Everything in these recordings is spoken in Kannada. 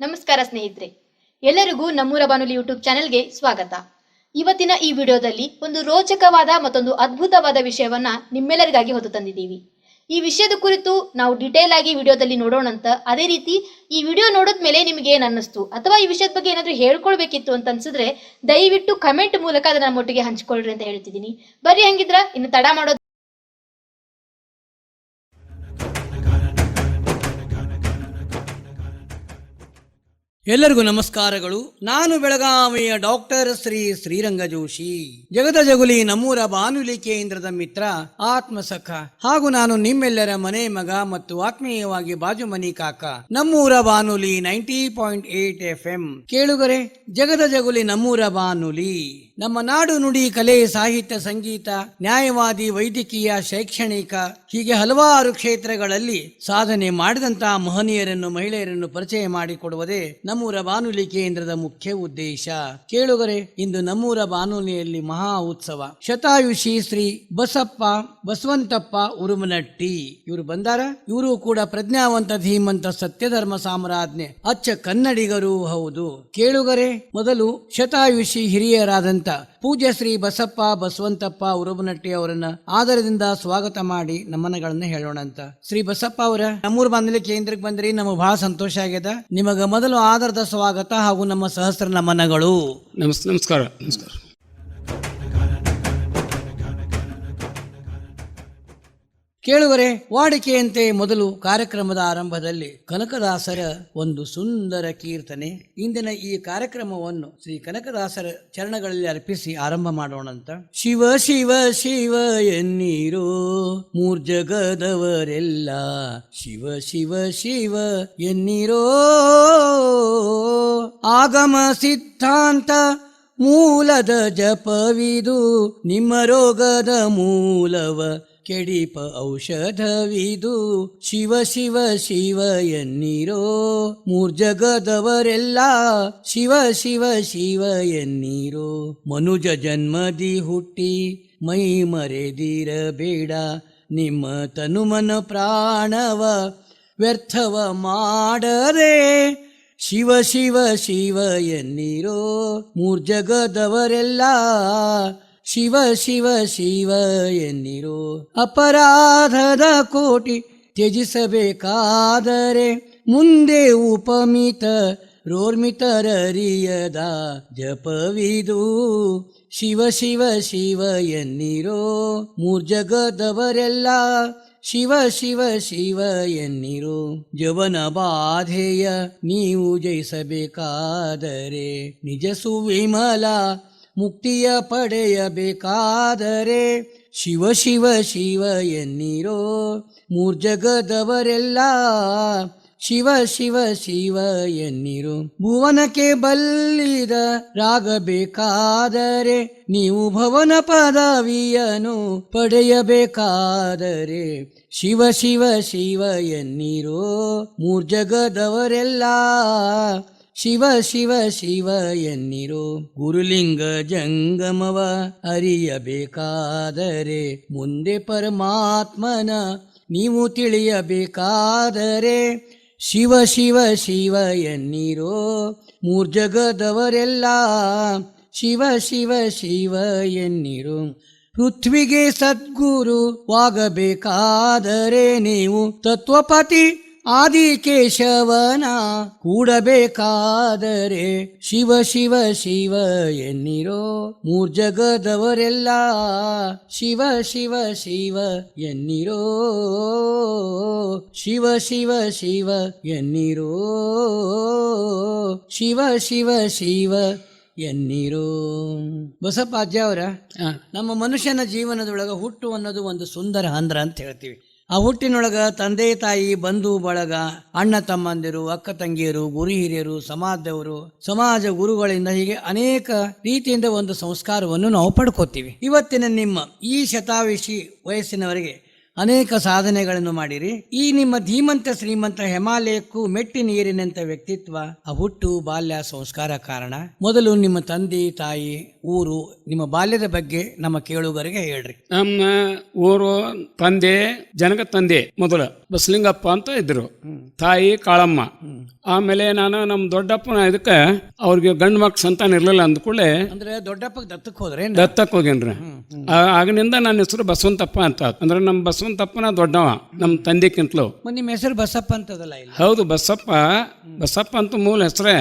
ನಮಸ್ಕಾರ ಸ್ನೇಹಿತರೆ, ಎಲ್ಲರಿಗೂ ನಮ್ಮೂರ ಬಾನುಲಿ ಯೂಟ್ಯೂಬ್ ಚಾನೆಲ್ಗೆ ಸ್ವಾಗತ. ಇವತ್ತಿನ ಈ ವಿಡಿಯೋದಲ್ಲಿ ಒಂದು ರೋಚಕವಾದ ಮತ್ತೊಂದು ಅದ್ಭುತವಾದ ವಿಷಯವನ್ನ ನಿಮ್ಮೆಲ್ಲರಿಗಾಗಿ ಹೊತ್ತು ತಂದಿದ್ದೀವಿ. ಈ ವಿಷಯದ ಕುರಿತು ನಾವು ಡಿಟೇಲ್ ಆಗಿ ವಿಡಿಯೋದಲ್ಲಿ ನೋಡೋಣಂತ. ಅದೇ ರೀತಿ ಈ ವಿಡಿಯೋ ನೋಡಿದ್ಮೇಲೆ ನಿಮಗೆ ಏನು ಅನ್ನಿಸ್ತು ಅಥವಾ ಈ ವಿಷಯದ ಬಗ್ಗೆ ಏನಾದರೂ ಹೇಳ್ಕೊಳ್ಬೇಕಿತ್ತು ಅಂತ ಅನ್ಸಿದ್ರೆ ದಯವಿಟ್ಟು ಕಮೆಂಟ್ ಮೂಲಕ ಅದನ್ನ ನಮ್ಮೊಟ್ಟಿಗೆ ಹಂಚಿಕೊಳ್ಳ್ರಿ ಅಂತ ಹೇಳ್ತಿದ್ದೀನಿ. ಬರ್ರಿ, ಹಂಗಿದ್ರ ಇನ್ನು ತಡ ಮಾಡೋದು ಎಲ್ಲರಿಗೂ ನಮಸ್ಕಾರಗಳು. ನಾನು ಬೆಳಗಾವಿಯ ಡಾಕ್ಟರ್ ಶ್ರೀರಂಗ ಜೋಶಿ, ಜಗದ ಜಗುಲಿ ನಮ್ಮೂರ ಬಾನುಲಿ ಕೇಂದ್ರದ ಮಿತ್ರ, ಆತ್ಮಸಖ ಹಾಗೂ ನಾನು ನಿಮ್ಮೆಲ್ಲರ ಮನೆ ಮಗ ಮತ್ತು ಆತ್ಮೀಯವಾಗಿ ಬಾಜು ಮನಿ ಕಾಕ. ನಮ್ಮೂರ ಬಾನುಲಿ 90.8 FM ಕೇಳುಗರೆ, ಜಗದ ಜಗುಲಿ ನಮ್ಮೂರ ಬಾನುಲಿ ನಮ್ಮ ನಾಡು ನುಡಿ ಕಲೆ ಸಾಹಿತ್ಯ ಸಂಗೀತ ನ್ಯಾಯವಾದಿ ವೈದ್ಯಕೀಯ ಶೈಕ್ಷಣಿಕ ಹೀಗೆ ಹಲವಾರು ಕ್ಷೇತ್ರಗಳಲ್ಲಿ ಸಾಧನೆ ಮಾಡಿದಂತಹ ಮಹನೀಯರನ್ನು ಮಹಿಳೆಯರನ್ನು ಪರಿಚಯ ಮಾಡಿಕೊಡುವುದೇ ನಮ್ಮೂರ ಬಾನುಲಿ ಕೇಂದ್ರದ ಮುಖ್ಯ ಉದ್ದೇಶ. ಕೇಳುಗರೆ, ಇಂದು ನಮ್ಮೂರ ಬಾನುಲಿಯಲ್ಲಿ ಮಹಾ ಉತ್ಸವ. ಶತಾಯುಷಿ ಶ್ರೀ ಬಸವಂತಪ್ಪ ಉರುಮನಟ್ಟಿ ಇವರು ಬಂದಾರ. ಇವರು ಕೂಡ ಪ್ರಜ್ಞಾವಂತ ಧೀಮಂತ ಸತ್ಯಧರ್ಮ ಸಾಮ್ರಾಜ್ಞೆ ಅಚ್ಚ ಕನ್ನಡಿಗರೂ ಹೌದು. ಕೇಳುಗರೆ, ಮೊದಲು ಶತಾಯುಷಿ ಹಿರಿಯರಾದಂತ ಪೂಜ್ಯ ಶ್ರೀ ಬಸವಂತಪ್ಪ ಉರುಮನಟ್ಟಿ ಅವರನ್ನ ಆದರದಿಂದ ಸ್ವಾಗತ ಮಾಡಿ ನಮನಗಳನ್ನ ಹೇಳೋಣ ಅಂತ. ಶ್ರೀ ಬಸಪ್ಪ ಅವರ ನಮ್ಮೂರ ಬಾನುಲಿ ಕೇಂದ್ರಕ್ಕೆ ಬಂದ್ರಿ, ನಮಗೆ ಬಹಳ ಸಂತೋಷ ಆಗ್ಯದ. ನಿಮಗ ಮೊದಲು ಆದರದ ಸ್ವಾಗತ ಹಾಗೂ ನಮ್ಮ ಸಹಸ್ರ ನಮನಗಳು. ನಮಸ್ಕಾರ. ಕೇಳುವರೆ, ವಾಡಿಕೆಯಂತೆ ಮೊದಲು ಕಾರ್ಯಕ್ರಮದ ಆರಂಭದಲ್ಲಿ ಕನಕದಾಸರ ಒಂದು ಸುಂದರ ಕೀರ್ತನೆ. ಇಂದಿನ ಈ ಕಾರ್ಯಕ್ರಮವನ್ನು ಶ್ರೀ ಕನಕದಾಸರ ಚರಣಗಳಲ್ಲಿ ಅರ್ಪಿಸಿ ಆರಂಭ ಮಾಡೋಣಂತ. ಶಿವ ಶಿವ ಶಿವ ಎನ್ನೀರೋ ಮೂರ್ಜಗದವರೆಲ್ಲ, ಶಿವ ಶಿವ ಶಿವ ಎನ್ನೀರೋ ಆಗಮ ಸಿದ್ಧಾಂತ ಮೂಲದ ಜಪವಿದು, ನಿಮ್ಮ ರೋಗದ ಮೂಲವ ಕೆಡಿಪ ಔಷಧವಿದು. ಶಿವ ಶಿವ ಶಿವ ಎನ್ನೀರೋ ಮೂರ್ಜಗದವರೆಲ್ಲ, ಶಿವ ಶಿವ ಶಿವ ಎನ್ನೀರೋ. ಮನುಜ ಜನ್ಮದಿ ಹುಟ್ಟಿ ಮೈ ಮರೆದಿರಬೇಡ, ನಿಮ್ಮ ತನುಮನ ಪ್ರಾಣವ ವ್ಯರ್ಥವ ಮಾಡದೆ. ಶಿವ ಶಿವ ಶಿವ ಎನ್ನೀರೋ ಮೂರ್ಜಗದವರೆಲ್ಲ, ಶಿವ ಶಿವ ಶಿವ ಎನ್ನಿರೋ. ಅಪರಾಧದ ಕೋಟಿ ತ್ಯಜಿಸಬೇಕಾದರೆ, ಮುಂದೆ ಉಪಮಿತ ರೋರ್ಮಿತರರಿಯದ ಜಪವಿದು. ಶಿವ ಶಿವ ಶಿವ ಎನ್ನಿರೋ ಮೂರ್ಜಗದವರೆಲ್ಲ, ಶಿವ ಶಿವ ಶಿವ ಎನ್ನಿರೋ. ಜವನ ಬಾಧೆಯ ನೀವು ಜಯಿಸಬೇಕಾದರೆ, ನಿಜ ಸುವಿಮಲ ಮುಕ್ತಿಯ ಪಡೆಯಬೇಕಾದರೆ, ಶಿವ ಶಿವ ಶಿವ ಎನ್ನೀರೋ ಮೂರ್ಜಗದವರೆಲ್ಲ, ಶಿವ ಶಿವ ಶಿವ ಎನ್ನೀರೋ. ಭುವನಕ್ಕೆ ಬಲ್ಲಿದ ರಾಗಬೇಕಾದರೆ, ನೀವು ಭವನ ಪದವಿಯನ್ನು ಪಡೆಯಬೇಕಾದರೆ, ಶಿವ ಶಿವ ಶಿವ ಎನ್ನೀರೋ ಮೂರ್ಜಗದವರೆಲ್ಲ, ಶಿವ ಶಿವ ಶಿವ ಎನ್ನಿರೋ. ಗುರುಲಿಂಗ ಜಂಗಮವ ಅರಿಯಬೇಕಾದರೆ, ಮುಂದೆ ಪರಮಾತ್ಮನ ನೀವು ತಿಳಿಯಬೇಕಾದರೆ, ಶಿವ ಶಿವ ಶಿವ ಎನ್ನಿರೋ ಮೂರ್ಜಗದವರೆಲ್ಲ, ಶಿವ ಶಿವ ಶಿವ ಎನ್ನಿರೋ. ಪೃಥ್ವಿಗೆ ಸದ್ಗುರುವಾಗಬೇಕಾದರೆ, ನೀವು ತತ್ವಪತಿ ಆದಿಕೇಶವನ ಕೂಡಬೇಕಾದರೆ, ಶಿವ ಶಿವ ಶಿವ ಎನ್ನಿರೋ ಮೂರ್ಜಗದವರೆಲ್ಲ, ಶಿವ ಶಿವ ಶಿವ ಎನ್ನಿರೋ, ಶಿವ ಶಿವ ಶಿವ ಎನ್ನಿರೋ, ಶಿವ ಶಿವ ಶಿವ ಎನ್ನಿರೋ. ಬಸಪ್ಪಾಜ್ಯ ಅವರ ನಮ್ಮ ಮನುಷ್ಯನ ಜೀವನದೊಳಗ ಹುಟ್ಟು ಅನ್ನೋದು ಒಂದು ಸುಂದರ ಅಂದ್ರ ಅಂತ ಹೇಳ್ತೀವಿ. ಆ ಹುಟ್ಟಿನೊಳಗ ತಂದೆ ತಾಯಿ ಬಂಧು ಬಳಗ ಅಣ್ಣ ತಮ್ಮಂದಿರು ಅಕ್ಕ ತಂಗಿಯರು ಗುರು ಹಿರಿಯರು ಸಮಾಜದವರು ಸಮಾಜ ಗುರುಗಳಿಂದ ಹೀಗೆ ಅನೇಕ ರೀತಿಯಿಂದ ಒಂದು ಸಂಸ್ಕಾರವನ್ನು ನಾವು ಪಡ್ಕೋತೀವಿ. ಇವತ್ತಿನ ನಿಮ್ಮ ಈ ಶತಾಯುಷಿ ವಯಸ್ಸಿನವರೆಗೆ ಅನೇಕ ಸಾಧನೆಗಳನ್ನು ಮಾಡಿರಿ. ಈ ನಿಮ್ಮ ಧೀಮಂತ ಶ್ರೀಮಂತ ಹಿಮಾಲಯಕ್ಕೂ ಮೆಟ್ಟಿ ನೀರಿನಂತ ವ್ಯಕ್ತಿತ್ವ ಆ ಹುಟ್ಟು ಬಾಲ್ಯ ಸಂಸ್ಕಾರ ಕಾರಣ. ಮೊದಲು ನಿಮ್ಮ ತಂದೆ ತಾಯಿ ಊರು ನಿಮ್ಮ ಬಾಲ್ಯದ ಬಗ್ಗೆ ನಮ್ಮ ಕೇಳುಗರಿಗೆ ಹೇಳ್ರಿ. ನಮ್ಮ ಊರು ತಂದೆ ಜನಕ ತಂದೆ ಮೊದಲು ಬಸಲಿಂಗಪ್ಪ ಅಂತ ಇದ್ರು, ತಾಯಿ ಕಾಳಮ್ಮ. ಆಮೇಲೆ ನಾನು ನಮ್ಮ ದೊಡ್ಡಪ್ಪನ ಇದಕ್ಕೆ ಅವ್ರಿಗೆ ಗಂಡು ಮಕ್ಳು ಸಂತಾನ ಇರ್ಲಿಲ್ಲ ಅಂದ್ಕೂಡ್ಲೆ ಅಂದ್ರೆ ದೊಡ್ಡಪ್ಪ ದತ್ತಕ್ಕೆ ಹೋದ್ರೆ ದತ್ತಕ್ಕೆ ಹೋಗೇನ್ರಿ. ಆಗಿನಿಂದ ನನ್ನ ಹೆಸರು ಬಸವಂತಪ್ಪ ಅಂತ. ಅಂದ್ರೆ ನಮ್ಮ ಬಸವಂತಪ್ಪನ ದೊಡ್ಡವ ನಮ್ಮ ತಂದೆಕ್ಕಿಂತಲೂ. ನಿಮ್ಮ ಹೆಸರು ಬಸಪ್ಪ ಅಂತದಲ್ಲ ಇಲ್ಲ? ಹೌದು, ಬಸಪ್ಪ ಅಂತ ಮೂಲ ಹೆಸರೇ.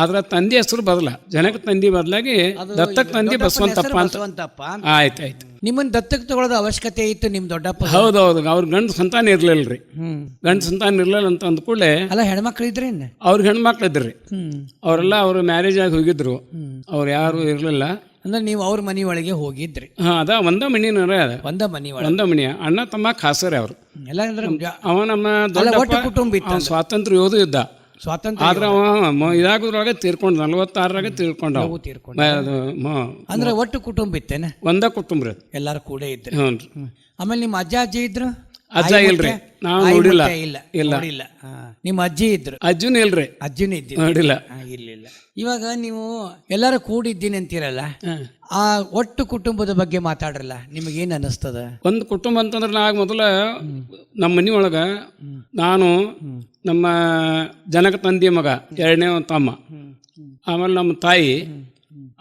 ಆದ್ರ ತಂದೆ ಹೆಸರು ಬದಲ, ಜನಕ ತಂದೆ ಬದಲಾಗಿ ದತ್ತಕ್ ತಂದೆ ಬಸವಂತಪ್ಪ ಅಂತ. ಆಯ್ತಾಯ್ತು. ನಿಮ್ಮನ್ನ ದತ್ತಕ್ಕೆ ತಗೊಳ್ಳೋದು ಅವಶ್ಯಕತೆ ಇತ್ತು ನಿಮ್ ದೊಡ್ಡಪ್ಪ? ಹೌದೌದು, ಅವ್ರ ಗಂಡು ಸಂತಾನ ಇರ್ಲಿಲ್ರಿ. ಗಂಡು ಸಂತಾನ ಇರ್ಲಿಲ್ಲ ಅಂತ ಅಂದ್ಕೂಡ್ಲೆ ಅಲ್ಲ ಹೆಣ್ಮಕ್ಳು ಇದ್ರಿ ಅವ್ರಿಗೆ ಹೆಣ್ಮಕ್ಳು ಇದ್ರಿ. ಅವರೆಲ್ಲ ಅವ್ರ ಮ್ಯಾರೇಜ್ ಆಗಿ ಹೋಗಿದ್ರು, ಅವ್ರು ಯಾರು ಇರ್ಲಿಲ್ಲ. ಅಂದ್ರೆ ನೀವು ಅವ್ರ ಮನಿ ಒಳಗೆ ಹೋಗಿದ್ರಿ? ಅದ ಒಂದ ಮನಿನ ಅದ, ಒಂದ ಮನಿಯ ಅಣ್ಣ ತಮ್ಮ ಖಾಸರಿ ಅವ್ರು ಎಲ್ಲ. ಅವ ನಮ್ಮ ದೊಡ್ಡ ಕುಟುಂಬ ಇತ್ತು, ಸ್ವಾತಂತ್ರ್ಯ ಯೋಧ ಇದ್ದ. ಸ್ವಾತಂತ್ರ್ಯ ಆದ್ರೆ ಅವ ಇದಾಗೋದ್ರೊಳಗೆ ತೀರ್ಕೊಂಡು 46ರಾಗ ತೀರ್ಕೊಂಡ. ಅಂದ್ರೆ ಒಟ್ಟು ಕುಟುಂಬ ಇತ್ತೇನೆ? ಒಂದ ಕುಟುಂಬ ರೀ, ಎಲ್ಲಾರು ಕೂಡ ಇದ್ರು. ಹ್ಞೂ. ಆಮೇಲೆ ನಿಮ್ಮ ಅಜ್ಜ ಅಜ್ಜಿ ಇದ್ರು? ಅಜ್ಜ ಇಲ್ರಿ, ನಾವು ನೋಡಿಲ್ಲ. ಇಲ್ಲ. ನಿಮ್ಮ ಅಜ್ಜಿ ಇದ್ರು? ಅಜ್ಜುನು ಇಲ್ರಿ, ಅಜ್ಜಿನೂ ಇದ್ದಿ ನೋಡಿಲ್ಲ. ಇಲ್ಲ. ಇವಾಗ ನೀವು ಎಲ್ಲರೂ ಕೂಡಿದ್ದೀನಿ ಅಂತೀರಲ್ಲ, ಆ ಒಟ್ಟು ಕುಟುಂಬದ ಬಗ್ಗೆ ಮಾತಾಡ್ರಲ್ಲ, ನಿಮಗೇನು ಅನಿಸ್ತದ? ಒಂದು ಕುಟುಂಬ ಅಂತಂದ್ರೆ ನಾಗ ಮೊದಲ ನಮ್ಮ ಮನಿ ಒಳಗ ನಾನು, ನಮ್ಮ ಜನಕ ತಂದೆ ಮಗ, ಎರಡನೇ ತಮ್ಮ, ಆಮೇಲೆ ನಮ್ಮ ತಾಯಿ,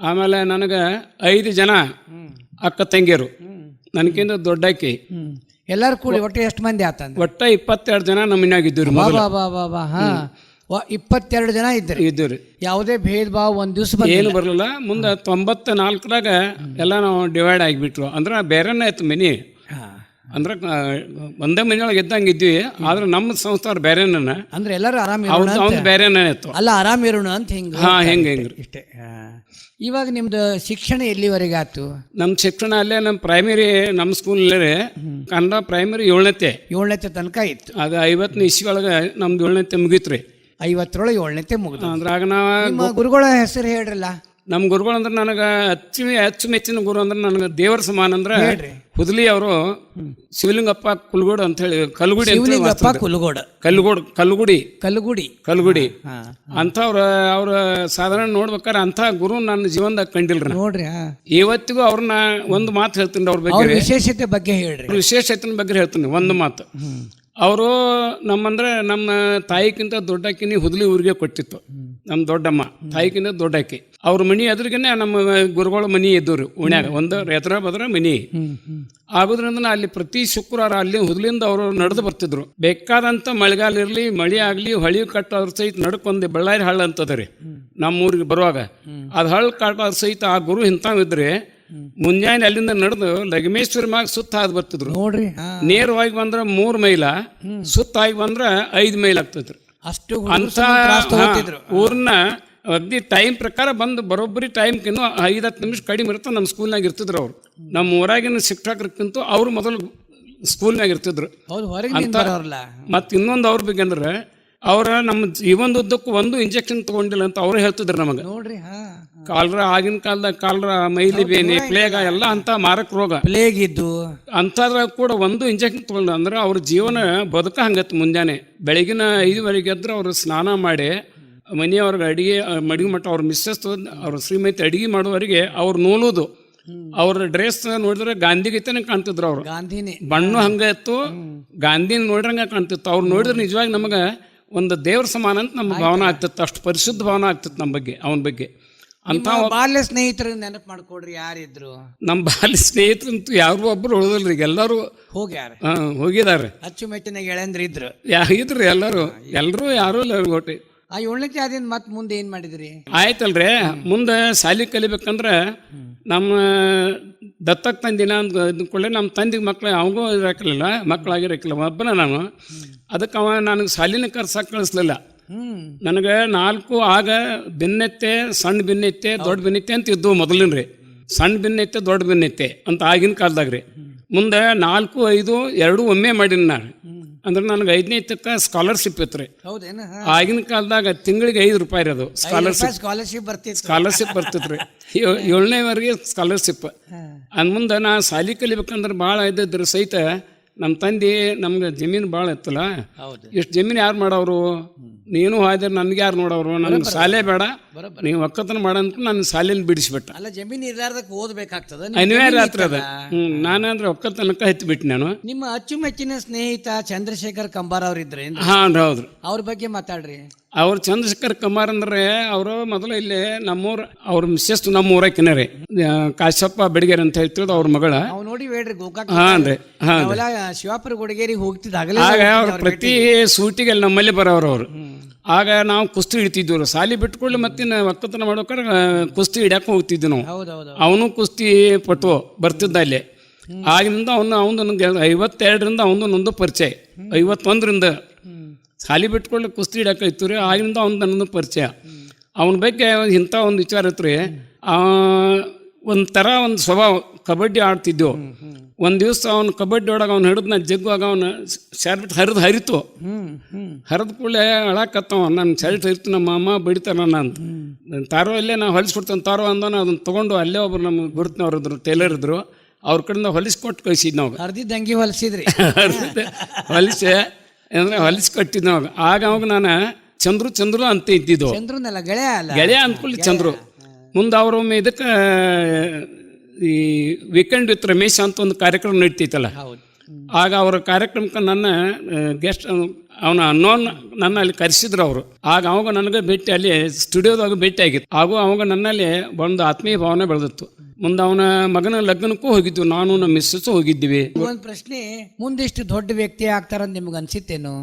ಆಮೇಲೆ ನನಗೆ 5 ಜನ ಅಕ್ಕ ತಂಗಿಯರು, ನನಗಿಂತ ದೊಡ್ಡಾಕಿ. ಎಲ್ಲಾರು ಕೂಡಿ ಒಟ್ಟು ಎಷ್ಟು ಮಂದಿ ಆತಂದ್ರೆ? ಒಟ್ಟ 22 ಜನ ನಮ್ಮ ಮನ್ಯಾಗ ಇದ್ದೀವಿ. 22 ಜನ ಇದ್ರಿ. ಯಾವುದೇ ಭೇದ ಭಾವ ಒಂದ್ ದಿವ್ಸ ಏನು ಬರಲಿಲ್ಲ. ಮುಂದೆ 94ರಾಗ ಎಲ್ಲ ನಾವು ಡಿವೈಡ್ ಆಗಿಬಿಟ್ರು. ಅಂದ್ರೆ ಬೇರೆನೇ ಆಯ್ತು ಮನಿ. ಅಂದ್ರೆ ಒಂದೇ ಮನೆಯೊಳಗೆ ಇದ್ದಂಗೆ ಇದ್ವಿ, ಆದ್ರೆ ನಮ್ಮ ಸಂಸ್ಥಾರ ಬೇರೆನ. ಅಂದ್ರೆ ಎಲ್ಲರೂ ಆರಾಮ ಅವ್ನು ಬೇರೆನೇ ಇತ್ತು. ಅಲ್ಲ, ಆರಾಮಿರೋಣ ಅಂತ ಹೆಂಗೆ ಇಷ್ಟೇ. ಇವಾಗ ನಿಮ್ದು ಶಿಕ್ಷಣ ಎಲ್ಲಿವರೆಗೆ ಆಯ್ತು? ನಮ್ಮ ಶಿಕ್ಷಣ ಅಲ್ಲೇ ನಮ್ಮ ಪ್ರೈಮರಿ, ನಮ್ಮ ಸ್ಕೂಲಲ್ಲೇ ಕನ್ನಡ ಪ್ರೈಮರಿ 7ನೇ ತನಕ ಇತ್ತು. ಅದು 50ನೇ ಇಸ್ವಿಯೊಳಗೆ ನಮ್ದು 7ನೇ ಮುಗೀತ್ರಿ. 50ರೊಳಗೆ 7ನೇ ಮುಗಿದು. ಅದ್ರಾಗ ನಾವು ಗುರುಗಳ ಹೆಸರು ಹೇಳ್ರಲ್ಲ. ನಮ್ಮ ಗುರುಗಳು ಅಂದ್ರೆ ನನಗೆ ಅಚ್ಚುಮೆಚ್ಚಿನ ಗುರು ಅಂದ್ರೆ ನನಗೆ ದೇವರ ಸಮಾನ ಅಂದ್ರೆ ಹುದ್ಲಿ ಅವರು ಶಿವಲಿಂಗಪ್ಪ ಕುಲಗೋಡು ಅಂತ ಹೇಳಿ, ಕಲ್ಗುಡಿ ಅಂತ ಅವ್ರ ಸಾಧನ ನೋಡ್ಬೇಕಾರೆ ಅಂತ ಗುರು ನನ್ನ ಜೀವನದಾಗ ಕಂಡಿಲ್ರಿ ನೋಡ್ರಿ. ಇವತ್ತಿಗೂ ಅವ್ರನ್ನ ಒಂದು ಮಾತು ಹೇಳ್ತೀನಿ, ಅವ್ರ ಬಗ್ಗೆ ವಿಶೇಷತೆ ಬಗ್ಗೆ ಹೇಳ್ರಿ. ವಿಶೇಷತೆ ಬಗ್ಗೆ ಹೇಳ್ತೀನಿ ಒಂದು ಮಾತು. ಅವರು ನಮ್ಮ ತಾಯಿಗಿಂತ ದೊಡ್ಡಕ್ಕಿನಿ ಹುದ್ಲಿ ಊರಿಗೆ ಕೊಟ್ಟಿತ್ತು. ನಮ್ಮ ದೊಡ್ಡಮ್ಮ ತಾಯಿಗಿಂತ ದೊಡ್ಡಕ್ಕಿ. ಅವ್ರ ಮನಿ ಎದುರಿಗೇನೆ ನಮ್ಮ ಗುರುಗಳ ಮನಿ ಇದ್ದವ್ರು ಉಣ್ಯಾಗ, ಒಂದು ಎದುರ ಬದ್ರ ಮನಿ ಆಗೋದ್ರಿಂದ ಅಲ್ಲಿ ಪ್ರತಿ ಶುಕ್ರವಾರ ಅಲ್ಲಿ ಹುದ್ಲಿಂದ ಅವರು ನಡೆದು ಬರ್ತಿದ್ರು. ಬೇಕಾದಂತ ಮಳೆಗಾಲ ಇರಲಿ, ಮಳೆ ಆಗ್ಲಿ, ಹೊಳಿ ಕಟ್ಟೋದ್ರ ಸಹಿತ ನಡ್ಕೊಂದು ಬಳ್ಳಾರಿ ಹಳ್ಳ ಅಂತದ್ರಿ ನಮ್ಮ ಊರಿಗೆ ಬರುವಾಗ. ಅದು ಹಳ್ಳ ಕಟ್ಟೋದ್ರ ಸಹಿತ ಆ ಗುರು ಇಂಥವಿದ್ರೆ ಮುಂಜಾನೆ ಅಲ್ಲಿಂದ ನಡೆದು ಲಗಮೇಶ್ವರ ಮ್ಯಾಗ ಸುತ್ತ ಹಾದ್ ಬರ್ತಿದ್ರು ನೋಡ್ರಿ. ನೇರವಾಗಿ ಬಂದ್ರ 3 ಮೈಲ, ಸುತ್ತ ಆಗಿ ಬಂದ್ರ 5 ಮೈಲ್ ಆಗ್ತದ್ರಿ. ಅಷ್ಟು ಅಂತ ಊರ್ನ ಅಗ್ದಿ ಟೈಮ್ ಪ್ರಕಾರ ಬಂದು ಬರೋಬ್ಬರಿ ಟೈಮ್ಕಿನ್ನೂ 5-10 ನಿಮಿಷ ಕಡಿಮೆ ಇರ್ತ ನಮ್ಮ ಸ್ಕೂಲ್ನಾಗ ಇರ್ತಿದ್ರು ಅವ್ರು. ನಮ್ಮ ಊರಾಗಿನ ಶಿಕ್ಷಕರಿಗಿಂತ ಅವ್ರು ಮೊದಲು ಸ್ಕೂಲ್ನಾಗ ಇರ್ತಿದ್ರು. ಮತ್ತೆ ಇನ್ನೊಂದು ಅವ್ರ ಬಗ್ಗೆ ಅಂದ್ರೆ ಅವ್ರ ನಮ್ಮ ಜೀವನದುದ್ದಕ್ಕೂ ಒಂದು ಇಂಜೆಕ್ಷನ್ ತಗೊಂಡಿಲ್ಲ ಅಂತ ಅವ್ರು ಹೇಳ್ತಿದ್ರು ನಮಗೆ. ನೋಡ್ರಿ, ಕಾಲ್ರ ಆಗಿನ ಕಾಲದಾಗ ಕಾಲ್ರ, ಮೈಲಿ ಬೇನೆ, ಪ್ಲೇಗ ಎಲ್ಲ ಅಂತ ಮಾರಕ ರೋಗ ಪ್ಲೇಗ್ ಇದ್ದು ಅಂಥದ್ರಾಗ ಕೂಡ ಒಂದು ಇಂಜೆಕ್ಷನ್ ತಗೊಂಡ ಅಂದ್ರೆ ಅವ್ರ ಜೀವನ ಬದುಕ ಹಂಗತ್ತು. ಮುಂಜಾನೆ ಬೆಳಗಿನ 5 ಎದ್ರೆ ಅವ್ರು ಸ್ನಾನ ಮಾಡಿ ಮನೆಯವ್ರಿಗೆ ಅಡಿಗೆ ಮಡಿಗೆ ಮಟ್ಟ ಅವ್ರ ಮಿಸ್ಸಸ್ ಅವ್ರ ಶ್ರೀಮತಿ ಅಡಿಗೆ ಮಾಡೋವರೆಗೆ ಅವ್ರು ನೋಲೋದು. ಅವ್ರ ಡ್ರೆಸ್ ನೋಡಿದ್ರೆ ಗಾಂಧಿ ಗೀತನೇ ಕಾಣ್ತಿದ್ರು. ಅವ್ರು ಗಾಂಧಿನೇ ಬಣ್ಣ ಹಂಗ ಇತ್ತು, ಗಾಂಧಿನ ನೋಡ್ರಂಗ ಕಾಣ್ತಿತ್ತು. ಅವ್ರು ನೋಡಿದ್ರೆ ನಿಜವಾಗಿ ನಮಗೆ ಒಂದು ದೇವ್ರ ಸಮಾನ ಅಂತ ನಮ್ಗೆ ಭಾವನೆ ಆಗ್ತಿತ್ತು. ಅಷ್ಟು ಪರಿಶುದ್ಧ ಭಾವನೆ ಆಗ್ತಿತ್ತು ನಮ್ಮ ಬಗ್ಗೆ, ಅವನ ಬಗ್ಗೆ. ಅಂತ ಬಾಲ್ಯ ಸ್ನೇಹಿತರು ನೆನಪು ಮಾಡ್ಕೊಡ್ರಿ, ಯಾರಿದ್ರು? ನಮ್ಮ ಬಾಲ್ಯ ಸ್ನೇಹಿತರಂತೂ ಯಾರು ಒಬ್ರು ಉಳಿದಿಲ್ರಿ, ಎಲ್ಲರೂ ಹೋಗಿದಾರೆ. ಅಚ್ಚುಮೆಚ್ಚಿನ ಗೆಳೆಯಂದ್ರ ಇದ್ರು, ಇದ್ರಿ ಎಲ್ಲರೂ ಯಾರು ಇಲ್ಲ ಒಟ್ಟು. ಆ 7ನೇ ಆದಿಂದ ಮತ್ತೆ ಮುಂದೆ ಏನ್ ಮಾಡಿದ್ರಿ? ಆಯ್ತಲ್ರಿ, ಮುಂದೆ ಶಾಲಿ ಕಲಿಬೇಕಂದ್ರೆ ನಮ್ಮ ದತ್ತಕ್ ತಂದಿನ ಅಂದ್ಕೊಳ್ಳಿ, ನಮ್ಮ ತಂದಿಗೆ ಮಕ್ಳು ಅವಂಗೂ ಇರಾಕಿಲ್ಲ, ಮಕ್ಕಳಾಗಿರಕಿಲ್ಲ, ಒಬ್ಬನ ನಾನು. ಅದಕ್ಕೆ ಅವ ನನಗೆ ಶಾಲಿನ ಕರ್ಸಕ್ಕೆ ಕಳಿಸ್ಲಿಲ್ಲ. ನನಗೆ 4 ಆಗ ಬೆನ್ನೆತ್ತೆ, ಸಣ್ಣ ಬೆನ್ನೆತ್ತೆ, ದೊಡ್ಡ ಬೆನ್ನೆತ್ತೆ ಅಂತ ಇದ್ದವು ಮೊದಲಿನ ರೀ. ಸಣ್ಣ ಬೆನ್ನೆತ್ತೆ, ದೊಡ್ಡ ಬೆನ್ನೆತ್ತೆ ಅಂತ ಆಗಿನ ಕಾಲದಾಗ ರೀ. ಮುಂದೆ 4, 5 2 ಒಮ್ಮೆ ಮಾಡೀನಿ ನಾನು. ಅಂದ್ರೆ ನನಗೆ 5ನೇ ತಕ್ಕ ಸ್ಕಾಲರ್ಶಿಪ್ ಇತ್ತು ರೀ. ಆಗಿನ ಕಾಲದಾಗ ತಿಂಗಳಿಗೆ 5 ರೂಪಾಯಿ ರೀ ಅದು ಸ್ಕಾಲರ್ಶಿಪ್ ಬರ್ತಿತ್ತು ರೀ. 7ನೇವರೆಗೆ ಸ್ಕಾಲರ್ಶಿಪ್. ಅಂದ ಮುಂದೆ ನಾ ಶಾಲಿ ಕಲಿಬೇಕಂದ್ರೆ ಭಾಳ ಇದ್ದಿದ್ರು ಸಹಿತ ನಮ್ಮ ತಂದೆ ನಮ್ಗೆ ಜಮೀನು ಭಾಳ ಇತ್ತಲ್ಲ, ಹೌದು. ಇಷ್ಟು ಜಮೀನು ಯಾರು ಮಾಡೋರು, ನೀನು ಹಾಯ್ದ್ರೆ ನನಗೆ ಯಾರು ನೋಡೋರು, ನನಗೆ ಶಾಲೆ ಬೇಡ, ನೀವು ಒಕ್ಕತನ ಮಾಡಂತ ನನ್ನ ಶಾಲೆಯಲ್ಲಿ ಬಿಡಿಸ್ಬಿಟ್ಟ. ಅಲ್ಲ, ಜಮೀನು ಇರ್ಲಾರ್ದಕ್ಕೆ ಓದ್ಬೇಕಾಗ್ತದ, ಅನಿವಾರ್ಯ ಆತ್ರ ಅದ. ನಾನಂದ್ರೆ ಒಕ್ಕತನಕ ಹತ್ತಿಬಿಟ್ಟು ನಾನು. ನಿಮ್ಮ ಅಚ್ಚುಮೆಚ್ಚಿನ ಸ್ನೇಹಿತ ಚಂದ್ರಶೇಖರ್ ಕಂಬಾರ್ ಅವ್ರ ಇದ್ರೆ ಹಾಂ ಹೌದ್ರಿ. ಅವ್ರ ಬಗ್ಗೆ ಮಾತಾಡ್ರಿ. ಅವ್ರು ಚಂದ್ರಶೇಖರ್ ಕುಮಾರ್ ಅಂದ್ರೆ ಅವರು ಮೊದಲು ಇಲ್ಲಿ ನಮ್ಮೂರು, ಅವ್ರ ಮಿಸ್ಸೆಸ್ ನಮ್ಮೂರಕ್ಕಿನ ರೀ, ಕಾಶಪ್ಪ ಬೆಡಗೇರಿ ಅಂತ ಹೇಳ್ತಿರೋದು ಅವ್ರ ಮಗಳ. ನಾವು ನೋಡಿ ಬೇಡ್ರಿ ಗೋಕಾಕ್. ಹಾಂ ರೀ. ಹಾಂ, ಶಿವಾಪುರ ಗುಡಿಗೇರಿಗೆ ಹೋಗ್ತಿದ್ದಾಗಲೇ ಆಗ ಅವ್ರು ಪ್ರತಿ ಸೂಟಿಗೆ ಅಲ್ಲಿ ನಮ್ಮಲ್ಲಿ ಬರೋರು ಅವರು. ಆಗ ನಾವು ಕುಸ್ತಿ ಹಿಡಿತಿದ್ವಿ, ಸಾಲಿ ಬಿಟ್ಕೊಳ್ಳಿ ಮತ್ತೆ ಒಕ್ಕತನ ಮಾಡ್ಬೇಕಾದ್ರೆ ಕುಸ್ತಿ ಹಿಡ್ಯಾಕೆ ಹೋಗ್ತಿದ್ವಿ ನಾವು. ಹೌದೌದು. ಅವನು ಕುಸ್ತಿ ಪಟು ಬರ್ತಿದ್ದ ಅಲ್ಲಿ. ಆಗಿನಿಂದ ಅವನು ನನಗೆ 52ರಿಂದ ಅವನೊಂದು ಪರಿಚಯ, 51ರಿಂದ ಸಾಲಿ ಬಿಟ್ಕೊಳ್ಳಿ ಕುಸ್ತಿ ಹಿಡ್ಯಾಕೆ ಇತ್ತು ರೀ. ಆಗಿನಿಂದ ನನ್ನೊಂದು ಪರಿಚಯ. ಅವನ ಬಗ್ಗೆ ಇಂಥ ಒಂದು ವಿಚಾರ ಇತ್ತು ರೀ. ಒಂಥರ ಒಂದು ಸ್ವಭಾವ. ಕಬಡ್ಡಿ ಆಡ್ತಿದ್ದೆವು. ಒಂದು ದಿವಸ ಅವ್ನು ಕಬಡ್ಡಿ ಒಳಗೆ ಅವ್ನು ಹಿಡಿದು ನಾನು ಜಗ್ಗುವಾಗ ಅವನು ಶರ್ಟ್ ಹರಿತು. ಹರಿದ ಕೂಡಲೇ ಅಳಾಕತ್ತವ, ನನ್ನ ಶರ್ಟ್ ಹರಿತು, ನಮ್ಮ ಅಮ್ಮ ಬಡಿತಾರ ನನ್ನ ಅಂತ. ತಾರೋ ಅಲ್ಲೇ ನಾವು ಹೊಲಿಸ್ಕೊಡ್ತಾನೆ ತಾರೋ ಅಂದವನು. ಅದನ್ನು ತೊಗೊಂಡು ಅಲ್ಲೇ ಒಬ್ರು ನಮ್ಗೆ ಗುರುತಿನವ್ರು ಇದ್ರು, ಟೇಲರ್ ಇದ್ರು, ಅವ್ರ ಕಡೆಯಿಂದ ಹೊಲಿಸ್ಕೊಟ್ಟು ಕಳಿಸಿದ್ ನಾವು. ಹರಿದಿದ್ದಂಗೆ ಹೊಲಿಸಿದ್ರಿ. ಹೊಲಿಸಿ ಅಂದರೆ ಹೊಲಿಸ್ಕೊಟ್ಟಿದ್ ನಾವು. ಅವಾಗ ನಾನು ಚಂದ್ರು ಅಂತ ಇದ್ದಿದ್ದು. ಚಂದ್ರನಲ್ಲ, ಗೆಳೆಯ ಅಲ್ಲ, ಗೆಳೆಯ ಅಂದ್ಕೊಳ್ಳಿ ಚಂದ್ರು. ಮುಂದೆ ಅವರೊಮ್ಮೆ ಇದಕ್ಕೆ ಈ ವೀಕೆಂಡ್ ವಿತ್ ರಮೇಶ್ ಅಂತ ಒಂದು ಕಾರ್ಯಕ್ರಮ ನಡೀತೈತಲ್ಲ, ಆಗ ಅವರ ಕಾರ್ಯಕ್ರಮಕ್ಕೆ ನನ್ನ ಗೆಸ್ಟ್ ಅವನ ಅನ್ನೋನ್ ನನ್ನ ಅಲ್ಲಿ ಕರೆಸಿದ್ರು ಅವರು. ಅವಾಗ ನನಗೆ ಭೇಟಿ ಅಲ್ಲಿ ಸ್ಟುಡಿಯೋದಾಗ ಭೇಟಿ ಆಗಿತ್ತು. ಅವಾಗ ನನ್ನಲ್ಲಿ ಒಂದು ಆತ್ಮೀಯ ಭಾವನೆ ಬೆಳೆದಿತ್ತು. ಮುಂದೆ ಅವನ ಮಗನ ಲಗ್ನಕ್ಕೂ ಹೋಗಿದ್ವಿ, ನಾನು ನಮ್ಮ ಮಿಸ್ಸಸ್ ಹೋಗಿದ್ದೀವಿ. ಒಂದು ಪ್ರಶ್ನೆ, ಮುಂದಿಷ್ಟು ದೊಡ್ಡ ವ್ಯಕ್ತಿ ಆಗ್ತಾರಂತ ನಿಮ್ಗೆ ಅನ್ಸಿತ್ತೇನು?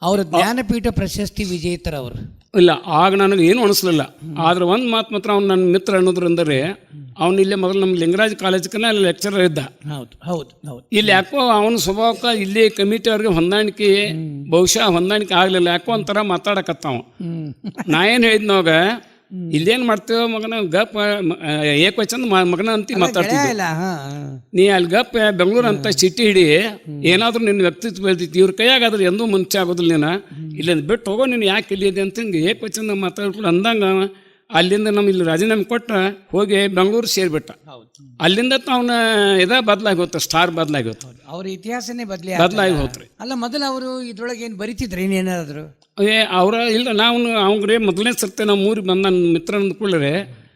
ಅವ್ರ ಜ್ಞಾನಪೀಠ ಪ್ರಶಸ್ತಿ ವಿಜೇತರ ಅವರು. ಇಲ್ಲ, ಆಗ ನನಗೆ ಏನು ಅನಿಸ್ಲಿಲ್ಲ. ಆದ್ರೆ ಒಂದು ಮಾತು ಮಾತ್ರ, ಅವ್ನು ನನ್ನ ಮಿತ್ರ ಅನ್ನೋದ್ರಂದರೆ, ಅವ್ನು ಇಲ್ಲೇ ಮೊದಲು ನಮ್ಮ ಲಿಂಗರಾಜ್ ಕಾಲೇಜ್ಕನ ಅಲ್ಲಿ ಲೆಕ್ಚರರ್ ಇದ್ದ. ಹೌದು ಹೌದು ಹೌದು. ಇಲ್ಲಿ ಯಾಕೋ ಅವನ ಸ್ವಭಾವಕ್ಕೆ ಇಲ್ಲಿ ಕಮಿಟಿ ಅವ್ರಿಗೆ ಹೊಂದಾಣಿಕೆ, ಬಹುಶಃ ಹೊಂದಾಣಿಕೆ ಆಗಲಿಲ್ಲ. ಯಾಕೋ ಒಂಥರ ಮಾತಾಡಕತ್ತಾವ. ನಾ ಏನು ಹೇಳಿದ್ನವಾಗ, ಇಲ್ಲೇನು ಮಾಡ್ತೇವ ಮಗನ ಗಪ್ ಏಕವಚನ ಮಗನ ಅಂತ ಮಾತಾಡ್ತಿದ್ದೆ. ನೀ ಅಲ್ಲಿ ಗಪ್ ಬೆಂಗಳೂರು ಅಂತ ಸಿಟಿ ಹಿಡಿ, ಏನಾದ್ರೂ ನಿನ್ನ ವ್ಯಕ್ತಿತ್ವ ಬೆಳ್ತೈತಿ. ಇವ್ರ ಕೈಯಾಗಾದ್ರೆ ಎಂದೂ ಮುಂಚೆ ಆಗೋದಿಲ್ಲ. ನೀನು ಇಲ್ಲಿಂದ ಬಿಟ್ಟು ಹೋಗೋ, ನೀನು ಯಾಕೆ ಇಲ್ಲಿದೆ ಅಂತ ಹಿಂಗೆ ಏಕವಚನ ಮಾತಾಡ್ಕೊಂಡು ಅಂದಂಗ ಅಲ್ಲಿಂದ ನಮ್ಮ ಇಲ್ಲಿ ರಾಜೀನಾಮೆ ಕೊಟ್ಟ ಹೋಗಿ ಬೆಂಗಳೂರು ಸೇರಿಬಿಟ್ಟ. ಅಲ್ಲಿಂದ ಅವನ ಬದಲಾಗಿ ಹೋಗ್ತಾರೆ, ಸ್ಟಾರ್ ಬದಲಾಗಿ ಹೋಗ್ತಾರೆ. ಅವ್ರ ಇತಿಹಾಸನೇ ಬದಲಾಗಿ ಹೋಗ್ರಿ. ಅಲ್ಲ, ಮೊದಲು ಅವರು ಇದ್ರೊಳಗೆ ಏನು ಬರಿತಿದ್ರು, ಏನೇನಾದ್ರು ಅವರ ಇಲ್ಲ. ನಾವು ಅವ್ರೆ ಮೊದಲನೇ ಸರ್ತೆ ನಮ್ಮ ಊರಿಗೆ ಬಂದ ನನ್ನ ಮಿತ್ರ ಅಂದ್ಕೊಳ್ಳ್ರೆ,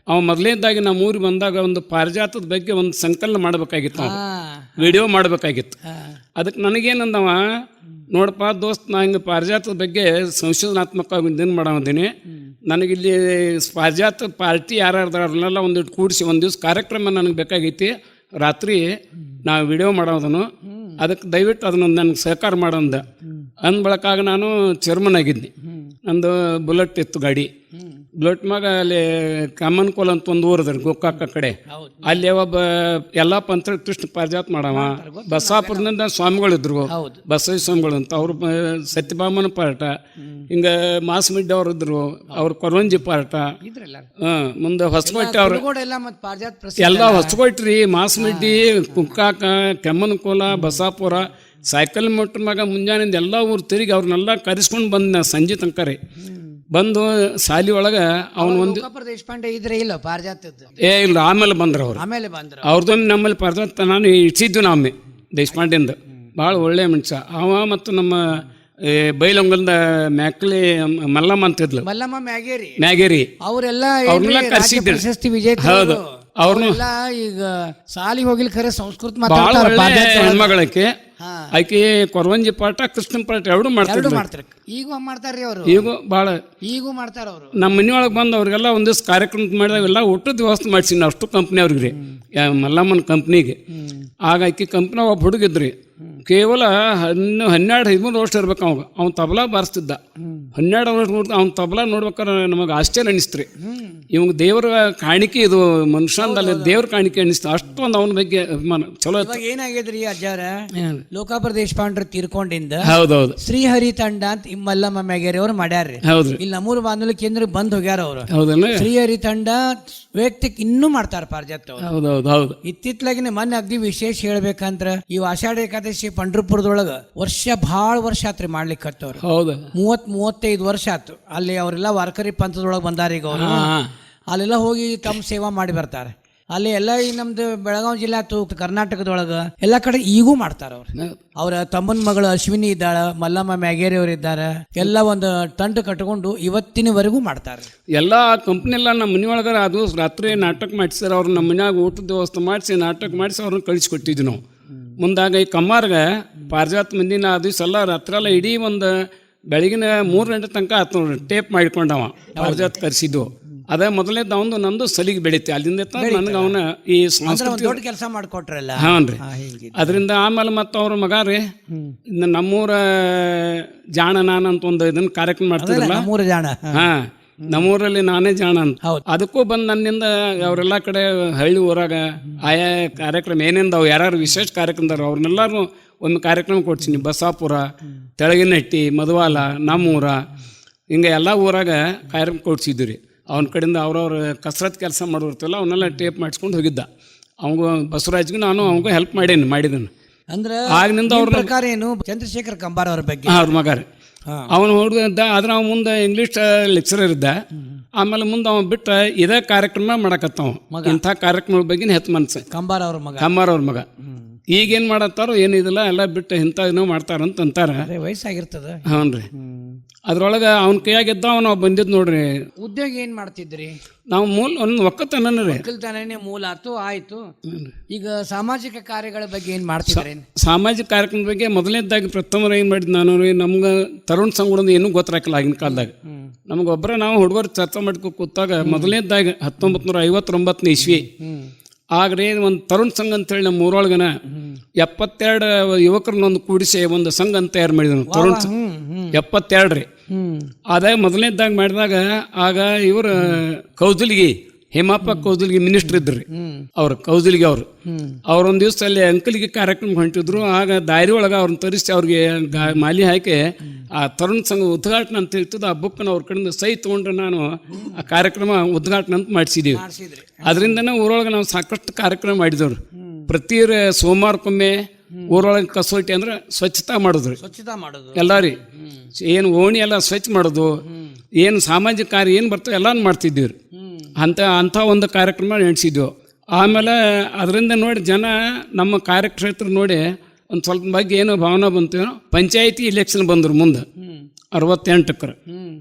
ಅವ ಮೊದಲನೇದಾಗಿ ನಮ್ಮ ಊರಿಗೆ ಬಂದಾಗ ಒಂದು ಪಾರಿಜಾತದ ಬಗ್ಗೆ ಒಂದು ಸಂಕಲನ ಮಾಡಬೇಕಾಗಿತ್ತು, ವಿಡಿಯೋ ಮಾಡಬೇಕಾಗಿತ್ತು. ಅದಕ್ಕೆ ನನಗೇನಂದವ, ನೋಡಪ್ಪ ದೋಸ್ತ್, ನಾ ಹಿಂಗೆ ಪಾರಿಜಾತದ ಬಗ್ಗೆ ಸಂಶೋಧನಾತ್ಮಕವಾಗಿ ಇದನ್ನು ಮಾಡೋದೀನಿ. ನನಗಿಲ್ಲಿ ಪಾರಿಜಾತ ಪಾರ್ಟಿ ಯಾರ್ಯಾರ್ದಾರನ್ನೆಲ್ಲ ಒಂದಿಟ್ಟು ಕೂಡಿಸಿ ಒಂದು ದಿವ್ಸ ಕಾರ್ಯಕ್ರಮ ನನಗೆ ಬೇಕಾಗೈತಿ, ರಾತ್ರಿ ನಾವು ವಿಡಿಯೋ ಮಾಡೋದನ್ನು. ಅದಕ್ಕೆ ದಯವಿಟ್ಟು ಅದನ್ನು ನನಗೆ ಸಹಕಾರ ಮಾಡೋಂದ ಅಂದ ಬಳಕಾಗ ನಾನು ಚೇರ್ಮನ್ ಆಗಿದ್ದೆ. ನಂದು ಬುಲೆಟ್ ಇತ್ತು ಗಾಡಿ. ಬುಲೆಟ್ ಮ್ಯಾಗ ಅಲ್ಲಿ ಕಾಮನ್ಕೋಲ್ ಅಂತ ಒಂದು ಊರದ್ರಿ ಗೋಕಾಕ ಕಡೆ. ಅಲ್ಲಿ ಒಬ್ಬ ಯಲ್ಲಪ್ಪ ಅಂತ ಕೃಷ್ಣ ಪಾರಿಜಾತ ಮಾಡವ. ಬಸಾಪುರದಿಂದ ಸ್ವಾಮಿಗಳಿದ್ರು, ಬಸವ ಸ್ವಾಮಿಗಳು ಅಂತ. ಅವರು ಸತ್ಯಭಾಮನ ಪಾರ್ಟ, ಹಿಂಗೆ ಮಾಸಮಿಡ್ಡಿ ಅವ್ರು ಇದ್ರು, ಅವ್ರು ಕೊರವಂಜಿ ಪಾರ್ಟ. ಮುಂದೆ ಹೊಸಕೋಟೆ ಅವ್ರು ಎಲ್ಲ ಹೊಸಕೋಟ್ರಿ, ಮಾಸಮಿಡ್ಡಿ, ಕುಕ್ಕಾಕ, ಕೆಮ್ಮನಕೋಲ, ಬಸಾಪುರ. ಸೈಕಲ್ ಮೋಟ್ರ್ ಮ್ಯಾಗ ಮುಂಜಾನೆಯಿಂದ ಎಲ್ಲ ಊರು ತಿರುಗಿ ಅವ್ರನ್ನೆಲ್ಲ ಕರೆಸ್ಕೊಂಡು ಬಂದ ಸಂಜೆ ತನಕ ರೀ. ಬಂದು ಸಾಲಿ ಒಳಗೆ ಅವನು ಒಂದು ದೇಶಪಾಂಡೆ ಇದ್ರೆ ಇಲ್ಲ ಪಾರಿಜಾತದ್ದು ಇಲ್ಲ, ಆಮೇಲೆ ಬಂದ್ರು ಅವ್ರು. ಅವ್ರದ್ದೊಂದು ನಮ್ಮಲ್ಲಿ ಪಾರಿಜಾತ ನಾನು ಇಡ್ಸಿದ್ದು ನಾವೇ ದೇಶಪಾಂಡೆಂದು. ಭಾಳ ಒಳ್ಳೆಯ ಮನುಷ್ಯ ಅವ. ಮತ್ತು ನಮ್ಮ ಬೈಲೊಂಗಲ್ದ ಮ್ಯಾಕ್ಲಿ ಮಲ್ಲಮ್ಮ ಅಂತಿದ್ಲು, ಮಲ್ಲಮ್ಮ ಮ್ಯಾಗೇರಿ, ಅವ್ರೆಲ್ಲ ಕರ್ಸಿದ್ರು. ಪ್ರಶಸ್ತಿ ವಿಜೇತ. ಹೌದು, ಅವ್ರನ್ನ ಈಗ ಸಾಲಿ ಹೋಗಿಲ್ ಖರೆ ಸಂಸ್ಕೃತ ಭಾಳ ಒಳ್ಳೆ ಹೆಣ್ಮಗಳಕ್ಕೆ. ಆಕೆ ಕೊರವಂಜಿ ಪಾಠ, ಕೃಷ್ಣನ್ ಪಾಠ ಎರಡು ಮಾಡ್ತಾರೆ. ಈಗೂ ಮಾಡ್ತಾರ್ರಿ ಅವರು, ಈಗೂ ಮಾಡ್ತಾರ ಅವರು. ನಮ್ಮ ಮನೆಯೊಳಗೆ ಬಂದು ಅವ್ರಿಗೆಲ್ಲ ಒಂದು ದಿವಸ ಕಾರ್ಯಕ್ರಮ ಮಾಡಿದಾಗ ಎಲ್ಲ ಊಟದ ವ್ಯವಸ್ಥೆ ಮಾಡ್ಸಿನಿ ಅಷ್ಟು ಕಂಪ್ನಿ ಅವ್ರಿಗೆ ರೀ, ಮಲ್ಲಮ್ಮನ ಕಂಪ್ನಿಗೆ. ಆಗ ಆಕೆ ಕಂಪ್ನಿ ಒಬ್ಬ ಹುಡುಗಿದ್ರಿ, ಕೇವಲ 12-13 ವರ್ಷ ಇರ್ಬೇಕು. ಅವ್ನು ತಬಲಾ ಬಾರಿಸ್ತಿದ್ದ. 12 ವರ್ಷ ಅವ್ನ ತಬಲಾ ನೋಡ್ಬೇಕಾದ್ರೆ ನಮಗೆ ಆಶ್ಚರ್ಯ ಅನಿಸ್ತ್ರಿ. ಇವಾಗ ದೇವರ ಕಾಣಿಕೆ, ಇದು ಮನುಷ್ಯಂದಲ್ಲಿ ದೇವ್ರ ಕಾಣಿಕೆ ಅನಿಸ್ತು. ಅಷ್ಟೊಂದು ಅವನ ಬಗ್ಗೆ ಅಭಿಮಾನ ಚಲೋ. ಏನಾಗಿದ್ರಿ ಅಜ್ಜಾರ, ಲೋಕಾಪುರ ದೇಶಪಾಂಡ್ರ ತೀರ್ಕೊಂಡಿಂದ ಹೌದೌದು ಶ್ರೀಹರಿ ತಂಡ ಅಂತ ಮಲ್ಲಮ್ಮ ಮ್ಯಾಗೇರಿ ಅವ್ರು ಮಾಡ್ಯಾರ್ರಿ. ಹೌದ್ರಿ, ಇಲ್ಲಿ ನಮ್ಮೂರು ಬಾನುಲಿ ಕೇಂದ್ರಕ್ಕೆ ಬಂದ್ ಹೋಗ್ಯಾರ ಅವರು. ಹೌದಲ್ಲ, ಶ್ರೀಹರಿ ತಂಡ ವ್ಯಕ್ತಿಕ್ ಇನ್ನೂ ಮಾಡ್ತಾರ ಪಾರಿಜಾತ. ಹೌದೌದು ಹೌದು. ಇತ್ತಿತ್ಲಾಗಿನ ಮೊನ್ನೆ ಅಗ್ದಿ ವಿಶೇಷ ಹೇಳ್ಬೇಕಂದ್ರ ಈ ಆಷಾಢ ಏಕಾದಶಿ ಪಂಡ್ರಪುರದೊಳಗ ಭಾಳ ವರ್ಷ ಆತ್ರಿ ಮಾಡ್ಲಿಕ್ಕೆ ಹತ್ತವ್ರು. ಹೌದು, 30-35 ವರ್ಷ ಆಯ್ತು. ಅಲ್ಲಿ ಅವರೆಲ್ಲ ವಾರ್ಕರಿ ಪಂಥದೊಳಗೆ ಬಂದಾರ. ಈಗ ಅವರು ಅಲ್ಲೆಲ್ಲ ಹೋಗಿ ತಮ್ಮ ಸೇವಾ ಮಾಡಿ ಬರ್ತಾರೆ. ಅಲ್ಲಿ ಎಲ್ಲ ಈ ನಮ್ದು ಬೆಳಗಾವಿ ಜಿಲ್ಲೆ ಆಯ್ತು ಕರ್ನಾಟಕದೊಳಗ ಎಲ್ಲಾ ಕಡೆ ಈಗೂ ಮಾಡ್ತಾರ ಅವ್ರ ತಮ್ಮನ ಮಗಳು ಅಶ್ವಿನಿ ಇದ್ದಾಳ, ಮಲ್ಲಮ್ಮ ಮ್ಯಾಗೇರಿ ಅವ್ರು ಇದ್ದಾರೆ, ಎಲ್ಲ ಒಂದು ತಂಡ ಕಟ್ಕೊಂಡು ಇವತ್ತಿನವರೆಗೂ ಮಾಡ್ತಾರೆ. ಎಲ್ಲ ಕಂಪ್ನಿ ಎಲ್ಲ ನಮ್ಮ ಮನೆಯೊಳಗಾರ ಅದು ರಾತ್ರಿ ನಾಟಕ ಮಾಡಿಸ್ತಾರೆ. ಅವ್ರು ನಮ್ಮ ಮನ್ಯಾಗ ಊಟದ ವ್ಯವಸ್ಥೆ ಮಾಡಿಸಿ ನಾಟಕ ಮಾಡಿಸಿ ಅವ್ರನ್ನ ಕಳಿಸ್ಕೊಟ್ಟಿದ್ವಿ ನಾವು. ಮುಂದಾಗ ಈ ಕಮ್ಮಾರ್ಗೆ ಪಾರಿಜಾತ ಮಂದಿನ ಆ ದಿವಸ ಎಲ್ಲ ರಾತ್ರಿ ಎಲ್ಲ ಇಡೀ ಒಂದು ಬೆಳಗಿನ 3 ಗಂಟೆ ತನಕ ಆತ ಟೇಪ್ ಮಾಡಿಕೊಂಡವ ಪಾರಿಜಾತ ಕರೆಸಿದ್ದು. ಅದೇ ಮೊದಲನೇದು ಅವನು ನಂದು ಸಲಿಗೆ ಬೆಳೀತಿ ಅಲ್ಲಿಂದ ನನಗೆ ಅವನ ಈ ದೊಡ್ಡ ಕೆಲಸ ಮಾಡಿಕೊಟ್ರಲ್ಲ. ಹಾಂ ರೀ. ಅದರಿಂದ ಆಮೇಲೆ ಮತ್ತು ಅವ್ರ ಮಗ ರೀ ನಮ್ಮೂರ ಜಾಣ ನಾನು ಅಂತ ಒಂದು ಇದನ್ನ ಕಾರ್ಯಕ್ರಮ ಮಾಡ್ತಿದ್ರಲ್ಲ, ನಮ್ಮೂರ ಜಾಣ. ಹಾಂ, ನಮ್ಮೂರಲ್ಲಿ ನಾನೇ ಜಾಣ ಅಂತ. ಅದಕ್ಕೂ ಬಂದು ನನ್ನಿಂದ ಅವರೆಲ್ಲ ಕಡೆ ಹಳ್ಳಿ ಊರಾಗ ಆಯಾ ಕಾರ್ಯಕ್ರಮ ಏನೇಂದವು ಯಾರು ವಿಶೇಷ ಕಾರ್ಯಕ್ರಮದಾರ ಅವ್ರನ್ನೆಲ್ಲರೂ ಒಂದು ಕಾರ್ಯಕ್ರಮ ಕೊಡ್ತೀನಿ. ಬಸಾಪುರ, ತೆಳಗಿನಹಟ್ಟಿ, ಮಧುವಾಲ, ನಮ್ಮೂರ, ಹಿಂಗೆ ಎಲ್ಲ ಊರಾಗ ಕಾರ್ಯಕ್ರಮ ಕೊಡ್ಸಿದ್ವಿ ರೀ. ಅವನ ಕಡೆಯಿಂದ ಅವ್ರವ್ರ ಕಸರತ್ ಕೆಲಸ ಮಾಡೋರ್ತಲ್ಲ ಅವನ್ನೆಲ್ಲ ಟೇಪ್ ಮಾಡಿಸ್ಕೊಂಡು ಹೋಗಿದ್ದ. ಅವಂಗೂ ಬಸವರಾಜ್ಗೂ ನಾನು ಅವಂಗೂ ಹೆಲ್ಪ್ ಮಾಡಿದನು. ಅಂದ್ರೆ ಆಗಿನಿಂದ ಅವ್ರ ಪ್ರಕಾರ ಏನು ಚಂದ್ರಶೇಖರ್ ಕಂಬಾರ ಅವ್ರ ಬಗ್ಗೆ ಅವ್ರ ಮಗ ರೀ. ಅವನು ಹುಡುಗ ಆದ್ರೆ ಅವ್ನು ಮುಂದೆ ಇಂಗ್ಲೀಷ್ ಲೆಕ್ಚರರ್ ಇದ್ದ. ಆಮೇಲೆ ಮುಂದೆ ಅವ್ನು ಬಿಟ್ಟು ಇದೇ ಕಾರ್ಯಕ್ರಮ ಮಾಡಕತ್ತವ. ಇಂಥ ಕಾರ್ಯಕ್ರಮದ ಬಗ್ಗೆ ಹೆಚ್ಚು ಮನಸ್ಸು ಕಂಬಾರ ಅವ್ರ ಮಗ. ಈಗೇನು ಮಾಡತ್ತಾರೋ ಏನಿದಿಲ್ಲ ಎಲ್ಲ ಬಿಟ್ಟು ಇಂಥ ಏನೋ ಮಾಡ್ತಾರಂತ ಅಂತಾರೆ. ವಯಸ್ಸಾಗಿರ್ತದ. ಹ್ಞೂ ರೀ. ಅದ್ರೊಳಗೆ ಅವ್ನ ಕೈಯಾಗಿದ್ದ ನಾವು ಬಂದಿದ್ದು ನೋಡ್ರಿ. ಉದ್ಯೋಗ ಏನು ಮಾಡ್ತಿದ್ರಿ? ನಾವು ಒಂದು ಒಕ್ಕಲ್ತನ ರೀ. ಒಕ್ಕಲ್ತನೇ ಮೂಲ ಆಯ್ತು. ಈಗ ಸಾಮಾಜಿಕ ಕಾರ್ಯಗಳ ಬಗ್ಗೆ ಏನು ಮಾಡ್ತಿದ್ರಿ? ಸಾಮಾಜಿಕ ಕಾರ್ಯಕ್ರಮದ ಬಗ್ಗೆ ಮೊದಲನೇದಾಗಿ ಪ್ರಥಮ ಏನು ಮಾಡಿದ್ದು ನಾನು ರೀ, ನಮ್ಗೆ ತರುಣ್ ಸಂಘದಿಂದ ಏನೂ ಗೊತ್ತಾಗಿಲ್ಲ ಆಗಿನ ಕಾಲದಾಗ. ನಮಗೊಬ್ಬರ ನಾವು ಹುಡುಗರು ಚರ್ಚೆ ಮಾಡ್ಕೊ ಕೂತಾಗ ಮೊದಲನೇದಾಗಿ 1959 ಇಸ್ವಿ ಆಗ್ರಿ ಒಂದು ತರುಣ್ ಸಂಘ ಅಂತೇಳಿ ನಮ್ಮ ಊರೊಳಗನ 72 ಯುವಕರನ್ನೊಂದು ಕೂಡಿಸಿ ಒಂದು ಸಂಘ ಅಂತ ತಯಾರು ಮಾಡಿದ್ರು. ತರುಣ್ 72 ರೀ. ಅದೇ ಮೊದಲನೇದಾಗಿ ಮಾಡಿದಾಗ ಆಗ ಇವರು ಕೌಜಲ್ಗಿ ಹೇಮಪ್ಪ ಕೌಜಲ್ಗಿ ಮಿನಿಸ್ಟರ್ ಇದ್ರಿ. ಅವ್ರು ಕೌಜಲ್ಗಿ ಅವ್ರೊಂದು ದಿವಸ ಅಲ್ಲಿ ಅಂಕಲಿಗೆ ಕಾರ್ಯಕ್ರಮ ಹೊಂಟಿದ್ರು. ಆಗ ದಾರಿ ಒಳಗೆ ಅವ್ರನ್ನ ತರಿಸಿ ಅವ್ರಿಗೆ ಮಾಲಿ ಹಾಕಿ ಆ ತರುಣ್ ಸಂಘ ಉದ್ಘಾಟನೆ ಅಂತ ಹೇಳ್ತಿದ್ದು ಆ ಬುಕ್ನ ಅವ್ರ ಕಡೆಯಿಂದ ಸಹಿ ತೊಗೊಂಡ್ರೆ ನಾನು ಆ ಕಾರ್ಯಕ್ರಮ ಉದ್ಘಾಟನೆ ಅಂತ ಮಾಡಿಸಿದ್ದೀವಿ. ಅದರಿಂದನೇ ಊರೊಳಗೆ ನಾವು ಸಾಕಷ್ಟು ಕಾರ್ಯಕ್ರಮ ಮಾಡಿದವ್ರು. ಪ್ರತಿ ಸೋಮವಾರಕ್ಕೊಮ್ಮೆ ಊರೊಳಗೆ ಕಸೋಟಿ ಅಂದ್ರೆ ಸ್ವಚ್ಛತಾ ಮಾಡಿದ್ರು ಎಲ್ಲ ರೀ. ಏನು ಓಣಿ ಎಲ್ಲ ಸ್ವಚ್ಛ ಮಾಡೋದು, ಏನು ಸಾಮಾಜಿಕ ಕಾರ್ಯ ಏನು ಬರ್ತವೆ ಎಲ್ಲಾನು ಮಾಡ್ತಿದ್ದೀವಿ ರೀ. ಅಂಥ ಒಂದು ಕಾರ್ಯಕ್ರಮ ನಡೆಸಿದ್ವು. ಆಮೇಲೆ ಅದರಿಂದ ನೋಡಿ ಜನ ನಮ್ಮ ಕಾರ್ಯಕ್ಷೇತ್ರ ನೋಡಿ ಒಂದು ಸ್ವಲ್ಪ ಬಗ್ಗೆ ಏನೋ ಭಾವನೆ ಬಂತು. ಪಂಚಾಯಿತಿ ಇಲೆಕ್ಷನ್ ಬಂದರು ಮುಂದೆ 68ಕ್ಕೆ.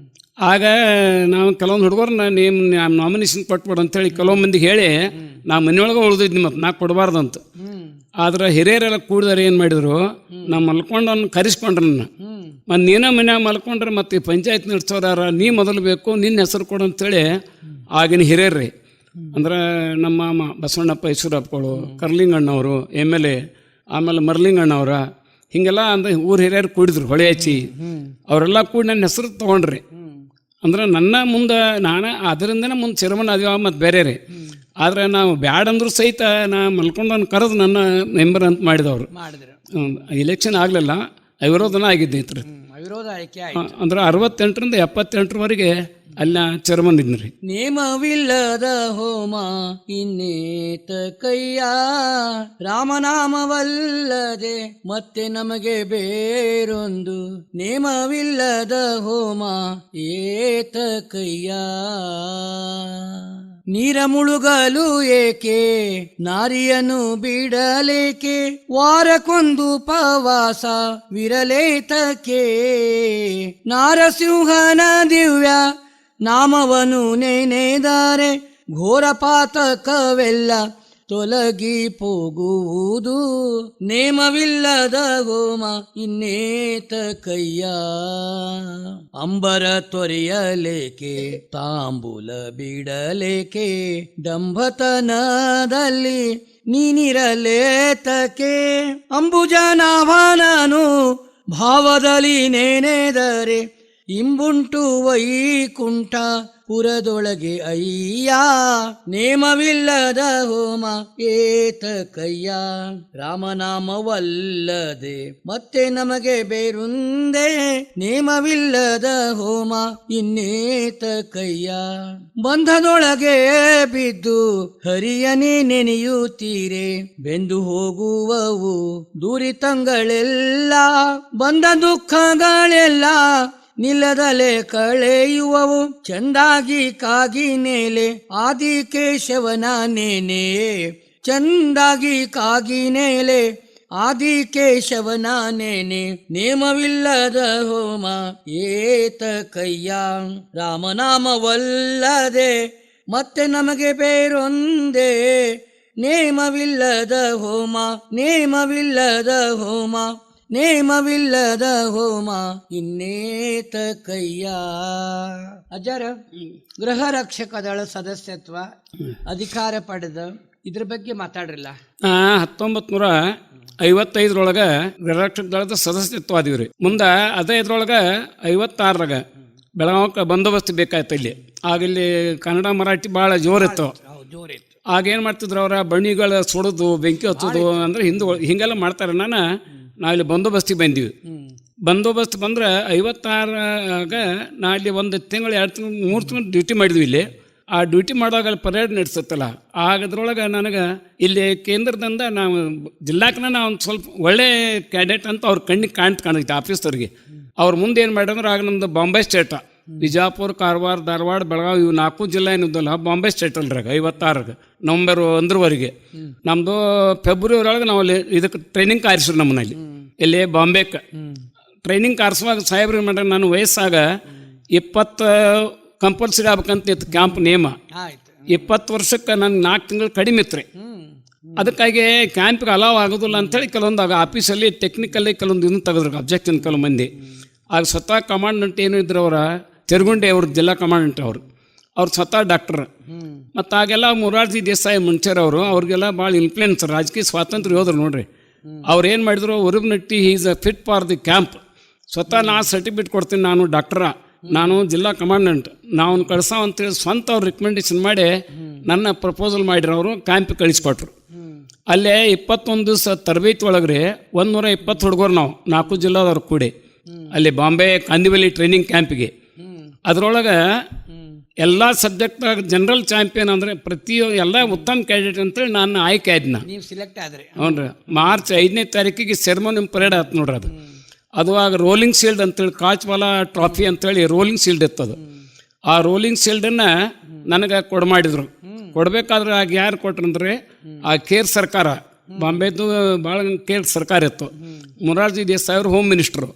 ಆಗ ನಾವು ಕೆಲವೊಂದು ಹುಡುಗರನ್ನ ನಾಮಿನೇಷನ್ ಕೊಟ್ಬಿಡು ಅಂತೇಳಿ ಕೆಲವು ಮಂದಿಗೆ ಹೇಳಿ ನಾ ಮನೆಯೊಳಗೆ ಉಳಿದಿದ್ನಿ, ಮತ್ತು ನಾ ಕೊಡಬಾರ್ದಂತ. ಆದ್ರೆ ಹಿರಿಯರೆಲ್ಲ ಕೂಡಿದಾರೆ ಏನು ಮಾಡಿದ್ರು, ನಾ ಮಲ್ಕೊಂಡು ಅವ್ನು ಕರೆಸ್ಕೊಂಡ್ರೆ ನನ್ನ ಮತ್ತು ನೀನ ಮನ್ಯಾಗ ಮಲ್ಕೊಂಡ್ರೆ ಮತ್ತು ಪಂಚಾಯತ್ ನಡೆಸೋರಾರ ನೀ ಮೊದಲು ಬೇಕು, ನಿನ್ನ ಹೆಸರು ಕೊಡು ಅಂತೇಳಿ ಆಗಿನ ಹಿರಿಯರ್ರಿ. ಅಂದ್ರೆ ನಮ್ಮ ಮಾಮ ಬಸವಣ್ಣಪ್ಪ ಈಶ್ವರಪ್ಪಗಳು, ಕರ್ಲಿಂಗಣ್ಣವರು MLA, ಆಮೇಲೆ ಮರ್ಲಿಂಗಣ್ಣವ್ರ, ಹೀಗೆಲ್ಲ ಅಂದ್ರೆ ಊರು ಹಿರಿಯರು ಕೂಡಿದ್ರು. ಹೊಳೆ ಹಚ್ಚಿ ಅವರೆಲ್ಲ ಕೂಡಿ ನನ್ನ ಹೆಸರು ತೊಗೊಂಡ್ರಿ. ಅಂದ್ರೆ ನನ್ನ ಮುಂದೆ ನಾನು ಅದರಿಂದನೇ ಮುಂದೆ ಚೇರ್ಮನ್ ಅದೇವ ಮತ್ತು ಬೇರೆ ರೀ. ಆದರೆ ನಾವು ಬ್ಯಾಡ್ ಅಂದ್ರೂ ಸಹಿತ ನಾ ಮಲ್ಕೊಂಡವ್ನು ಕರೆದು ನನ್ನ ಮೆಂಬರ್ ಅಂತ ಮಾಡಿದವರು. ಇಲೆಕ್ಷನ್ ಆಗಲಿಲ್ಲ, ಅವಿರೋಧನ ಆಗಿದ್ದೈತ್ರಿ. ಅಂದ್ರೆ 68ರಿಂದ 78ರವರೆಗೆ ಅಲ್ಲ ಚೇರ್ಮನ್ ಇದ್ರಿ. ನೇಮವಿಲ್ಲದ ಹೋಮ ಇನ್ನೇತ ಕೈಯ, ರಾಮನಾಮವಲ್ಲದೆ ಮತ್ತೆ ನಮಗೆ ಬೇರೊಂದು. ನೇಮವಿಲ್ಲದ ಹೋಮ ಏತ ಕೈಯ, ನೀರ ಮುಳುಗಲು ಏಕೆ ನಾರಿಯನ್ನು ಬಿಡಲೇಕೆ, ವಾರಕ್ಕೊಂದು ಉಪವಾಸ ವಿರಲೇತಕ್ಕೆ. ನಾರಸಿಂಹನ ದಿವ್ಯ ನಾಮವನು ನೆನೆದರೆ ಘೋರ ಪಾತಕವೆಲ್ಲ ತೊಲಗಿ ಹೋಗುವುದು. ನೇಮವಿಲ್ಲದ ಹೋಮ ಇನ್ನೇತ ಕೈಯ, ಅಂಬರ ತೊರೆಯಲೇಕೆ ತಾಂಬೂಲ ಬಿಡಲೇಕೆ, ಡಂಭತನದಲ್ಲಿ ನೀನಿರಲೇತಕ್ಕೆ. ಅಂಬುಜನಾಭನನು ಭಾವದಲ್ಲಿ ನೆನೆದರೆ ಇಂಬುಂಟು ವೈಕುಂಠ ಪುರದೊಳಗೆ ಅಯ್ಯ. ನೇಮವಿಲ್ಲದ ಹೋಮ ಏತ ಕಯ್ಯ, ರಾಮನಾಮವಲ್ಲದೆ ಮತ್ತೆ ನಮಗೆ ಬೇರುಂದೆ. ನೇಮವಿಲ್ಲದ ಹೋಮ ಇನ್ನೇತ ಕಯ್ಯ, ಬಂಧದೊಳಗೆ ಬಿದ್ದು ಹರಿಯನೇ ನೆನೆಯುತ್ತೀರೆ, ಬೆಂದು ಹೋಗುವವು ದುರಿತಂಗಳೆಲ್ಲ. ಬಂದ ದುಃಖಗಳೆಲ್ಲ ನಿಲ್ಲದಲೆ ಕಳೆಯುವವು ಚಂದಾಗಿ ಕಾಗಿ ನೇಲೆ ಆದಿಕೇಶವನ ನೇನೆ ಚಂದಾಗಿ ಕಾಗಿ ನೇಲೆ ಆದಿಕೇಶವನ ನೇನೆ ನೇಮವಿಲ್ಲದ ಹೋಮ ಏತ ಕಯ್ಯ ರಾಮನಾಮವಲ್ಲದೆ ಮತ್ತೆ ನಮಗೆ ಬೇರೊಂದೇ ನೇಮವಿಲ್ಲದ ಹೋಮ ನೇಮವಿಲ್ಲದ ಹೋಮ ನೇಮವಿಲ್ಲದ ಹೋಮ ಇನ್ನೇತ ಕಯ್ಯ. ಅಜ್ಜಾರ ಗೃಹ ರಕ್ಷಕ ದಳ ಸದಸ್ಯತ್ವ ಅಧಿಕಾರ ಪಡೆದ ಇದ್ರ ಬಗ್ಗೆ ಮಾತಾಡ್ರಿಲ್ಲ. 1955 ಗೃಹರಕ್ಷಕ ದಳದ ಸದಸ್ಯತ್ವ ಆದಿವ್ರಿ. ಮುಂದೆ ಅದೇ ಇದ್ರೊಳಗೆ 56 ಬೆಳಗಾವಕ್ಕೆ ಬಂದೋಬಸ್ತ್ ಬೇಕಾಯ್ತು. ಇಲ್ಲಿ ಆಗ ಇಲ್ಲಿ ಕನ್ನಡ ಮರಾಠಿ ಭಾಳ ಜೋರಿತ್ತು. ಆಗೇನು ಮಾಡ್ತಿದ್ರು ಅವರ ಬಣ್ಣಿಗಳು ಸುಡೋದು ಬೆಂಕಿ ಹಚ್ಚೋದು ಅಂದ್ರೆ ಹಿಂಗೆಲ್ಲ ಮಾಡ್ತಾರೆ. ನಾವಿಲ್ಲಿ ಬಂದೋಬಸ್ತಿಗೆ ಬಂದೀವಿ. ಬಂದೋಬಸ್ತ್ ಬಂದ್ರೆ 56 ನಾ ಇಲ್ಲಿ 1 ತಿಂಗಳು 2 ತಿಂಗಳು 3 ತಿಂಗಳು ಡ್ಯೂಟಿ ಮಾಡಿದ್ವಿ. ಇಲ್ಲಿ ಆ ಡ್ಯೂಟಿ ಮಾಡುವಾಗ ಅಲ್ಲಿ ಪರೇಡ್ ನಡೆಸುತ್ತಲ್ಲ, ಆಗದ್ರೊಳಗೆ ನನಗೆ ಇಲ್ಲಿ ಕೇಂದ್ರದಿಂದ ನಾವು ಜಿಲ್ಲಾಕ್ಕೆ ನಾವು ಒಂದು ಸ್ವಲ್ಪ ಒಳ್ಳೆ ಕ್ಯಾಂಡಿಡೇಟ್ ಅಂತ ಅವ್ರ ಕಣ್ಣಿಗೆ ಕಾಣ್ತೈತೆ ಆಫೀಸರ್ಗೆ. ಅವ್ರ ಮುಂದೆ ಏನು ಮಾಡಿದ್ರೆ ಆಗ ನಮ್ಮದು ಬಾಂಬೆ ಸ್ಟೇಟ, ಬಿಜಾಪುರ, ಕಾರವಾರ, ಧಾರವಾಡ, ಬೆಳಗಾವಿ ಇವು 4 ಜಿಲ್ಲೆ ಏನಿದ್ದಲ್ಲ ಬಾಂಬೆ ಸ್ಟೇಟ್ ಅಲ್ರಾಗ 56 ನವಂಬರ್ 1 ನಮ್ಮದು ಫೆಬ್ರವರಿ ಒಳಗೆ ನಾವು ಅಲ್ಲಿ ಇದಕ್ಕೆ ಟ್ರೈನಿಂಗ್ ಕಾರಿಸ್ರು ನಮ್ಮನಲ್ಲಿ. ಇಲ್ಲಿ ಬಾಂಬೆಕ್ಕೆ ಟ್ರೈನಿಂಗ್ ಕಾರಿಸುವಾಗ ಸಾಹೇಬ್ರು ಏನು ಮಾಡ್ರೆ ನಾನು ವಯಸ್ಸಾಗ 20 ಕಂಪಲ್ಸರಿ ಆಗ್ಬೇಕಂತ ಇತ್ತು ಕ್ಯಾಂಪ್ ನೇಮ. 20 ವರ್ಷಕ್ಕೆ ನನಗೆ 4 ತಿಂಗಳು ಕಡಿಮೆ ಇತ್ತು. ಅದಕ್ಕಾಗಿ ಕ್ಯಾಂಪಿಗೆ ಅಲಾವ್ ಆಗೋದಿಲ್ಲ ಅಂಥೇಳಿ ಕೆಲವೊಂದು ಆಗ ಆಫೀಸಲ್ಲಿ ಟೆಕ್ನಿಕಲ್ಲಿ ಕೆಲವೊಂದು ಇದನ್ನು ತೆಗೆದ್ರು ಅಬ್ಜೆಕ್ಷನ್ ಕೆಲವು ಮಂದಿ. ಆಗ ಸ್ವತಃ ಕಮಾಂಡೆಂಟ್ ಏನು ಇದ್ರು ಅವರ ತೆರಗುಂಡೆ ಅವ್ರ ಜಿಲ್ಲಾ ಕಮಾಂಡೆಂಟ್ ಅವ್ರು ಸ್ವತಃ ಡಾಕ್ಟರ್. ಮತ್ತು ಆಗೆಲ್ಲ ಮೊರಾರ್ಜಿ ದೇಸಾಯಿ ಮುಂಚೆರವರು ಅವ್ರಿಗೆಲ್ಲ ಭಾಳ ಇನ್ಫ್ಲುಯೆನ್ಸ್ ರಾಜಕೀಯ ಸ್ವಾತಂತ್ರ್ಯ ಹೋದ್ರು ನೋಡ್ರಿ. ಅವ್ರು ಏನು ಮಾಡಿದ್ರು, ಉರುಬ್ನಟ್ಟಿ is a fit for the camp. ಸ್ವತಃ ನಾ ಸರ್ಟಿಫಿಕೇಟ್ ಕೊಡ್ತೀನಿ, ನಾನು ಡಾಕ್ಟ್ರ, ನಾನು ಜಿಲ್ಲಾ ಕಮಾಂಡೆಂಟ್, ನಾವು ಕಳ್ಸೋ ಅಂತೇಳಿ ಸ್ವಂತ ಅವ್ರು ರಿಕಮೆಂಡೇಶನ್ ಮಾಡಿ ನನ್ನ ಪ್ರಪೋಸಲ್ ಮಾಡಿರೋ ಅವರು ಕ್ಯಾಂಪಿಗೆ ಕಳಿಸ್ಕೊಟ್ರು. ಅಲ್ಲೇ 21 ದಿವಸ ತರಬೇತಿ ಒಳಗ್ರಿ 120 ಹುಡುಗರು ನಾವು 4 ಜಿಲ್ಲಾದವ್ರು ಕೂಡಿ ಅಲ್ಲಿ ಬಾಂಬೆ ಕಾಂದಿವಲಿ ಟ್ರೈನಿಂಗ್ ಕ್ಯಾಂಪಿಗೆ. ಅದರೊಳಗೆ ಎಲ್ಲ ಸಬ್ಜೆಕ್ಟ್ನಾಗ ಜನರಲ್ ಚಾಂಪಿಯನ್ ಅಂದರೆ ಎಲ್ಲ ಉತ್ತಮ ಕ್ಯಾಂಡಿಡೇಟ್ ಅಂತೇಳಿ ನಾನು ಆಯ್ಕೆ ಆದ್ನ. ನೀವು ಸಿಲೆಕ್ಟ್ ಆದ್ರಿ? ಹ್ಞೂ ರೀ. ಮಾರ್ಚ್ 5ನೇ ತಾರೀಕಿಗೆ ಸೆರೆಮನಿ ಪರೇಡ್ ಆಯ್ತು ನೋಡ್ರಿ. ಅದು ಆಗ ರೋಲಿಂಗ್ ಶೀಲ್ಡ್ ಅಂತೇಳಿ ಕಾಚ್ವಾಲ ಟ್ರಾಫಿ ಅಂತೇಳಿ ರೋಲಿಂಗ್ ಶೀಲ್ಡ್ ಇತ್ತದು. ಆ ರೋಲಿಂಗ್ ಶೀಲ್ಡನ್ನು ನನಗೆ ಮಾಡಿದ್ರು. ಕೊಡಬೇಕಾದ್ರೆ ಆಗ ಯಾರು ಕೊಟ್ರಂದ್ರೆ ಆ ಕೇರ್ ಸರ್ಕಾರ, ಬಾಂಬೆದು ಭಾಳ ಕೇರ್ ಸರ್ಕಾರ ಇತ್ತು. ಮೊರಾರ್ಜಿ ದೇಸಾಯಿ ಅವರು ಹೋಮ್ ಮಿನಿಸ್ಟ್ರು.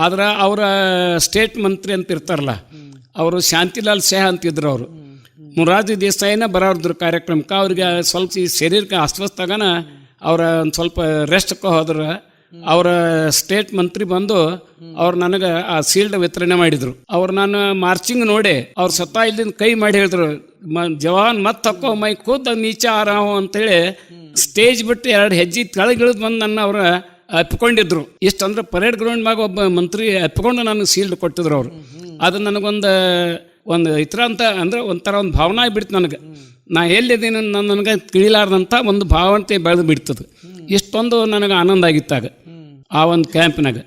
ಆದ್ರೆ ಅವರ ಸ್ಟೇಟ್ ಮಂತ್ರಿ ಅಂತ ಇರ್ತಾರಲ್ಲ, ಅವರು ಶಾಂತಿಲಾಲ್ ಶೇಹ್ ಅಂತಿದ್ರು. ಅವರು ಮೊರಾರ್ಜಿ ದೇಸಾಯಿನ ಬರೋದ್ರು ಕಾರ್ಯಕ್ರಮಕ್ಕೆ. ಅವ್ರಿಗೆ ಸ್ವಲ್ಪ ಶರೀರಕ್ಕೆ ಅಸ್ವಸ್ಥಗನ ಅವರ ಒಂದು ಸ್ವಲ್ಪ ರೆಸ್ಟ್ಗೆ ಹೋದ್ರೆ ಅವರ ಸ್ಟೇಟ್ ಮಂತ್ರಿ ಬಂದು ಅವ್ರು ನನಗೆ ಆ ಶೀಲ್ಡ್ ವಿತರಣೆ ಮಾಡಿದರು. ಅವ್ರು ನಾನು ಮಾರ್ಚಿಂಗ್ ನೋಡಿ ಅವ್ರು ಸ್ವತಃ ಇಲ್ಲಿಂದ ಕೈ ಮಾಡಿ ಹೇಳಿದ್ರು, ಜವಾನ್ ಮತ್ ತಕ್ಕೋ ಮೈ ಖುದ್ ನೀಚೆ ಆರಾವು ಅಂತೇಳಿ ಸ್ಟೇಜ್ ಬಿಟ್ಟು 2 ಹೆಜ್ಜೆ ಕೆಳಗಿಳಿದು ಬಂದು ನನ್ನ ಅವ್ರ ಅಪ್ಪಿಕೊಂಡಿದ್ರು. ಇಷ್ಟು ಅಂದ್ರೆ ಪರೇಡ್ ಗ್ರೌಂಡ್ ಮ್ಯಾಗ ಒಬ್ಬ ಮಂತ್ರಿ ಅಪ್ಪಿಕೊಂಡು ನನಗೆ ಶೀಲ್ಡ್ ಕೊಟ್ಟಿದ್ರು ಅವರು. ಅದು ನನಗೊಂದು ಇತರ ಅಂತ ಅಂದರೆ ಒಂಥರ ಒಂದು ಭಾವನೆ ಆಗಿಬಿಡ್ತು ನನಗೆ. ನಾ ಎಲ್ಲಿದ್ದೀನಿ ನನಗೆ ತಿಳಿಲಾರ್ದಂಥ ಒಂದು ಭಾವನೆ ಬೆಳೆದು ಬಿಡ್ತದೆ. ಇಷ್ಟೊಂದು ನನಗೆ ಆನಂದ ಆಗಿತ್ತಾಗ ಆ ಒಂದು ಕ್ಯಾಂಪಿನಾಗ.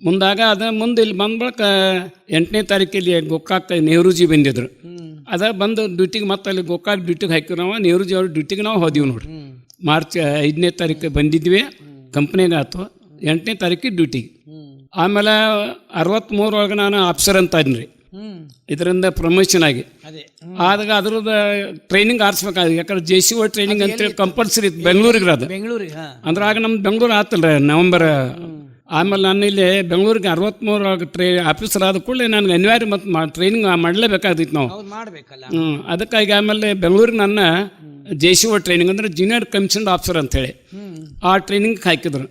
ಮುಂದಾಗ ಮುಂದೆ ಇಲ್ಲಿ ಬಂದ ಬಳಿಕ 8ನೇ ತಾರೀಕಲ್ಲಿ ಗೋಕಾಕ್ ನೆಹರೂಜಿ ಬಂದಿದ್ರು. ಬಂದು ಡ್ಯೂಟಿಗೆ ಮತ್ತೆ ಅಲ್ಲಿ ಗೋಕಾಕ್ ಡ್ಯೂಟಿಗೆ ಹಾಕಿದ್ರು. ನಾವು ನೆಹರೂಜಿ ಅವ್ರ ಡ್ಯೂಟಿಗೆ ನಾವು ಹೋದಿವಿ ನೋಡ್ರಿ. ಮಾರ್ಚ್ 5ನೇ ತಾರೀಕು ಬಂದಿದ್ವಿ, ಕಂಪ್ನಿಗೆ ಆಯ್ತು. 8ನೇ ತಾರೀಕಿಗೆ ಡ್ಯೂಟಿಗೆ. ಆಮೇಲೆ 63 ಒಳಗೆ ನಾನು ಆಫೀಸರ್ ಅಂತ ಇದ್ನಿ. ಇದರಿಂದ ಪ್ರಮೋಷನ್ ಆಗಿ ಆದಾಗ ಅದ್ರದ್ದು ಟ್ರೈನಿಂಗ್ ಆರಿಸ್ಬೇಕಾದ. ಯಾಕಂದ್ರೆ JCO ಟ್ರೈನಿಂಗ್ ಅಂತೇಳಿ ಕಂಪಲ್ಸರಿ ಇತ್ತು ಬೆಂಗಳೂರಿಗೆ. ಅದು ಅಂದ್ರೆ ಆಗ ನಮ್ದು ಬೆಂಗಳೂರು ಆತಲ್ಲ ನವಂಬರ್. ಆಮೇಲೆ ನಾನು ಇಲ್ಲಿ ಬೆಂಗಳೂರಿಗೆ 63 ಒಳಗೆ ಆಫೀಸರ್ ಆದ ಕೂಡಲೇ ನನಗೆ ಅನಿವಾರ್ಯ ಮತ್ತು ಟ್ರೈನಿಂಗ್ ಮಾಡಲೇಬೇಕಾಗಿತ್ತು ನಾವು. ಅದಕ್ಕಾಗಿ ಆಮೇಲೆ ಬೆಂಗಳೂರಿಗೆ ನನ್ನ JCO ಟ್ರೈನಿಂಗ್ ಅಂದರೆ ಜೂನಿಯರ್ ಕಮಿಷನ್ಡ್ ಆಫೀಸರ್ ಅಂತೇಳಿ ಆ ಟ್ರೈನಿಂಗ್ ಹಾಕಿದ್ರು.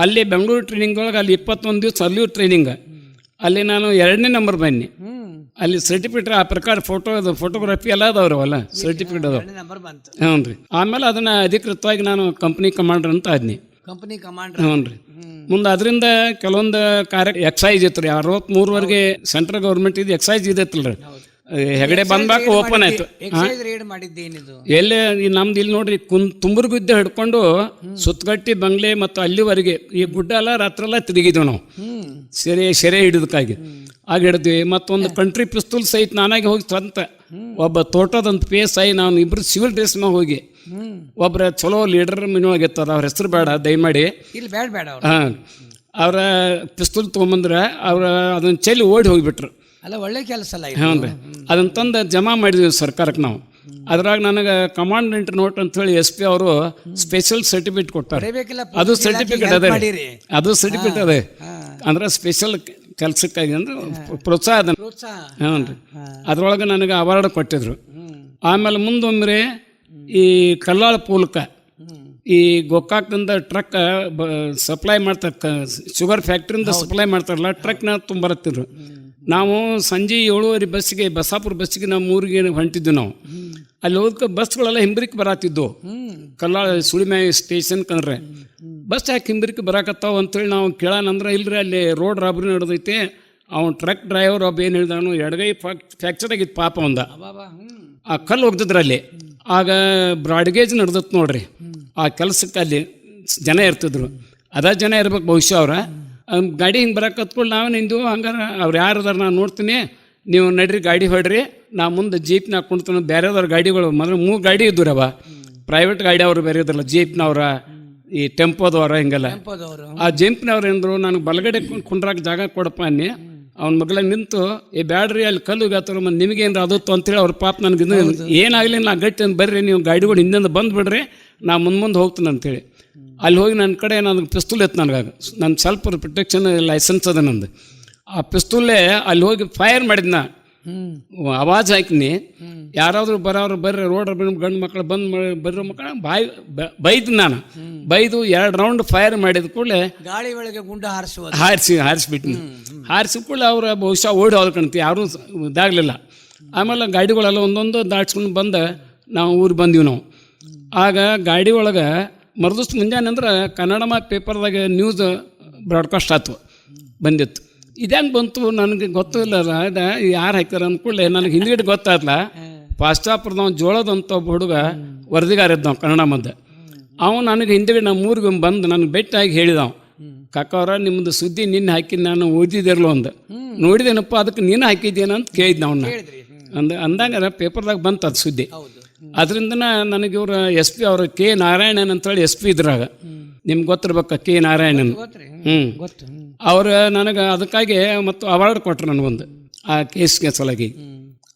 ಅಲ್ಲಿ ಬೆಂಗಳೂರು ಟ್ರೈನಿಂಗ್ ಒಳಗೆ ಅಲ್ಲಿ 21 ದಿವಸ ಅಲ್ಲಿಯೂ ಟ್ರೈನಿಂಗ್. ಅಲ್ಲಿ ನಾನು 2ನೇ ನಂಬರ್ ಬನ್ನಿ. ಅಲ್ಲಿ ಸರ್ಟಿಫಿಕೇಟ್ ಆ ಪ್ರಕಾರ ಫೋಟೋಗ್ರಫಿ ಎಲ್ಲ ಅದಾವ್ರಿ, ಅವೆಲ್ಲ ಸರ್ಟಿಫಿಕೇಟ್ ಅದಾವ. ಹ್ಞೂ ರೀ. ಆಮೇಲೆ ಅದನ್ನು ಅಧಿಕೃತವಾಗಿ ನಾನು ಕಂಪ್ನಿ ಕಮಾಂಡರ್ ಅಂತ ಆದ್ನಿ. Company commander. ಹ್ಞೂ ರೀ. ಮುಂದೆ ಅದರಿಂದ ಕೆಲವೊಂದು ಎಕ್ಸೈಸ್ ಇತ್ತು ರೀ. 63ವರೆಗೆ ಸೆಂಟ್ರಲ್ ಗೌರ್ಮೆಂಟ್ ಇದು ಎಕ್ಸೈಸ್ ಇದೈತಲ್ರಿ. ಹೆಗಡೆ ಬಂದ್ಬಾಕ ಓಪನ್ ಆಯ್ತು. ಎಲ್ಲೇ ನಮ್ದು ಇಲ್ಲಿ ನೋಡ್ರಿ ತುಂಬುರ್ಗುದ್ದೆ ಹಿಡ್ಕೊಂಡು ಸುತ್ತಗಟ್ಟಿ ಬಂಗ್ಲೆ ಮತ್ತು ಅಲ್ಲಿವರೆಗೆ ಈ ಗುಡ್ಡ ಎಲ್ಲ ರಾತ್ರಿ ಎಲ್ಲ ತಿರುಗಿದ್ವಿ ನಾವು ಸೆರೆ ಹಿಡಿದಕ್ಕಾಗಿ. ಆಗ ಹಿಡಿದ್ವಿ. ಮತ್ತೊಂದು ಕಂಟ್ರಿ ಪಿಸ್ತೂಲ್ ಸಹಿತ ನಾನಾಗಿ ಹೋಗಿ ಸ್ವಂತ ಒಬ್ಬ ತೋಟದಂತ PSI ನಾನು ಇಬ್ಬರು ಸಿವಿಲ್ ಡ್ರೆಸ್ ಮ್ಯಾಗ ಹೋಗಿ ಒಬ್ಬರ ಚಲೋ ಲೀಡರ್ ಮನೆಯೊಳಗೆ ಇರ್ತದ, ಅವ್ರ ಹೆಸರು ಬೇಡ ದಯಮಾಡಿ. ಇಲ್ಲಿ ಬೇಡ. ಹಾಂ, ಅವರ ಪಿಸ್ತೂಲ್ ತೊಗೊಂಬಂದ್ರೆ ಅವ್ರ ಅದನ್ನು ಚೆಲ್ಲಿ ಓಡಿ ಹೋಗಿಬಿಟ್ರು. ಅಲ್ಲ ಒಳ್ಳೆ ಕೆಲಸ ಅಲ್ಲ ಇದು. ಹ್ಞೂ ರೀ, ಅದನ್ನು ತಂದು ಜಮಾ ಮಾಡಿದ್ವಿ ಸರ್ಕಾರಕ್ಕೆ ನಾವು. ಅದ್ರಾಗ ನನಗೆ ಕಮಾಂಡೆಂಟ್ ನೋಟ್ ಅಂತೇಳಿ SP ಅವರು ಸ್ಪೆಷಲ್ ಸರ್ಟಿಫಿಕೇಟ್ ಕೊಡ್ತಾರೆ. ಬರೀಬೇಕಿಲ್ಲ, ಅದು ಸರ್ಟಿಫಿಕೇಟ್ ಅದೇ, ಮಾಡಿರಿ. ಅದು ಸರ್ಟಿಫಿಕೇಟ್ ಅದೇ. ಅಂದ್ರೆ ಸ್ಪೆಷಲ್ ಕೆಲಸಕ್ಕಾಗಿ ಅಂದ್ರೆ ಪ್ರೋತ್ಸಾಹ ಅದ. ಹ್ಞೂ ರೀ, ಅದ್ರೊಳಗೆ ನನಗೆ ಅವಾರ್ಡ್ ಕೊಟ್ಟಿದ್ರು. ಆಮೇಲೆ ಮುಂದೊಮ್ಮೆ ಈ ಕಲ್ಲಾಳ ಪೂಲಕ ಈ ಗೋಕಾಕ್ದಿಂದ ಟ್ರಕ್ ಸಪ್ಲೈ ಮಾಡ್ತಾರೆ, ಶುಗರ್ ಫ್ಯಾಕ್ಟ್ರಿಯಿಂದ ಸಪ್ಲೈ ಮಾಡ್ತಾರಲ್ಲ, ಟ್ರಕ್ನ ತುಂಬರತ್ತಿದ್ರು. ನಾವು ಸಂಜೆ 7:30 ಬಸ್ಸಿಗೆ, ಬಸಾಪುರ ಬಸ್ಸಿಗೆ ನಮ್ಮ ಊರಿಗೆ ಹೊಂಟಿದ್ವಿ ನಾವು. ಅಲ್ಲಿ ಹೋದಕ್ಕೆ ಬಸ್ಗಳೆಲ್ಲ ಹಿಂಬರಿಕೆ ಬರತ್ತಿದ್ವು. ಕಲ್ಲಾಳ ಸುಳಿಮೆ ಸ್ಟೇಷನ್ ಕಂಡ್ರೆ ಬಸ್ ಯಾಕೆ ಹಿಂಬರಿಕೆ ಬರಾಕತ್ತಾವ ಅಂತೇಳಿ ನಾವು ಕೇಳೋಣಂದ್ರೆ, ಇಲ್ರಿ ಅಲ್ಲಿ ರೋಡ್ ರಾಬರಿ ನಡೆದೈತಿ, ಅವ್ನು ಟ್ರಕ್ ಡ್ರೈವರ್ ಒಬ್ಬ ಏನು ಹೇಳಿದವನು, ಎಡಗೈ ಫ್ರ್ಯಾಕ್ಚರ್ ಆಗಿತ್ತು ಪಾಪ ಒಂದ, ಆ ಕಲ್ಲು ಹೋಗ್ತಿದ್ರು ಅಲ್ಲಿ. ಆಗ ಬ್ರಾಡ್ಗೇಜ್ ನಡೆದತ್ತು ನೋಡ್ರಿ. ಆ ಕೆಲಸಕ್ಕೆ ಅಲ್ಲಿ ಜನ ಇರ್ತಿದ್ರು, ಅದ ಜನ ಇರ್ಬೇಕು ಬಹುಶಃ ಅವ್ರ. ಗಾಡಿ ಹಿಂಗೆ ಬರಕತ್ಕೊಂಡು ನಾವು ನಿಂದು, ಹಂಗಾರೆ ಅವ್ರು ಯಾರದಾರ ನಾನು ನೋಡ್ತೀನಿ, ನೀವು ನಡ್ರಿ ಗಾಡಿ ಹೊಡ್ರಿ, ನಾ ಮುಂದೆ ಜೀಪ್ನಾಗ ಕುಣ್ತೀನಿ. ಬೇರೆದವ್ರ ಗಾಡಿಗಳು ಮೊದಲು 3 ಗಾಡಿ ಇದ್ದವು ಅವ, ಪ್ರೈವೇಟ್ ಗಾಡಿ ಅವರು ಬೇರೆ ಇದ್ರಲ್ಲ, ಜೀಪ್ನವ್ರ, ಈ ಟೆಂಪೋದವ್ರ, ಹಿಂಗೆಲ್ಲ. ಆ ಜೀಪ್ನವ್ರು ಏನಂದ್ರು, ನನಗೆ ಬಲಗಡೆ ಕುಂಡ್ರಾಕ ಜಾಗ ಕೊಡಪ್ಪ ಅನ್ನಿ. ಅವ್ನ ಮಗಳ ನಿಂತು, ಬ್ಯಾಡ್ರಿ ಅಲ್ಲಿ ಕಲ್ಲು ಗಾತರು, ಮತ್ತು ನಿಮಗೇನು ಅದತ್ತು ಅಂತೇಳಿ ಅವ್ರ ಪಾಪ ನನಗೆ ಏನಾಗಲಿ, ನಾ ಗಟ್ಟಿ ಅಂತ ಬರ್ರಿ, ನೀವು ಗಾಡಿಗಳು ಹಿಂದಿಂದ ಬಂದು ಬಿಡ್ರಿ, ನಾ ಮುಂದೆ ಹೋಗ್ತೀನಿ ಅಂತೇಳಿ. ಅಲ್ಲಿ ಹೋಗಿ ನನ್ನ ಕಡೆ ನನಗೆ ಪಿಸ್ತೂಲ್ ಇತ್ತು. ನನಗಾಗ ನನ್ನ ಸ್ವಲ್ಪ ಪ್ರೊಟೆಕ್ಷನ್ ಲೈಸೆನ್ಸ್ ಅದ ನಂದು. ಆ ಪಿಸ್ತೂಲೇ ಅಲ್ಲಿ ಹೋಗಿ ಫೈರ್ ಮಾಡಿದ್ನ, ಆವಾಜ್ ಹಾಕಿನಿ. ಯಾರಾದರೂ ಬರೋರು ಬರ್ರಿ, ರೋಡ್ ಗಂಡು ಮಕ್ಕಳು ಬರೋ ಮಕ್ಕಳು ಬೈದು ನಾನು ಬೈದು 2 ರೌಂಡ್ ಫೈರ್ ಮಾಡಿದ ಕೂಡಲೇ ಗಾಳಿ ಒಳಗೆ ಗುಂಡು ಹಾರಿಸಿಬಿಟ್ಟಿನಿ. ಹಾರಿಸಿ ಕೂಡಲೇ ಅವ್ರ ಬಹುಶಃ ಓಡಿ ಹೋಗ್ಕಂತ ಯಾರೂ ಇದಾಗಲಿಲ್ಲ. ಆಮೇಲೆ ಗಾಡಿಗಳೆಲ್ಲ ಒಂದೊಂದು ದಾಟ್ಸ್ಕೊಂಡು ಬಂದು ನಾವು ಊರಿಗೆ ಬಂದೀವಿ ನಾವು. ಆಗ ಗಾಡಿ ಒಳಗೆ ಮರುದಿವ್ಸ ಮುಂಜಾನೆ ಅಂದ್ರೆ ಕನ್ನಡ ಪೇಪರ್ದಾಗ ನ್ಯೂಸ್ ಬ್ರಾಡ್ಕಾಸ್ಟ್ ಆಯ್ತು, ಬಂದಿತ್ತು. ಇದ್ಯಾಂಗೆ ಬಂತು ನನಗೆ ಗೊತ್ತಿಲ್ಲ, ಅದು ಯಾರು ಹಾಕ್ಯಾರ ಅಂದ್ಕೂಡಲೇ ನನಗೆ ಹಿಂದ್ಗಡೆ ಗೊತ್ತಾಯ್ತಲ್ಲ. ಪಾಶ್ಚಾಪುರದ ಜೋಳದಂತ ಒಬ್ಬ ಹುಡುಗ ವರದಿಗಾರ ಇದ್ದ ಕನ್ನಡ ಮಧ್ಯೆ. ಅವನು ನನಗೆ ಹಿಂದ್ಗಡೆ ನಮ್ಮ ಊರಿಗೆ ಬಂದು ನನಗೆ ಭೇಟಿಯಾಗಿ ಹೇಳಿದವ, ಕಾಕವ್ರ ನಿಮ್ಮದು ಸುದ್ದಿ ನಿನ್ನೆ ಹಾಕಿದ್ದು ನಾನು ಓದಿದಿರಲು ಅಂದ. ನೋಡಿದೇನಪ್ಪ, ಅದಕ್ಕೆ ನೀನು ಹಾಕಿದ್ದೇನ ಅಂತ ಕೇಳಿದ್ನ ಅವನ್ನ. ಅಂದಾಗ ಪೇಪರ್ದಾಗ ಬಂತು ಅದು ಸುದ್ದಿ. ಅದರಿಂದ ನನಗೆ ಇವರು SP ಅವರು K. ನಾರಾಯಣನ್ ಅಂತೇಳಿ SP ಇದ್ರಾಗ, ನಿಮ್ಗೆ ಗೊತ್ತಿರ್ಬೇಕ K. ನಾರಾಯಣನ್. ಅವರು ನನಗೆ ಅದಕ್ಕಾಗಿ ಮತ್ತು ಅವಾರ್ಡ್ ಕೊಟ್ರು ನನಗೊಂದು ಆ ಕೇಸ್ಗೆ ಸಲಗಿ.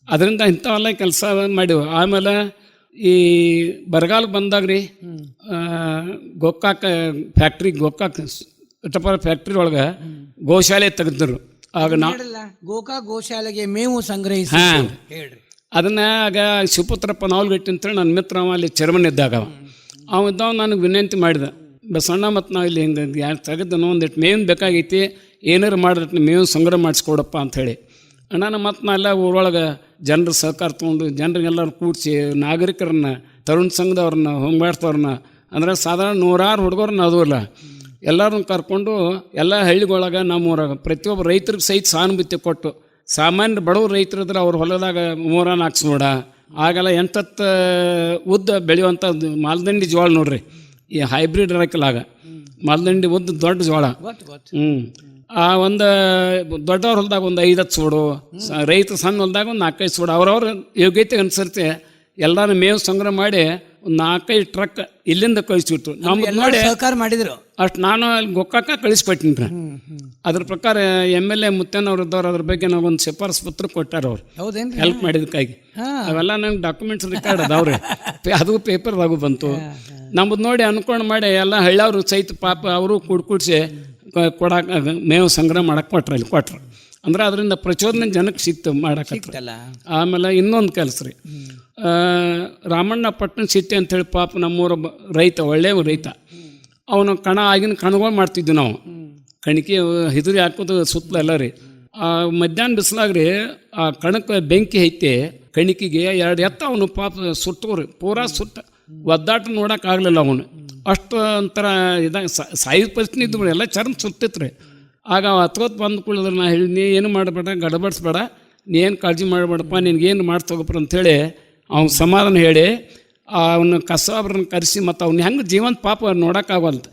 ಅದರಿಂದ ಇಂಥವೆಲ್ಲ ಕೆಲಸ ಮಾಡಿವು. ಆಮೇಲೆ ಈ ಬರಗಾಲ ಬಂದಾಗ ರೀ, ಗೋಕಾಕ್ ಫ್ಯಾಕ್ಟ್ರಿ, ಗೋಕಾಕ್ ಟಪರ್ ಫ್ಯಾಕ್ಟ್ರಿ ಒಳಗೆ ಗೋಶಾಲೆ ತೆಗೆದ್ರು. ಆಗ ಗೋಕಾಕ್ ಗೋಶಾಲೆಗೆ ಮೇವು ಸಂಗ್ರಹಿಸಿ ಹೇಳ್ರಿ. ಅದನ್ನ ಆಗ ಶಿವಪುತ್ರಪ್ಪ ನಾವಲ್ಗಟ್ಟಿ ಅಂತೇಳಿ ನನ್ನ ಮಿತ್ರ ಅಲ್ಲಿ ಚೇರ್ಮನ್ ಇದ್ದಾಗ ಅವ ಇದ್ದವ ನನಗೆ ವಿನಂತಿ ಮಾಡಿದ, ಬಸಣ್ಣ ಮತ್ತು ನಾವು ಇಲ್ಲಿ ಹಿಂಗೆ ಯಾರು ತೆಗೆದನು ಒಂದಿಟ್ಟು ಮೇವಿನ ಬೇಕಾಗೈತಿ, ಏನಾರು ಮಾಡಿದ್ರೆ ಮೇವು ಸಂಗ್ರಹ ಮಾಡಿಸ್ಕೊಡಪ್ಪ ಅಂಥೇಳಿ. ನಾನು ಮತ್ತು ನಾ ಎಲ್ಲ ಊರೊಳಗೆ ಜನರ ಸಹಕಾರ ತೊಗೊಂಡು ಜನರಿಗೆಲ್ಲರೂ ಕೂಡಿಸಿ, ನಾಗರಿಕರನ್ನ, ತರುಣ ಸಂಘದವ್ರನ್ನ, ಹೋಮ್ಗಾರ್ಡ್ದವ್ರನ್ನ, ಅಂದ್ರೆ ಸಾಧಾರಣ 100 ಹುಡುಗರನ್ನ ಅದಲ್ಲ ಎಲ್ಲರನ್ನ ಕರ್ಕೊಂಡು ಎಲ್ಲ ಹಳ್ಳಿಗೊಳಗೆ ನಮ್ಮೂರಾಗ ಪ್ರತಿಯೊಬ್ಬ ರೈತರಿಗೆ ಸಹಿತ ಸಹಾನುಭೂತಿ ಕೊಟ್ಟು, ಸಾಮಾನ್ಯ ಬಡವ್ರ ರೈತರಿದ್ರೆ ಅವ್ರ ಹೊಲದಾಗ 3-4 ನೋಡ ಆಗೆಲ್ಲ 8 ಉದ್ದ ಬೆಳೆಯುವಂಥ ಮಾಲ್ದಂಡಿ ಜೋಳ ನೋಡ್ರಿ, ಈ ಹೈಬ್ರಿಡ್ ಇರಕ್ಕಿಲ್ಲಾಗ ಮಾಲ್ದಂಡಿ ಉದ್ದ ದೊಡ್ಡ ಜೋಳ. ಆ ಒಂದು ದೊಡ್ಡವ್ರ ಹೊಲದಾಗ ಒಂದು 5-10 ಸೋಡು, ರೈತ ಸಣ್ಣ ಹೊಲದಾಗ ಒಂದು 4-5 ಸೋಡು, ಅವ್ರವ್ರ ಯೋಗ್ಯತೆ ಅನುಸರಿಸಿ ಎಲ್ಲರೂ ಮೇವು ಸಂಗ್ರಹ ಮಾಡಿ ಒಂದು 4-5 ಟ್ರಕ್ ಇಲ್ಲಿಂದ ಕಳಿಸ್ಬಿಟ್ಟು ನಮ್ಗೆ ನೋಡಿ ಸಹಕಾರ ಮಾಡಿದ್ರು. ಅಷ್ಟು ನಾನು ಅಲ್ಲಿ ಗೋಕಾಕ ಕಳಿಸ್ಕೊಟ್ಟಿನಿ ರೀ. ಅದ್ರ ಪ್ರಕಾರ MLA ಮುತ್ತೇನವ್ರು ಇದ್ದವ್ರು, ಅದ್ರ ಬಗ್ಗೆ ನಾವು ಒಂದು ಶಿಫಾರಸು ಪತ್ರ ಕೊಟ್ಟಾರ ಅವ್ರು, ಹೌದೇನು ಹೆಲ್ಪ್ ಮಾಡಿದಕ್ಕಾಗಿ. ಅವೆಲ್ಲ ನಂಗೆ ಡಾಕ್ಯುಮೆಂಟ್ಸ್ ರೆಕಾರ್ಡ್ ಅದಾವ್ರಿ, ಅದು ಪೇಪರ್ದಾಗೂ ಬಂತು. ನಮ್ಮದು ನೋಡಿ ಅನ್ಕೊಂಡು ಮಾಡಿ ಎಲ್ಲ ಹಳ್ಳಿಯವರು ಸಹಿತ ಪಾಪ ಅವರು ಕೂಡಿಸಿ ಕೊಡಕ್ಕೆ ಮೇವು ಸಂಗ್ರಹ ಮಾಡಕ್ಕೆ ಕೊಟ್ರು, ಅಲ್ಲಿ ಕೊಟ್ರು. ಅಂದ್ರೆ ಅದರಿಂದ ಪ್ರಚೋದನೆ ಜನಕ್ಕೆ ಸಿಕ್ತು ಮಾಡಕ್ಕೆ. ಆಮೇಲೆ ಇನ್ನೊಂದು ಕೆಲಸ ರೀ, ರಾಮಣ್ಣ ಪಟ್ಟಣ ಸಿಟ್ಟಿ ಅಂಥೇಳಿ ಪಾಪ ನಮ್ಮೂರ ರೈತ, ಒಳ್ಳೆಯ ರೈತ, ಅವನು ಆಗಿನ ಕಣಗಳು ಮಾಡ್ತಿದ್ವಿ ನಾವು. ಕಣಿಕೆ ಹಿದುರಿ ಹಾಕೋದು ಸುತ್ತಲ ಎಲ್ಲ ರೀ. ಮಧ್ಯಾಹ್ನ ಬಿಸಿಲಾಗ್ರಿ ಆ ಕಣಕ್ಕೆ ಬೆಂಕಿ ಐತೆ, ಕಣಿಕೆಗೆ 2 ಎತ್ತ ಅವನು ಪಾಪ ಸುಟ್ಟವ್ರಿ, ಪೂರಾ ಸುಟ್ಟ, ಒದ್ದಾಟ ನೋಡೋಕ್ಕಾಗಲಿಲ್ಲ ಅವನು. ಅಷ್ಟು ಒಂಥರ ಇದಾಗ ಸಾಯುವ ಪರಿಸ್ಥಿತಿ ಇದ್ದು ಎಲ್ಲ ಚರ್ಮ ಸುತ್ತಿತ್ತು ರೀ. ಆಗ ಹತ್ಕೋತ್ ಬಂದು ಕುಳಿದ್ರೆ ನಾ ಹೇಳಿ, ನೀ ಏನು ಮಾಡಬೇಡ, ಗಡಬಡಿಸ್ಬೇಡ, ನೀ ಏನು ಕಾಳಜಿ ಮಾಡಬೇಡಪ್ಪ, ನಿನ್ಗೇನು ಮಾಡ್ತೋಗಪ್ಪ ಅಂಥೇಳಿ ಅವ್ನು ಸಮಾಧಾನ ಹೇಳಿ ಅವನು ಕಸಾಬ್ರನ್ನ ಕರೆಸಿ, ಮತ್ತು ಅವ್ನು ಹೆಂಗೆ ಜೀವಂತ ಪಾಪ ನೋಡೋಕ್ಕಾಗಲ್ತ,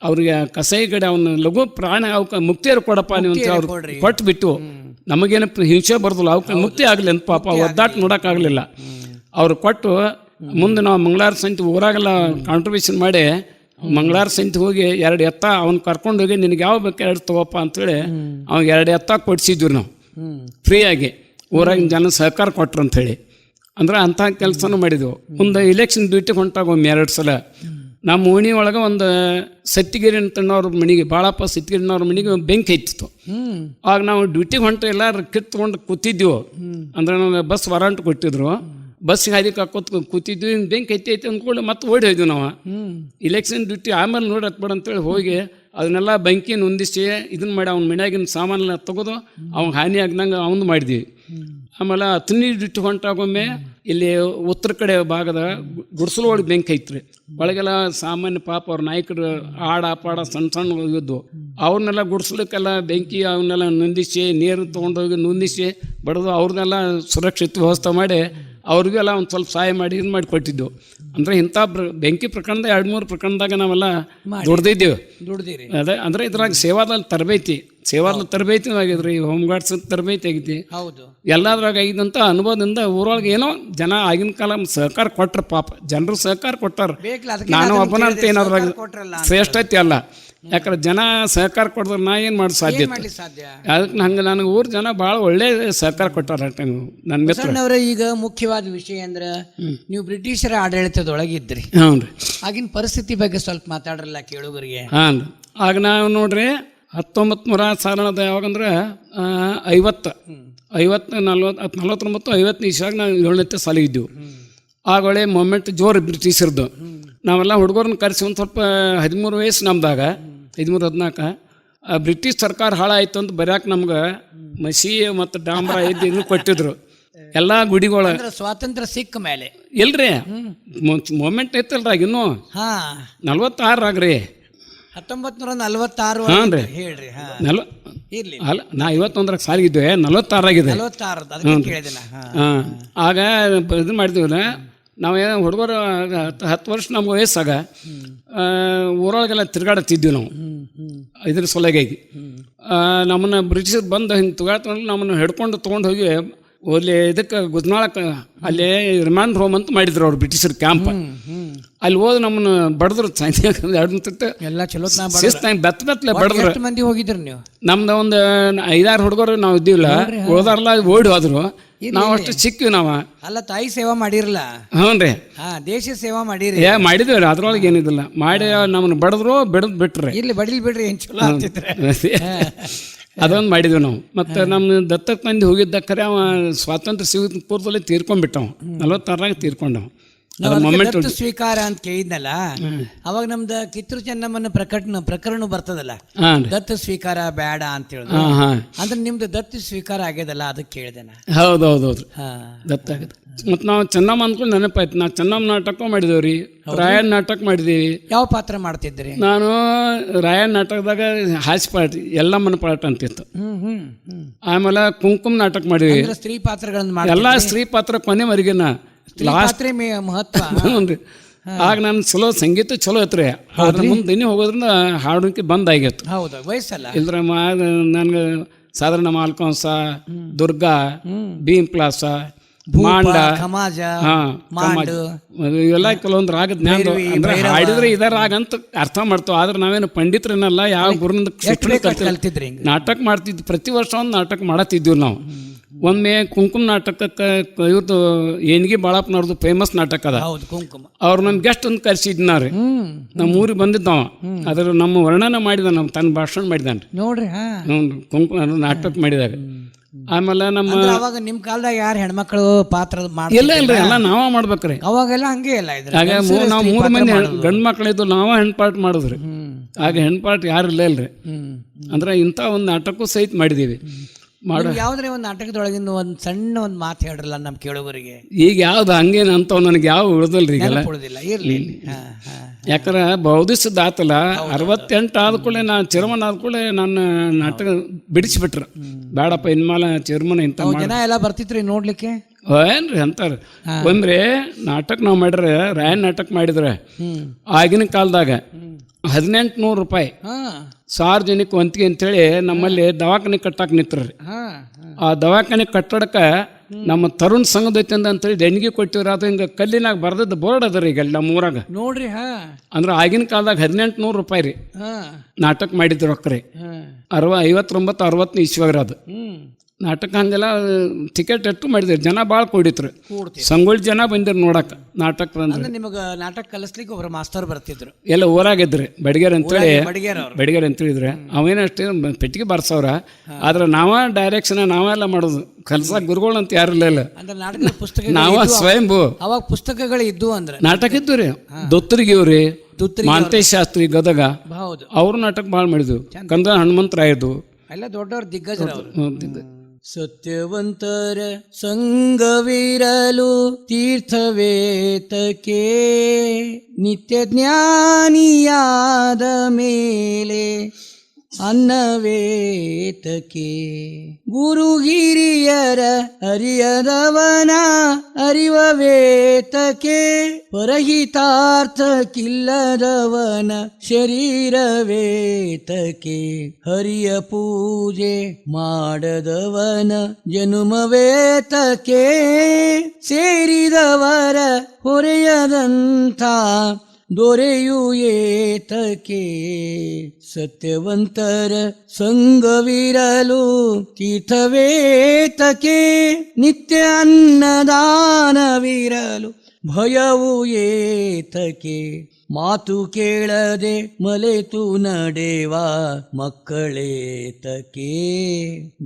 ಅವ್ರಿಗೆ ಕಸಾಯಿ ಕಡೆ ಅವನು ಲಘು ಪ್ರಾಣ ಅವಕ್ಕೆ ಮುಕ್ತಿಯರು ಕೊಡಪ್ಪ ನೀವು ಅಂತ ಅವ್ರು ಕೊಟ್ಬಿಟ್ಟು, ನಮಗೇನು ಹಿಂಸೆ ಬರ್ದಲ್ಲ, ಅವಕ್ಕೆ ಮುಕ್ತಿ ಆಗಲಿ ಅಂತ ಪಾಪ ಒದ್ದಾಟ ನೋಡೋಕ್ಕಾಗಲಿಲ್ಲ. ಅವ್ರು ಕೊಟ್ಟು ಮುಂದೆ ನಾವು ಮಂಗಳವಾರ ಸಂತೆ ಊರಾಗೆಲ್ಲ ಕಾಂಟ್ರಿಬ್ಯೂಷನ್ ಮಾಡಿ ಮಂಗಳಾರ ಸಂತೆ ಹೋಗಿ 2 ಎತ್ತ ಅವ್ನು ಕರ್ಕೊಂಡು ಹೋಗಿ ನಿನಗೆ ಯಾವ ಬೇಕು 2 ತಗೋಪ್ಪ ಅಂತೇಳಿ ಅವ್ನಿಗೆ 2 ಎತ್ತ ಕೊಡಿಸಿದ್ವಿ ನಾವು ಫ್ರೀಯಾಗಿ. ಊರಾಗಿನ ಜನ ಸಹಕಾರ ಕೊಟ್ರು ಅಂಥೇಳಿ. ಅಂದ್ರೆ ಅಂಥ ಕೆಲಸನೂ ಮಾಡಿದೆವು. ಮುಂದೆ ಇಲೆಕ್ಷನ್ ಡ್ಯೂಟಿಗೆ ಹೊಂಟಾಗ ಒಮ್ಮೆ 2 ಸಲ ನಮ್ಮ ಓಣಿ ಒಳಗೆ ಒಂದು ಸತ್ತಿಗಿರಿ ಅಂತಣ್ಣವ್ರ ಮನೆಗೆ, ಭಾಳಪ್ಪ ಸತ್ತಿಗಿರಿನವ್ರ ಮನೆಗೆ ಬೆಂಕಿ ಹತ್ತಿತ್ತು. ಆಗ ನಾವು ಡ್ಯೂಟಿಗೆ ಹೊಂಟು ಎಲ್ಲರೂ ಕಿತ್ಕೊಂಡು ಕೂತಿದ್ದೆವು. ಅಂದ್ರೆ ನಮಗೆ ಬಸ್ ವಾರಂಟ್ ಕೊಟ್ಟಿದ್ರು. ಬಸ್ಸಿಗೆ ಹಾದಿಗೆ ಹಾಕೋತ್ ಕೂತಿದ್ವಿ. ಬೆಂಕಿ ಐತಿ ಅಂದ್ಕೊಂಡು ಮತ್ತೆ ಓಡಿ ಹೋಯ್ದು ನಾವು. ಇಲೆಕ್ಷನ್ ಡ್ಯೂಟಿ ಆಮೇಲೆ ನೋಡಿ ಹತ್ಬೇಡ ಅಂತೇಳಿ ಹೋಗಿ ಅದನ್ನೆಲ್ಲ ಬೆಂಕಿ ಹೊಂದಿಸಿ ಇದನ್ನ ಮಾಡಿ ಅವ್ನ ಮನ್ಯಾಗಿನ ಸಾಮಾನೆಲ್ಲ ತೆಗೆದು ಅವ್ನಿಗೆ ಹಾನಿ ಆಗ್ದಂಗೆ ಅವನು ಮಾಡಿದ್ವಿ. ಆಮೇಲೆ ಅತನಿ ಡ್ಯೂಟಿ ಹೊಂಟಾಗೊಮ್ಮೆ ಇಲ್ಲಿ ಉತ್ತರ ಕಡೆ ಭಾಗದ ಗುಡಿಸಲು ಒಳಗೆ ಬೆಂಕಿ ಐತ್ರಿ. ಒಳಗೆಲ್ಲ ಸಾಮಾನ್ಯ ಪಾಪ ಅವ್ರ ನಾಯಕರು ಆಡ ಪಾಡ ಸಣ್ಣ ಸಣ್ಣ ಇದ್ದು ಅವ್ರನ್ನೆಲ್ಲ ಗುಡಿಸ್ಲಿಕ್ಕೆಲ್ಲ ಬೆಂಕಿ ಅವನ್ನೆಲ್ಲ ನೊಂದಿಸಿ ನೀರು ತೊಗೊಂಡೋಗಿ ನೊಂದಿಸಿ ಬಡಿದು ಅವ್ರನ್ನೆಲ್ಲ ಸುರಕ್ಷಿತ ವ್ಯವಸ್ಥೆ ಮಾಡಿ ಅವ್ರಿಗೆಲ್ಲ ಒಂದು ಸ್ವಲ್ಪ ಸಹಾಯ ಮಾಡಿ ಇದು ಮಾಡಿ ಕೊಟ್ಟಿದ್ದು. ಅಂದರೆ ಇಂಥ ಬೆಂಕಿ ಪ್ರಕರಣದ 2-3 ಪ್ರಕರಣದಾಗ ನಾವೆಲ್ಲ ದುಡ್ದಿದ್ದೀವಿ. ಅದೇ ಅಂದರೆ ಇದ್ರಾಗ ಸೇವಾದಲ್ಲಿ ತರಬೇತಿ ಆಗಿದ್ರಿ. ಹೋಮ್ ಗಾರ್ಡ್ಸ್ ತರಬೇತಿ ಆಗೈತಿ. ಎಲ್ಲದ್ರಾಗ ಆಗಿದ್ದಂಥ ಅನುಭವದಿಂದ ಊರೊಳಗೆ ಏನೋ ಜನ ಆಗಿನ ಕಾಲ ಸಹಕಾರ ಕೊಟ್ರ. ಪಾಪ ಜನರು ಸಹಕಾರ ಕೊಟ್ಟಾರ. ನಾನು ಒಬ್ಬನಂತ ಏನಾದ್ರಾಗ ಶ್ರೇಷ್ಠತೆ ಅಲ್ಲ. ಯಾಕಂದ್ರೆ ಜನ ಸಹಕಾರ ಕೊಡಿದ್ರೆ ನಾ ಏನು ಮಾಡಿ ಸಾಧ್ಯ. ಅದಕ್ಕೆ ಹಂಗೆ ನನಗೆ ಊರ ಜನ ಭಾಳ ಒಳ್ಳೆ ಸಹಕಾರ ಕೊಟ್ಟಾರ ನನ್ನ ಮಿತ್ರನವರೇ. ಈಗ ಮುಖ್ಯವಾದ ವಿಷಯ ಅಂದ್ರೆ ನೀವು ಬ್ರಿಟಿಷರ ಆಡಳಿತದೊಳಗಿದ್ರಿ. ಹ್ಞೂ ರೀ. ಆಗಿನ ಪರಿಸ್ಥಿತಿ ಬಗ್ಗೆ ಸ್ವಲ್ಪ ಮಾತಾಡ್ರಲ್ಲ ಕೇಳುಗರಿಗೆ. ಹಾಂ ರೀ. ಆಗ ನಾವು ನೋಡ್ರಿ 1900 ಸಾಲದ ಯಾವಾಗಂದ್ರೆ 49-50 ಇಸ್ವಿಯಾಗ ನಾವು 7ನೇ ಸಾಲಿಗಿದ್ದೆವು. ಆಗೊಳ್ಳೆ ಮೊಮೆಂಟ್ ಜೋರು ಬ್ರಿಟಿಷರ್ದು. ನಾವೆಲ್ಲ ಹುಡುಗರನ್ನ ಕರೆಸಿ ಒಂದು ಸ್ವಲ್ಪ 13 ವಯಸ್ಸು ನಮ್ದಾಗ 13-14 ಬ್ರಿಟಿಷ್ ಸರ್ಕಾರ ಹಾಳಾಯ್ತು ಅಂತ ಬರ್ಯಾಕೆ ನಮ್ಗೆ ಮಸಿ ಮತ್ತು ಡಾಂಬ್ರ ಇದನ್ನು ಕೊಟ್ಟಿದ್ರು ಎಲ್ಲ ಗುಡಿಗಳ. ಸ್ವಾತಂತ್ರ್ಯ ಸಿಕ್ಕ ಮೇಲೆ ಇಲ್ರಿ ಮೊಮೆಂಟ್ ಐತಲ್ರಾಗ ಇನ್ನೂ 46 ರೀ. 1946. ಹಾಂ ರೀ. ಹೇಳ್ರಿ. ಅಲ್ಲ ನಾ 51 ಸಾಲಿಗಿದ್ವಿ. 46 ಆಗಿದೆ. ಹಾಂ. ಆಗ ಇದು ಮಾಡಿದ್ವಿ ನಾವೇನೋ ಹುಡುಗರು 10 ವರ್ಷ ನಮ್ಗೆ ವಯಸ್ಸಾಗ ಊರೊಳಗೆಲ್ಲ ತಿರುಗಾಡತ್ತಿದ್ವಿ ನಾವು. ಇದ್ರ ಸೊಲಗಾಗಿ ನಮ್ಮನ್ನು ಬ್ರಿಟಿಷರು ಬಂದು ಹಿಂಗೆ ತುಗಾಡ್ಕೊಂಡು ನಮ್ಮನ್ನು ಹಿಡ್ಕೊಂಡು ತೊಗೊಂಡು ಹೋಗಿ ಅಲ್ಲಿ ಇದಕ್ಕೆ ಗುಜ್ನಾಳಕ್ಕೆ ಅಲ್ಲಿ ರಿಮಾಂಡ್ ಹೋಮ್ ಅಂತ ಮಾಡಿದ್ರು ಅವ್ರು ಬ್ರಿಟಿಷರ್ ಕ್ಯಾಂಪ್. ಅಲ್ಲಿ ಹೋದ್ ನಮ್ಮನ್ನು ಬಡದ್ರು ಎಲ್ಲ ಚಲೋ ಬೆತ್ತಲೆ ಬಡದ್ರು. ಮಂದಿ ಹೋಗಿದ್ರಿ ನೀವು? ನಮ್ದು ಒಂದು 5-6 ಹುಡುಗರು ನಾವು ಇದ್ದೀವಲ್ಲ, ಹೋದಾರಲ್ಲ ಓಡಿ ಹೋದ್ರು. ನಾವು ಅಷ್ಟು ಸಿಕ್ಕಿವಿ ನಾವು. ಅಲ್ಲ ತಾಯಿ ಸೇವಾ ಮಾಡಿರಲ್ಲ? ಹ್ಞೂ ರೀ. ದೇಶ ಸೇವಾ ಮಾಡಿರಿ? ಮಾಡಿದ್ವಿ ರೀ. ಅದ್ರೊಳಗೆ ಏನಿದಿಲ್ಲ. ಮಾಡಿ ನಮ್ಮನ್ನು ಬಡದ್ರು ಬಿಟ್ರಿ. ಇಲ್ಲಿ ಬಡಿಲ್ ಬಿಡ್ರಿ ಏನು ಚಲೋ ಅದೊಂದು ಮಾಡಿದ್ವಿ ನಾವು. ಮತ್ತು ನಮ್ಮ ದತ್ತಕ್ಕೆ ಮಂದಿ ಹೋಗಿದ್ದ ಖರೆ ಅವ ಸ್ವಾತಂತ್ರ್ಯ ಸಿಗೋದ ಪೂರ್ವದಲ್ಲೇ ತೀರ್ಕೊಂಡ್ಬಿಟ್ಟವ. 46 ತೀರ್ಕೊಂಡವ. ದತ್ತು ಸ್ವೀಕಾರ ಅಂತ ಕೇಳಿದ್ನಲ್ಲ, ಅವಾಗ ನಮ್ದು ಕಿತ್ತೂರು ಚೆನ್ನಮ್ಮನ ಪ್ರಕರಣ ಬರ್ತದಲ್ಲ, ದತ್ತು ಸ್ವೀಕಾರ ಬೇಡ ಅಂತ ಹೇಳಿದ್ರು. ಅಂದ್ರೆ ನಿಮ್ದು ದತ್ತು ಸ್ವೀಕಾರ ಆಗ್ಯದಲ್ಲ, ಅದಕ್ಕೆ ಕೇಳಿದೆ. ಹೌದೌದೌದು, ದತ್ತ ಆಗಿದೆ. ಮತ್ತು ನಾವು ಚೆನ್ನಮ್ಮ ಅಂದ್ಕೊಂಡು ನೆನಪಾಯ್ತು. ನಾವು ಚೆನ್ನಮ್ಮ ನಾಟಕ ಮಾಡಿದೇವ್ರಿ, ರಾಯಣ್ಣ ನಾಟಕ ಮಾಡಿದೀವಿ. ಯಾವ ಪಾತ್ರ ಮಾಡ್ತಿದ್ರಿ? ನಾನು ರಾಯಣ್ಣ ನಾಟಕದಾಗ ಹಾಸ್ಯ ಪಾಠ, ಎಲ್ಲಮ್ಮನ ಪಾಠ ಅಂತಿತ್ತು. ಆಮೇಲೆ ಕುಂಕುಮ ನಾಟಕ ಮಾಡಿದ್ವಿ. ಸ್ತ್ರೀ ಪಾತ್ರಗಳನ್ನ ಎಲ್ಲ ಸ್ತ್ರೀ ಪಾತ್ರ ಕೊನೆವರೆಗಿನ ಮಹತ್ವ. ಆಗ ನಾನು ಚಲೋ ಸಂಗೀತ ಚಲೋ ಐತ್ರಿ. ಅದ್ರ ಮುಂದೆ ದಿನ ಹೋಗೋದ್ರಿಂದ ಹಾಡೋಕೆ ಬಂದ್ ಆಗಿತ್ತು. ಹೌದು, ವಯಸ್ಸಲ್ಲ. ಇಲ್ದ್ರ ನನ್ಗೆ ಸಾಧಾರಣ ಮಾಲ್ಕೊಂಸ, ದುರ್ಗಾ, ಭೀಮ್ ಪ್ಲಾಸ, ಮಾಂಡ, ಇವೆಲ್ಲ ಕೆಲವೊಂದು ರಾಗ ಜ್ಞಾನ ಅಂದ್ರೆ ಹಾಡಿದ್ರೆ ಇದ ರಾಗ ಅಂತ ಅರ್ಥ ಮಾಡ್ತಾವ. ಆದ್ರೆ ನಾವೇನು ಪಂಡಿತರನ್ನೆಲ್ಲ ಯಾವ ಗುರುನಿಂದ ಕಲ್ತಿದ್ರಿ ನಾಟಕ ಮಾಡ್ತಿದ್ವಿ. ಪ್ರತಿ ವರ್ಷ ಒಂದು ನಾಟಕ ಮಾಡತ್ತಿದ್ವಿ ನಾವು. ಒಮ್ಮೆ ಕುಂಕುಮ ನಾಟಕಕ್ಕೆ ಇವ್ರದ್ದು ಏನ್ಗಿ ಬಾಳಪ್ಪನವ್ರದ್ದು ಫೇಮಸ್ ನಾಟಕ ಅದ. ಅವ್ರು ನಮ್ಮ ಗೆಸ್ಟ್ ಒಂದು ಕರ್ಸಿದ್ನಾರಿ. ನಮ್ಮ ಊರಿಗೆ ಬಂದಿದ್ದವ. ಅದ್ರ ನಮ್ಮ ವರ್ಣನ ಮಾಡಿದ, ನಮ್ಮ ತನ್ನ ಭಾಷಣ ಮಾಡಿದಾನ್ರಿ ನೋಡ್ರಿ. ಕುಂಕುಮ ನಾಟಕ ಮಾಡಿದಾಗ. ಆಮೇಲೆ ನಮ್ಮ ನಿಮ್ ಕಾಲದಾಗ ಯಾರು ಹೆಣ್ಮಕ್ಳು ಪಾತ್ರ ಇಲ್ಲ ಇಲ್ರಿ, ಎಲ್ಲ ನಾವ ಮಾಡ್ಬೇಕ್ರಿ. ಅವಾಗೆಲ್ಲ ಹಂಗೆ ಇಲ್ಲ. ನಾವು 3 ಮಂದಿ ಗಂಡು ಮಕ್ಳಿದ್ದು ನಾವ ಹೆಣ್ಪಾಟ್ ಮಾಡಿದ್ರಿ. ಆಗ ಹೆಣ್ಪಾಟ್ ಯಾರು ಇಲ್ಲ ಇಲ್ರಿ. ಅಂದ್ರೆ ಇಂಥ ಒಂದು ನಾಟಕಕ್ಕೂ ಸಹಿತ ಮಾಡಿದೀವಿ. ಯಾವ್ದ್ರೆ ಒಂದು ನಾಟಕದೊಳಗಿಂದ ಒಂದು ಸಣ್ಣ ಒಂದು ಮಾತು ಹೇಳ್ರಲ್ಲ ನಮ್ಮ ಕೇಳೋವರಿಗೆ. ಈಗ ಯಾವ್ದು ಹಂಗೇನು ಅಂತವ್ ನನಗೆ ಯಾವ ಉಳಿದಲ್ರಿ, ಈಗೆಲ್ಲ ಇರ್ಲಿ. ಯಾಕಂದ್ರೆ ಬಹುದಿವ್ಸದ ಆತಲ್ಲ, 68 ಆದ್ಕೂಳೆ ನಾನು ಚೇರ್ಮನ್ ಆದ್ಕೂಳೆ ನನ್ನ ನಾಟಕ ಬಿಡಿಸ್ಬಿಟ್ರು. ಬೇಡಪ್ಪ ಇನ್ಮೇಲೆ ಚೇರ್ಮನ್ ಇಂಥ ಜನ ಎಲ್ಲ ಬರ್ತಿತ್ರಿ ನೋಡ್ಲಿಕ್ಕೆ. ಏನ್ರಿ ಅಂತಾರೆ. ಒಂದ್ರೆ ನಾಟಕ ನಾವು ಮಾಡ್ರೆ, ರಾಯನ್ ನಾಟಕ ಮಾಡಿದ್ರೆ ಆಗಿನ ಕಾಲದಾಗ 1800 ರೂಪಾಯಿ ಸಾರ್ವಜನಿಕ ವಂತಿಗೆ ಅಂತೇಳಿ ನಮ್ಮಲ್ಲಿ ದವಾಖಾನೆ ಕಟ್ಟಕ್ಕೆ ನಿಂತ್ರಿ. ಆ ದವಾಖಾನೆ ಕಟ್ಟಡಕ್ಕೆ ನಮ್ಮ ತರುಣ್ ಸಂಘದ ವತಿಯಿಂದ ಅಂತೇಳಿ ದೇಣಿಗೆ ಕೊಟ್ಟಿವ್ರಿ. ಅದು ಹಿಂಗೆ ಕಲ್ಲಿನಾಗ ಬರ್ದದ್ದು ಬೋರ್ಡ್ ಅದ ರೀ ಈಗ ನಮ್ಮ ಊರಾಗ ನೋಡ್ರಿ. ಅಂದ್ರೆ ಆಗಿನ ಕಾಲದಾಗ 1800 ರೂಪಾಯಿ ರೀ ನಾಟಕ ಮಾಡಿದ್ರು ರೊಕ್ಕ ರೀ. 59-60 ಇಸ್ವಿಯಾಗ್ರಿ ಅದು ನಾಟಕ. ಹಂಗೆಲ್ಲ ಟಿಕೆಟ್ ಎಷ್ಟು ಮಾಡಿದ್ರಿ, ಜನ ಭಾಳ ಕೂಡಿತ್ರು, ಸಂಗೊಳ್ಳಿ ಜನ ಬಂದಿರು ನೋಡಕ್ಕೆ ನಾಟಕ. ಅಂದ್ರೆ ನಿಮಗೆ ನಾಟಕ ಕಲಿಸ್ಲಿಕ್ಕೆ ಒಬ್ಬರು ಮಾಸ್ತರ್ ಬರ್ತಿದ್ರು, ಎಲ್ಲ ಊರಾಗಿದ್ರಿ. ಬಡಿಗೇರ್ ಅಂತೇಳಿ ಬಡಿಗೇರ್ ಅಂತ ಹೇಳಿದ್ರೆ ಅವೇನಷ್ಟೇ ಪೆಟ್ಟಿಗೆ ಬರ್ಸವ್ರ. ಆದ್ರೆ ನಾವ ಡೈರೆಕ್ಷನ್ ನಾವೆಲ್ಲ ಮಾಡೋದು, ಕಲ್ಸಕ್ ಗುರುಗಳು ಅಂತ ಯಾರಿಲ್ಲ. ಅಂದ್ರೆ ನಾಟಕದ ಪುಸ್ತಕ ನಾವ ಸ್ವಯಂಭೂ ಅವಾಗ ಪುಸ್ತಕಗಳು ಇದ್ದು ಅಂದ್ರೆ ನಾಟಕ ಇದ್ದು ರೀ. ದೊತ್ತರಿಗಿವ್ರಿ ಮಾಂತೇಶ್ ಶಾಸ್ತ್ರಿ ಗದಗ, ಅವ್ರು ನಾಟಕ ಭಾಳ ಮಾಡಿದ್ವು. ಕಂದ ಹನುಮಂತರಾಯದು ಎಲ್ಲ ದೊಡ್ಡವ್ರ ದಿಗ್ಗಜರ ಅವರು. ಸತ್ಯವಂತರ ಸಂಗವಿರಲು ತೀರ್ಥವೇತಕ್ಕೆ, ನಿತ್ಯ ಜ್ಞಾನಿಯಾದ ಮೇಲೆ ಅನ್ನವೇತಕ್ಕೆ, ಗುರು ಹಿರಿಯರ ಅರಿಯದವನ ಅರಿವವೇತಕ್ಕೆ, ಪರಹಿತಾರ್ಥಕ್ಕಿಲ್ಲದವನ ಶರೀರವೇತಕ್ಕೆ, ಹರಿಯ ಪೂಜೆ ಮಾಡದವನ ಜನುಮವೇತಕ್ಕೆ, ಸೇರಿದವರ ಹೊರೆಯದಂಥ ದೊರೆಯು ಏತಕ್ಕೆ, ಸತ್ಯವಂತರ ಸಂಗವಿರಲು ತೀರ್ಥವೇತಕ್ಕೆ, ನಿತ್ಯ ಅನ್ನದಾನವಿರಲು ಭಯವು ಏತಕ್ಕೆ, ಮಾತು ಕೇಳದೆ ಮಲೆತು ನಡೆವ ಮಕ್ಕಳೇತಕ್ಕೆ,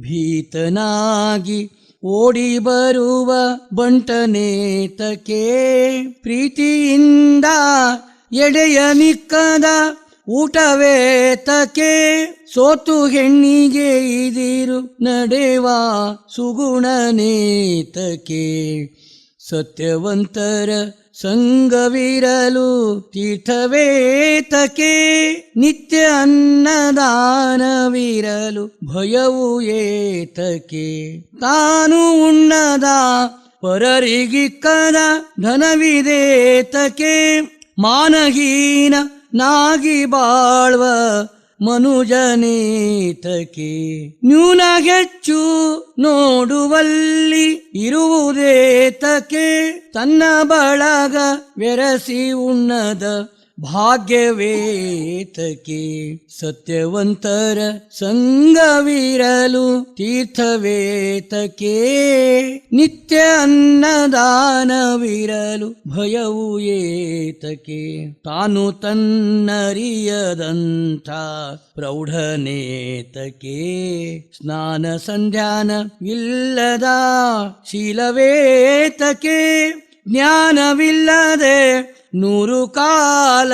ಭೀತನಾಗಿ ಓಡಿ ಬರುವ ಬಂಟನೇತಕ್ಕೆ, ಪ್ರೀತಿಯಿಂದ ಎಡೆಯ ನಿಕ್ಕದ ಊಟವೇತಕ್ಕೆ, ಸೋತು ಹೆಣ್ಣಿಗೆ ಇದಿರು ನಡೆವ ಸುಗುಣನೇತಕ್ಕೆ, ಸತ್ಯವಂತರ ಸಂಗವಿರಲು ತೀರ್ಥವೇತಕ್ಕೆ, ನಿತ್ಯ ಅನ್ನದಾನವಿರಲು ಭಯವು ಏತಕ್ಕೆ, ತಾನು ಉಣ್ಣದ ಪರರಿಗಿಕ್ಕದ ಧನವಿದೇತಕ್ಕೆ, ಮಾನಹೀನ ನಾಗಿ ಬಾಳ್ವ ಮನುಜನೇತಕ್ಕೆ, ನ್ಯೂನ ಹೆಚ್ಚು ನೋಡುವಲ್ಲಿ ಇರುವುದೇತಕ್ಕೆ, ತನ್ನ ಬಳಗ ಬೆರಸಿ ಉಣ್ಣದ ಭಾಗ್ಯವೇತಕ್ಕೆ, ಸತ್ಯವಂತರ ಸಂಗವಿರಲು ತೀರ್ಥವೇತಕ್ಕೆ, ನಿತ್ಯ ಅನ್ನದಾನವಿರಲು ಭಯವು ಏತಕ್ಕೆ, ತಾನು ತನ್ನರಿಯದಂಥ ಪ್ರೌಢನೇತಕ್ಕೆ, ಸ್ನಾನ ಸಂಧ್ಯಾನ ಇಲ್ಲದ ಶೀಲವೇತಕ್ಕೆ, ಜ್ಞಾನವಿಲ್ಲದೆ 100 ಕಾಲ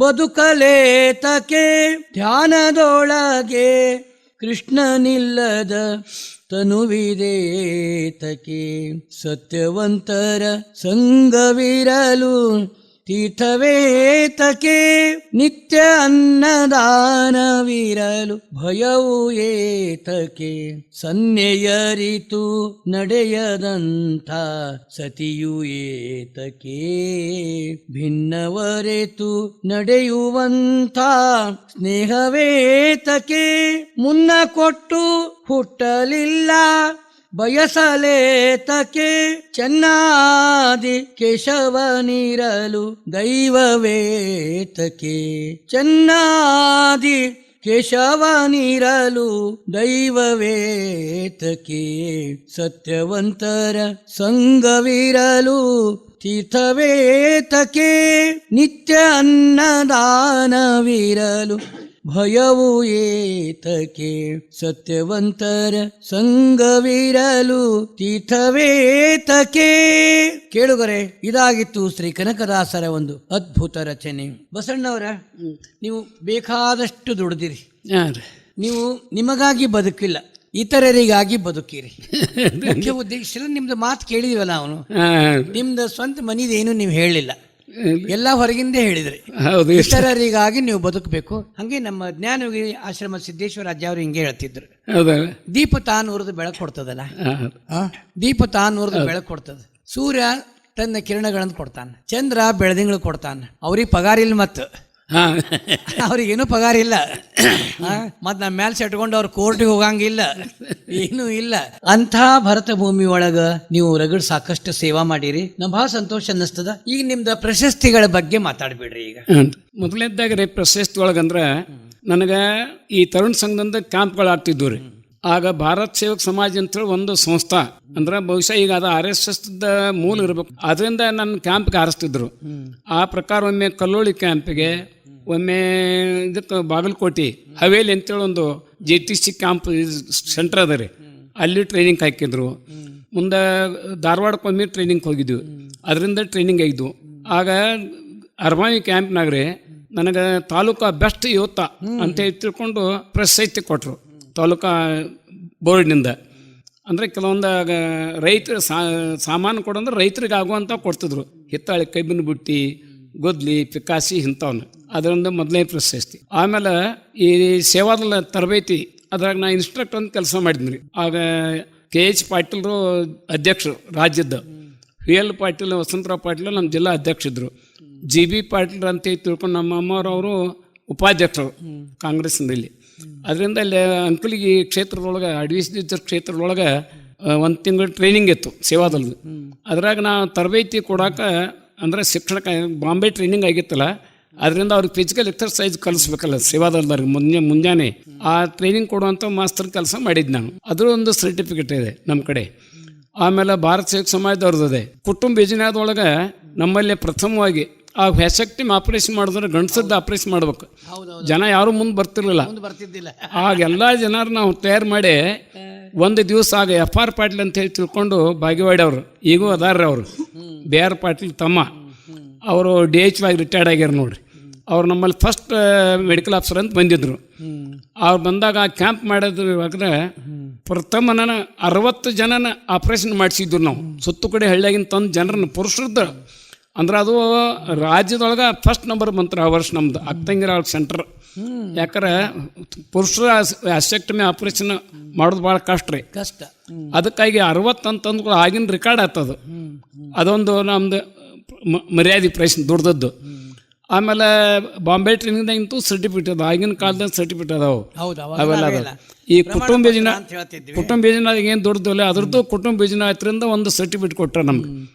ಬದುಕಲೇತಕ್ಕೆ, ಧ್ಯಾನದೊಳಗೆ ಕೃಷ್ಣನಿಲ್ಲದ ತನುವಿದೇತಕ್ಕೆ, ಸತ್ಯವಂತರ ಸಂಗವಿರಲು ತೀರ್ಥವೇತಕ್ಕೆ, ನಿತ್ಯ ಅನ್ನದಾನವಿರಲು ಭಯವು ಏತಕ್ಕೆ, ಸನ್ನೆಯರಿತು ನಡೆಯದಂಥ ಸತಿಯು ಏತಕ್ಕೆ, ಭಿನ್ನವರೆತು ನಡೆಯುವಂಥ ಸ್ನೇಹವೇತಕ್ಕೆ, ಮುನ್ನ ಕೊಟ್ಟು ಹುಟ್ಟಲಿಲ್ಲ ಬಯಸಲೇತಕ್ಕೆ, ಚೆನ್ನಾದಿ ಕೇಶವನಿರಲು ದೈವವೇತಕ್ಕೆ, ಚೆನ್ನಾದಿ ಕೇಶವನಿರಲು ದೈವವೇತಕ್ಕೆ, ಸತ್ಯವಂತರ ಸಂಗವಿರಲು ತೀರ್ಥವೇತಕ್ಕೆ, ನಿತ್ಯ ಅನ್ನದಾನವಿರಲು ಭಯವು ಏತಕ್ಕೆ, ಸತ್ಯವಂತರ ಸಂಗವಿರಲು ತೀರ್ಥವೇತಕ್ಕೆ. ಕೇಳುಗರೆ, ಇದಾಗಿತ್ತು ಶ್ರೀ ಕನಕದಾಸರ ಒಂದು ಅದ್ಭುತ ರಚನೆ. ಬಸಣ್ಣವರ, ನೀವು ಬೇಕಾದಷ್ಟು ದುಡಿದಿರಿ, ನೀವು ನಿಮಗಾಗಿ ಬದುಕಿಲ್ಲ, ಇತರರಿಗಾಗಿ ಬದುಕಿರಿ. ಮುಖ್ಯ ಉದ್ದೇಶ ನಿಮ್ದು ಮಾತು ಕೇಳಿದಿವಲ್ಲ, ಅವನು ನಿಮ್ದು ಸ್ವಂತ ಮನಿದೇನು ನೀವು ಹೇಳಿಲ್ಲ, ಎಲ್ಲ ಹೊರಗಿಂದೇ ಹೇಳಿದ್ರಿ. ಇತರರಿಗಾಗಿ ನೀವು ಬದುಕಬೇಕು. ಹಂಗೆ ನಮ್ಮ ಜ್ಞಾನಯೋಗಿ ಆಶ್ರಮ ಸಿದ್ದೇಶ್ವರ ಅಜ್ಜಾವ್ರು ಹಿಂಗೆ ಹೇಳ್ತಿದ್ರು, ದೀಪ ತಾನೂರದು ಬೆಳಕು ಕೊಡ್ತದಲ್ಲ, ದೀಪ ತಾನೂರದು ಬೆಳಕು ಕೊಡ್ತದ. ಸೂರ್ಯ ತನ್ನ ಕಿರಣಗಳನ್ನು ಕೊಡ್ತಾನೆ, ಚಂದ್ರ ಬೆಳದಿಂಗಳು ಕೊಡ್ತಾನೆ, ಅವ್ರಿಗೆ ಪಗಾರ ಇಲ್ಲ, ಮತ್ತು ಹಾಂ ಅವ್ರಿಗೇನು ಪಗಾರ ಇಲ್ಲ, ಮತ್ತು ನಮ್ಮ ಮೇಲೆ ಸೆಟ್ಕೊಂಡು ಅವ್ರು ಕೋರ್ಟಿಗೆ ಹೋಗಂಗಿಲ್ಲ, ಏನೂ ಇಲ್ಲ. ಅಂಥ ಭರತ ಭೂಮಿ ಒಳಗೆ ನೀವು ರಗಡ್ ಸಾಕಷ್ಟು ಸೇವಾ ಮಾಡಿರಿ. ನಮ್ಗೆ ಭಾಳ ಸಂತೋಷ ಅನ್ನಿಸ್ತದ. ಈಗ ನಿಮ್ದು ಪ್ರಶಸ್ತಿಗಳ ಬಗ್ಗೆ ಮಾತಾಡ್ಬಿಡ್ರಿ. ಈಗ ಮೊದಲನೇದಾಗಿ ರೀ ಪ್ರಶಸ್ತಿ ಒಳಗಂದ್ರೆ ನನಗೆ ಈ ತರುಣ್ ಸಂಘದಿಂದ ಕ್ಯಾಂಪ್ಗಳು ಆಗ್ತಿದ್ವು ರೀ. ಆಗ ಭಾರತ್ ಸೇವಕ್ ಸಮಾಜ ಅಂತೇಳಿ ಒಂದು ಸಂಸ್ಥಾ, ಅಂದ್ರೆ ಬಹುಶಃ ಈಗ ಅದು RSS ಮೂಲ ಇರ್ಬೇಕು, ಅದರಿಂದ ನನ್ನ ಕ್ಯಾಂಪ್ಗೆ ಆರಿಸ್ತಿದ್ರು. ಆ ಪ್ರಕಾರ ಒಮ್ಮೆ ಕಲ್ಲೋಳಿ ಕ್ಯಾಂಪಿಗೆ, ಒಮ್ಮೆ ಇದಕ್ಕೆ ಬಾಗಲಕೋಟೆ ಹವೇಲಿ ಅಂತೇಳಿ ಒಂದು JTC ಕ್ಯಾಂಪ್ ಸೆಂಟರ್ ಅದ ರೀ, ಅಲ್ಲಿ ಟ್ರೈನಿಂಗ್ ಹಾಕಿದ್ರು. ಮುಂದೆ ಧಾರವಾಡಕ್ಕೊಮ್ಮೆ ಟ್ರೈನಿಂಗ್ ಹೋಗಿದ್ವಿ, ಅದರಿಂದ ಟ್ರೈನಿಂಗ್ ಆಗಿದ್ವು. ಆಗ ಅರ್ಮಾವಿ ಕ್ಯಾಂಪ್ನಾಗ ರೀ ನನಗೆ ತಾಲೂಕಾ ಬೆಸ್ಟ್ ಯುವತ ಅಂತ ತಿಳ್ಕೊಂಡು ಪ್ರಶಸ್ತಿ ಕೊಟ್ಟರು ತಾಲೂಕಾ ಬೋರ್ಡ್ನಿಂದ. ಅಂದರೆ ಕೆಲವೊಂದು ರೈತರ ಸಾಮಾನು ಕೊಡಂದ್ರೆ ರೈತರಿಗೆ ಆಗುವಂಥ ಕೊಡ್ತಿದ್ರು, ಹಿತ್ತಾಳೆ, ಕಬ್ಬಿನ ಬುಟ್ಟಿ, ಗೊದ್ಲಿ, ಪಿಕಾಸಿ ಇಂಥವನ್ನ. ಅದರಿಂದ ಮೊದಲನೇ ಪ್ರಶಸ್ತಿ. ಆಮೇಲೆ ಈ ಸೇವಾದಳ ತರಬೇತಿ ಅದ್ರಾಗ ನಾ ಇನ್ಸ್ಟ್ರಕ್ಟರ್ ಅಂತ ಕೆಲಸ ಮಾಡಿದ್ನಿ ರೀ. ಆಗ KH ಪಾಟೀಲ್ರು ಅಧ್ಯಕ್ಷರು ರಾಜ್ಯದ, VL ಪಾಟೀಲ್, ವಸಂತರಾವ್ ಪಾಟೀಲ್ ನಮ್ಮ ಜಿಲ್ಲಾ ಅಧ್ಯಕ್ಷರಿದ್ದರು. GB ಪಾಟೀಲ್ ಅಂತ ತಿಳ್ಕೊಂಡು ನಮ್ಮ ಅಮ್ಮವ್ರವರು ಉಪಾಧ್ಯಕ್ಷರು ಕಾಂಗ್ರೆಸ್ನಲ್ಲಿ. ಅದರಿಂದ ಅಲ್ಲಿ ಅಂಕಲಿಗೆ ಕ್ಷೇತ್ರದೊಳಗೆ, ಅಡ್ವಿಸಿದ್ರ ಕ್ಷೇತ್ರದೊಳಗೆ ಒಂದು ತಿಂಗಳು ಟ್ರೈನಿಂಗ್ ಇತ್ತು ಸೇವಾದಲ್ದು. ಅದ್ರಾಗ ನಾ ತರಬೇತಿ ಕೊಡೋಕೆ ಅಂದರೆ ಶಿಕ್ಷಣಕ್ಕೆ ಬಾಂಬೆ ಟ್ರೈನಿಂಗ್ ಆಗಿತ್ತಲ್ಲ, ಅದರಿಂದ ಅವ್ರಿಗೆ ಫಿಸಿಕಲ್ ಎಕ್ಸರ್ಸೈಜ್ ಕಲಿಸ್ಬೇಕಲ್ಲ ಸೇವಾದಲ್ದವ್ರಿಗೆ ಮುಂಜಾನೆ. ಆ ಟ್ರೈನಿಂಗ್ ಕೊಡುವಂಥ ಮಾಸ್ತರ್ ಕೆಲಸ ಮಾಡಿದ್ದು ನಾನು. ಅದ್ರ ಒಂದು ಸರ್ಟಿಫಿಕೇಟ್ ಇದೆ ನಮ್ಮ ಕಡೆ. ಆಮೇಲೆ ಭಾರತ ಸೇವಕ ಸಮಾಜದವ್ರದ್ದೆ ಕುಟುಂಬ ಯೋಜನೆದೊಳಗೆ ನಮ್ಮಲ್ಲಿ ಪ್ರಥಮವಾಗಿ ಆ ವ್ಯಾಸಕ್ಟಿಮ್ ಆಪರೇಷನ್ ಮಾಡಿದ್ರೆ ಗಂಡಸದ್ದು ಆಪರೇಷನ್ ಮಾಡ್ಬೇಕು. ಜನ ಯಾರು ಮುಂದೆ ಬರ್ತಿರ್ಲಿಲ್ಲ. ಆಗೆಲ್ಲ ಜನರು ನಾವು ತಯಾರು ಮಾಡಿ ಒಂದು ದಿವಸ ಆಗ FR ಪಾಟೀಲ್ ಅಂತ ಹೇಳಿ ತಿಳ್ಕೊಂಡು ಬಾಗೇವಾಡಿ ಅವರು, ಈಗೂ ಅದಾರ್ರಿ ಅವರು, BR ಪಾಟೀಲ್ ತಮ್ಮ, ಅವರು DH ಆಗಿ ರಿಟೈರ್ಡ್ ಆಗ್ಯಾರ ನೋಡ್ರಿ. ಅವ್ರು ನಮ್ಮಲ್ಲಿ ಫಸ್ಟ್ ಮೆಡಿಕಲ್ ಆಫೀಸರ್ ಅಂತ ಬಂದಿದ್ರು. ಅವ್ರು ಬಂದಾಗ ಆ ಕ್ಯಾಂಪ್ ಮಾಡೋದ್ರಾಗ ಪ್ರಥಮ 60 ಜನನ ಆಪ್ರೇಷನ್ ಮಾಡಿಸಿದ್ರು ನಾವು. ಸುತ್ತು ಕಡೆ ಹಳ್ಳಿಯಾಗಿನ ತಂದು ಜನರನ್ನ ಪುರುಷರದ್ದು, ಅಂದ್ರೆ ಅದು ರಾಜ್ಯದೊಳಗೆ ಫಸ್ಟ್ ನಂಬರ್ ಬಂತಾರೆ ಆ ವರ್ಷ ನಮ್ದು ಅಕ್ತಂಗಿರಾಳ್ ಸೆಂಟರ್. ಯಾಕಂದ್ರೆ ಪುರುಷರ ಅಸೆಕ್ಟಮಿ ಆಪ್ರೇಷನ್ ಮಾಡೋದು ಭಾಳ ಕಷ್ಟ. ಅದಕ್ಕಾಗಿ 60 ಅಂತಂದು ಆಗಿನ ರೆಕಾರ್ಡ್ ಆಗ್ತದೆ. ಅದೊಂದು ನಮ್ದು ಮರ್ಯಾದೆ ಪ್ರಶ್ನೆ ದೊಡ್ಡದ್ದು. ಆಮೇಲೆ ಬಾಂಬೆ ಟ್ರೈನಿಂಗ್ದಾಗಿಂತೂ ಸರ್ಟಿಫಿಕೇಟ್ ಅದ, ಆಗಿನ ಕಾಲದಾಗ ಸರ್ಟಿಫಿಕೇಟ್ ಅದಾವು ಅವೆಲ್ಲ ಅದ. ಈ ಕುಟುಂಬ ಯೋಜನೆ ಏನು ದೊಡ್ಡದಿಲ್ಲ, ಅದ್ರದ್ದು ಕುಟುಂಬ ಯೋಜನೆ ಹತ್ತಿರಿಂದ ಒಂದು ಸರ್ಟಿಫಿಕೇಟ್ ಕೊಟ್ಟರೆ ನಮ್ಗೆ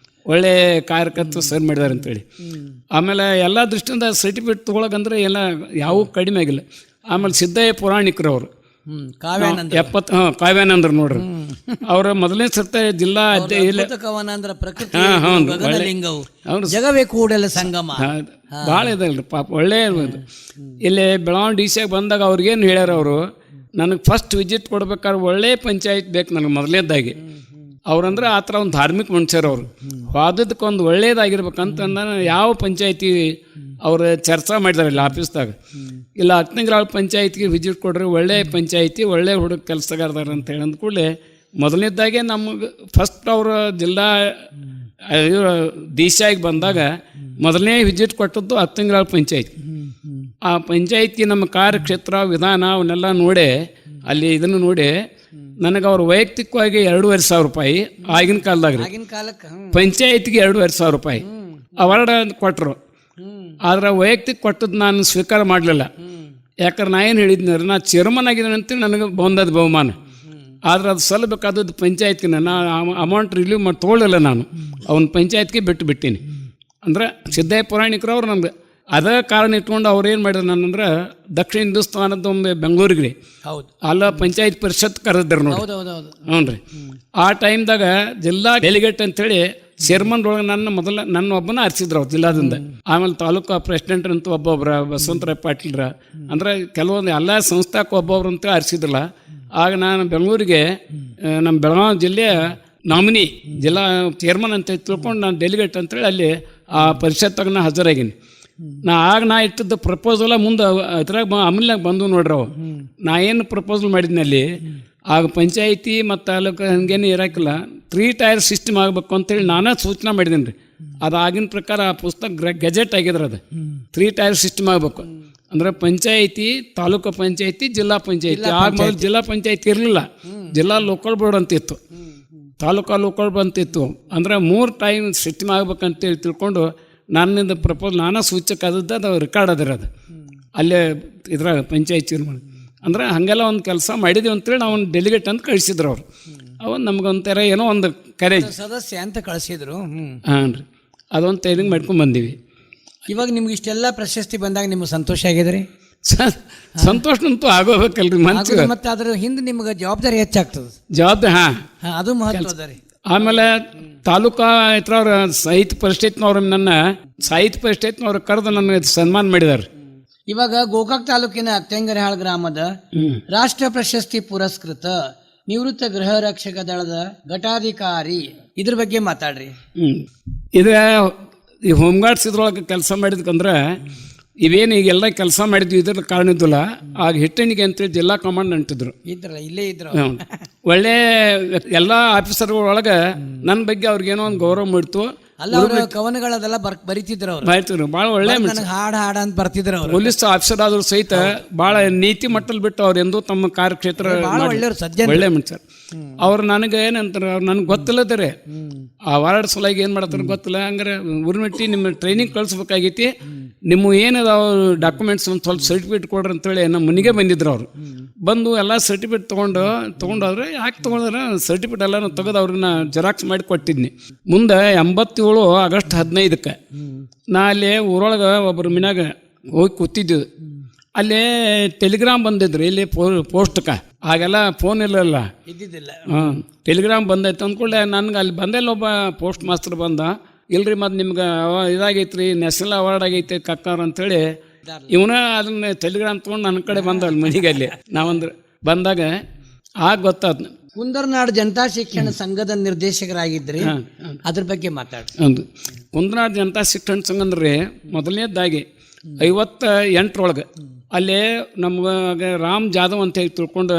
ಒಳ್ಳೆ ಕಾರ್ಯಕರ್ತರು ಸರ್ ಮಾಡಿದಾರೆ ಅಂತೇಳಿ. ಆಮೇಲೆ ಎಲ್ಲ ದೃಷ್ಟಿಯಿಂದ ಸರ್ಟಿಫಿಕೇಟ್ ತೊಗೊಳಕಂದ್ರೆ ಎಲ್ಲ ಯಾವೂ ಕಡಿಮೆ ಆಗಿಲ್ಲ. ಆಮೇಲೆ ಸಿದ್ದಯ್ಯ ಪುರಾಣಿಕರು ಅವರು 70 ಕಾವ್ಯಾನಂದ್ರ ನೋಡ್ರಿ, ಅವ್ರ ಮೊದಲನೇ ಸರ್ತ ಜಿಲ್ಲಾ ಜಗವೇ ಕೂಡಲ ಸಂಗಮ ಭಾಳ ಇದಲ್ರಿ ಪಾಪ, ಒಳ್ಳೆ ಇಲ್ಲಿ ಬೆಳಗಾವಿ DC ಬಂದಾಗ ಅವ್ರಿಗೇನು ಹೇಳ್ಯಾರ ಅವರು, ನನಗೆ ಫಸ್ಟ್ ವಿಸಿಟ್ ಕೊಡ್ಬೇಕಾದ್ರೆ ಒಳ್ಳೆ ಪಂಚಾಯತ್ ಬೇಕು ನನಗೆ ಮೊದಲನೇದಾಗಿ. ಅವ್ರಂದ್ರೆ ಆ ಥರ ಒಂದು ಧಾರ್ಮಿಕ ಮನುಷ್ಯರು ಅವರು, ವಾದದಕ್ಕೊಂದು ಒಳ್ಳೇದಾಗಿರ್ಬೇಕಂತ ಯಾವ ಪಂಚಾಯತಿ ಅವರು ಚರ್ಚೆ ಮಾಡಿದಾರೆ ಇಲ್ಲಿ ಆಫೀಸ್ದಾಗ. ಇಲ್ಲ ಅಕ್ತಂಗಿರಾಳ್ ಪಂಚಾಯತ್ಗೆ ವಿಸಿಟ್ ಕೊಡ್ರಿ, ಒಳ್ಳೆ ಪಂಚಾಯತಿ, ಒಳ್ಳೆ ಹುಡುಗ ಕೆಲಸಗಾರದಾರ ಅಂತ ಹೇಳಿ ಅಂದ ಕೂಡಲೇ ಮೊದಲನೇದಾಗೆ ನಮಗೆ ಫಸ್ಟ್ ಅವರು ಜಿಲ್ಲಾ DC ಬಂದಾಗ ಮೊದಲನೇ ವಿಸಿಟ್ ಕೊಟ್ಟದ್ದು ಅಕ್ತಂಗಿರಾಳ್ ಪಂಚಾಯತ್. ಆ ಪಂಚಾಯತಿ ನಮ್ಮ ಕಾರ್ಯಕ್ಷೇತ್ರ ವಿಧಾನ ಅವನ್ನೆಲ್ಲ ನೋಡಿ, ಅಲ್ಲಿ ಇದನ್ನು ನೋಡಿ ನನಗೆ ಅವ್ರು ವೈಯಕ್ತಿಕವಾಗಿ 2,500 ರೂಪಾಯಿ ಆಗಿನ ಕಾಲದಾಗ ರೀ, ಪಂಚಾಯತ್ಗೆ 2,500 ರೂಪಾಯಿ ಅವಾರ್ಡ್ ಕೊಟ್ಟರು. ಆದ್ರೆ ವೈಯಕ್ತಿಕ ಕೊಟ್ಟದ್ದು ನಾನು ಸ್ವೀಕಾರ ಮಾಡಲಿಲ್ಲ. ಯಾಕಂದ್ರೆ ನಾ ಏನು ಹೇಳಿದ್ನಂದ್ರೆ, ನಾ ಚೇರ್ಮನ್ ಆಗಿದ್ದೇನೆ ಅಂತೇಳಿ ನನಗೆ ಬಂದದ್ದು ಬಹುಮಾನ. ಆದ್ರೆ ಅದು ಸಲ್ಲಬೇಕಾದದ್ದು ಪಂಚಾಯತ್ಗೆ ನಾ ಅಮೌಂಟ್ ರಿಲೀವ್ ಮಾಡಿ ತೊಗೊಳ್ಳಿಲ್ಲ. ನಾನು ಅವನ ಪಂಚಾಯತ್ಗೆ ಬಿಟ್ಟಿನಿ. ಅಂದ್ರೆ ಸಿದ್ದಯ್ಯ ಪುರಾಣಿಕರು ಅವ್ರು ನಮ್ಗೆ ಅದೇ ಕಾರಣ ಇಟ್ಕೊಂಡು ಅವ್ರು ಏನು ಮಾಡಿದ್ರು ನನ್ನಂದ್ರೆ ದಕ್ಷಿಣ ಹಿಂದೂಸ್ತಾನದ ಒಂದು ಬೆಂಗಳೂರಿಗೆ ರೀ, ಅಲ್ಲ ಪಂಚಾಯತ್ ಪರಿಷತ್ ಕರೆದ್ರು ನೋಡಿ. ಹ್ಞೂ ರೀ, ಆ ಟೈಮ್ದಾಗ ಜಿಲ್ಲಾ ಡೆಲಿಗೇಟ್ ಅಂತೇಳಿ ಚೇರ್ಮನ್ ಒಳಗೆ ನನ್ನ ಒಬ್ಬನ ಆರಿಸಿದ್ರು ಅವ್ರು ಜಿಲ್ಲಾದಿಂದ. ಆಮೇಲೆ ತಾಲೂಕು ಪ್ರೆಸಿಡೆಂಟ್ ಅಂತ ಒಬ್ಬೊಬ್ರ ಬಸವಂತರಾವ್ ಪಾಟೀಲ್ರ, ಅಂದ್ರೆ ಕೆಲವೊಂದು ಎಲ್ಲ ಸಂಸ್ಥಾಕ್ಕೆ ಒಬ್ಬೊಬ್ರು ಅಂತ ಆರಿಸಿದ್ರಲ್ಲ. ಆಗ ನಾನು ಬೆಂಗಳೂರಿಗೆ ನಮ್ಮ ಬೆಳಗಾವಿ ಜಿಲ್ಲೆಯ ನಾಮಿನಿ ಜಿಲ್ಲಾ ಚೇರ್ಮನ್ ಅಂತ ತಿಳ್ಕೊಂಡು ನಾನು ಡೆಲಿಗೇಟ್ ಅಂತೇಳಿ ಅಲ್ಲಿ ಆ ಪರಿಷತ್ತಾಗ ನಾ ಹಾಜರಾಗೀನಿ. ನಾ ಇಟ್ಟಿದ್ದ ಪ್ರಪೋಸಲ ಮುಂದೆ ಅದ್ರಾಗ ಅಮಲ್ನಾಗ ಬಂದು ನೋಡ್ರಿ ಅವು. ನಾ ಏನು ಪ್ರಪೋಸಲ್ ಮಾಡಿದ್ನಲ್ಲಿ ಆಗ ಪಂಚಾಯಿತಿ ಮತ್ತು ತಾಲೂಕು ಹಂಗೇನು ಇರೋಕ್ಕಿಲ್ಲ, 3 ಟೈರ್ ಸಿಸ್ಟಮ್ ಆಗಬೇಕು ಅಂತೇಳಿ ನಾನೇ ಸೂಚನೆ ಮಾಡಿದ್ದೀನಿ ರೀ. ಅದು ಆಗಿನ ಪ್ರಕಾರ ಆ ಪುಸ್ತಕ ಗೆಜೆಟ್ ಆಗಿದ್ರೆ ಅದು 3 ಟೈರ್ ಸಿಸ್ಟಮ್ ಆಗಬೇಕು. ಅಂದರೆ ಪಂಚಾಯಿತಿ, ತಾಲೂಕು ಪಂಚಾಯಿತಿ, ಜಿಲ್ಲಾ ಪಂಚಾಯಿತಿ. ಆಗ ಮೊದಲು ಜಿಲ್ಲಾ ಪಂಚಾಯಿತಿ ಇರಲಿಲ್ಲ, ಜಿಲ್ಲಾ ಲೋಕಲ್ ಬೋರ್ಡ್ ಅಂತಿತ್ತು, ತಾಲೂಕಾ ಲೋಕಲ್ ಬೋರ್ಡ್ ಅಂತಿತ್ತು. ಅಂದರೆ 3 ಟೈಮ್ ಸಿಸ್ಟಮ್ ಆಗ್ಬೇಕಂತೇಳಿ ತಿಳ್ಕೊಂಡು ನನ್ನಿಂದ ಪ್ರಪೋಸ್ ನಾನಾ ಸೂಚಕ ಆದದ್ದು ಅದು ರೆಕಾರ್ಡ್ ಅದ್ರ ಅದು ಅಲ್ಲೇ ಇದ್ರಾಗ ಪಂಚಾಯತ್ ಚೇರ್ಮನ್ ಅಂದ್ರೆ ಹಾಗೆಲ್ಲ ಒಂದು ಕೆಲಸ ಮಾಡಿದ್ವಿ ಅಂತೇಳಿ ನಾವು ಒಂದು ಡೆಲಿಗೇಟ್ ಅಂತ ಕಳಿಸಿದ್ರು ಅವರು. ಅವನು ನಮ್ಗೊಂಥರ ಏನೋ ಒಂದು ಕರೇಜ್ ಸದಸ್ಯ ಅಂತ ಕಳಿಸಿದ್ರು. ಹಾಂ ರೀ, ಅದೊಂದು ಟ್ರೈನಿಂಗ್ ಮಾಡ್ಕೊಂಡು ಬಂದೀವಿ. ಇವಾಗ ನಿಮ್ಗೆ ಇಷ್ಟೆಲ್ಲ ಪ್ರಶಸ್ತಿ ಬಂದಾಗ ನಿಮ್ಗೆ ಸಂತೋಷ ಆಗಿದೆ ರೀ? ಸಂತೋಷನಂತೂ ಆಗೋಬೇಕಲ್ರಿ ಮನ್ಸಿಗೆ. ಮತ್ತೆ ಅದ್ರ ಹಿಂದೆ ನಿಮ್ಗೆ ಜವಾಬ್ದಾರಿ ಹೆಚ್ಚಾಗ್ತದೆ. ಜವಾಬ್ದಾರಿ ಹಾಂ ಅದು ಮಹತ್ವದ ರೀ. ಆಮೇಲೆ ತಾಲೂಕಾ ಇತ್ರವ್ರ ಸಾಹಿತ್ಯ ಪರಿಷತ್ನವ್ರು ನನ್ನ ಸಾಹಿತ್ಯ ಪರಿಷತ್ನವ್ರು ಕರೆದು ನನ್ನ ಸನ್ಮಾನ ಮಾಡಿದಾರೆ. ಇವಾಗ ಗೋಕಾಕ್ ತಾಲೂಕಿನ ಅಕ್ತಂಗರಹಾಳ್ ಗ್ರಾಮದ ರಾಷ್ಟ್ರ ಪ್ರಶಸ್ತಿ ಪುರಸ್ಕೃತ ನಿವೃತ್ತ ಗೃಹ ರಕ್ಷಕ ದಳದ ಘಟಾಧಿಕಾರಿ ಇದ್ರ ಬಗ್ಗೆ ಮಾತಾಡ್ರಿ. ಇದು ಈ ಹೋಮ್ ಗಾರ್ಡ್ಸ್ ಇದ್ರೊಳಗೆ ಕೆಲಸ ಮಾಡಿದ್ಕಂದ್ರೆ ಇವೇನು ಈಗೆಲ್ಲ ಕೆಲಸ ಮಾಡಿದ್ವಿ ಇದ್ರ ಕಾರಣ ಇದ್ದಿಲ್ಲ. ಆಗ ಹಿಟ್ಟಣಿಗೆ ಅಂತೇಳಿ ಜಿಲ್ಲಾ ಕಮಾಂಡ್ ಅಂಟಿದ್ರು, ಇದ್ರಲ್ಲ ಇಲ್ಲೇ ಇದ್ರು. ಒಳ್ಳೆ ಎಲ್ಲ ಆಫೀಸರ್ಗಳೊಳಗೆ ನನ್ನ ಬಗ್ಗೆ ಅವ್ರಿಗೇನೋ ಒಂದು ಗೌರವ ಮಾಡ್ತು. ಅಲ್ಲ, ಅವ್ರ ಕವನಗಳದೆಲ್ಲ ಬರಿತಿದ್ರು ಅವ್ರು, ಬಾಯ್ತಿದ್ರು. ಭಾಳ ಒಳ್ಳೆ ಹಾಡ ಅಂತ ಬರ್ತಿದ್ರು ಅವ್ರು. ಪೊಲೀಸ್ ಆಫೀಸರ್ ಆದ್ರೂ ಸಹಿತ ಭಾಳ ನೀತಿ ಮಟ್ಟಲ್ಲಿ ಬಿಟ್ಟು ಅವ್ರು ಎಂದೂ ತಮ್ಮ ಕಾರ್ಯಕ್ಷೇತ್ರ ಒಳ್ಳೆ ಮನುಷ್ಯರು. ಅವ್ರು ನನಗೆ ಏನಂತಾರೆ, ಅವ್ರು ನನಗೆ ಗೊತ್ತಿಲ್ಲದರೆ ಆ ವಾರ್ಡ್ ಸಲುವಾಗಿ ಏನು ಮಾಡ್ತಾರೆ ಗೊತ್ತಿಲ್ಲ. ಹಂಗಾರೆ ಊರ್ಮಿಟ್ಟಿ ನಿಮ್ಮ ಟ್ರೈನಿಂಗ್ ಕಳಿಸ್ಬೇಕಾಗೈತಿ, ನಿಮ್ಮ ಏನದಾವ ಡಾಕ್ಯುಮೆಂಟ್ಸ್ ಒಂದು ಸ್ವಲ್ಪ ಸರ್ಟಿಫಿಕೇಟ್ ಕೊಡ್ರಿ ಅಂತೇಳಿ ನಮ್ಮ ಮನೆಗೆ ಬಂದಿದ್ರು ಅವರು. ಬಂದು ಎಲ್ಲ ಸರ್ಟಿಫಿಕೇಟ್ ತೊಗೊಂಡೋದ್ರೆ ಯಾಕೆ ತೊಗೊಂಡ್ರೆ ಸರ್ಟಿಫಿಕೇಟ್ ಎಲ್ಲ ತೆಗೆದು ಅವ್ರನ್ನ ಜೆರಾಕ್ಸ್ ಮಾಡಿ ಕೊಟ್ಟಿದ್ನಿ. ಮುಂದೆ 87 ಆಗಸ್ಟ್ 15ಕ್ಕೆ ನಾ ಅಲ್ಲಿ ಊರೊಳಗೆ ಒಬ್ಬರು ಮನ್ಯಾಗ ಹೋಗಿ ಕೂತಿದ್ದು. ಅಲ್ಲಿ ಟೆಲಿಗ್ರಾಮ್ ಬಂದಿದ್ರು ಇಲ್ಲಿ ಪೋಸ್ಟ್ಗೆ. ಹಾಗೆಲ್ಲ ಫೋನ್ ಇಲ್ಲಲ್ಲ, ಇದ್ದಿದ್ದಿಲ್ಲ. ಹಾಂ, ಟೆಲಿಗ್ರಾಮ್ ಬಂದೈತೆ ಅಂದ್ಕೊಳ್ಳೆ ನನಗೆ ಅಲ್ಲಿ ಬಂದೆಲ್ಲ ಒಬ್ಬ ಪೋಸ್ಟ್ ಮಾಸ್ತರ್ ಬಂದ. ಇಲ್ರಿ ಮತ್ತು ನಿಮ್ಗೆ ಇದಾಗೈತ್ರಿ, ನ್ಯಾಷನಲ್ ಅವಾರ್ಡ್ ಆಗೈತೆ ಕಕ್ಕಾರ ಅಂತೇಳಿ ಇವನ ಅದನ್ನ ಟೆಲಿಗ್ರಾಮ್ ತೊಗೊಂಡು ನನ್ನ ಕಡೆ ಬಂದ ಅಲ್ಲಿ ಮನೆಗೆ. ಅಲ್ಲಿ ನಾವಂದ್ರೆ ಬಂದಾಗ ಆಗ ಗೊತ್ತಾದ್. ಕುಂದರ್ನಾಡ್ ಜನತಾ ಶಿಕ್ಷಣ ಸಂಘದ ನಿರ್ದೇಶಕರಾಗಿದ್ರಿ, ಅದ್ರ ಬಗ್ಗೆ ಮಾತಾಡಿ. ಒಂದು ಕುಂದರ್ನಾಡ್ ಜನತಾ ಶಿಕ್ಷಣ ಸಂಘ ಅಂದ್ರೆ ಮೊದಲನೇದಾಗಿ 58 ಅಲ್ಲೇ ನಮ್ಗೆ ರಾಮ್ ಜಾಧವ್ ಅಂತ ಹೇಳಿ ತಿಳ್ಕೊಂಡು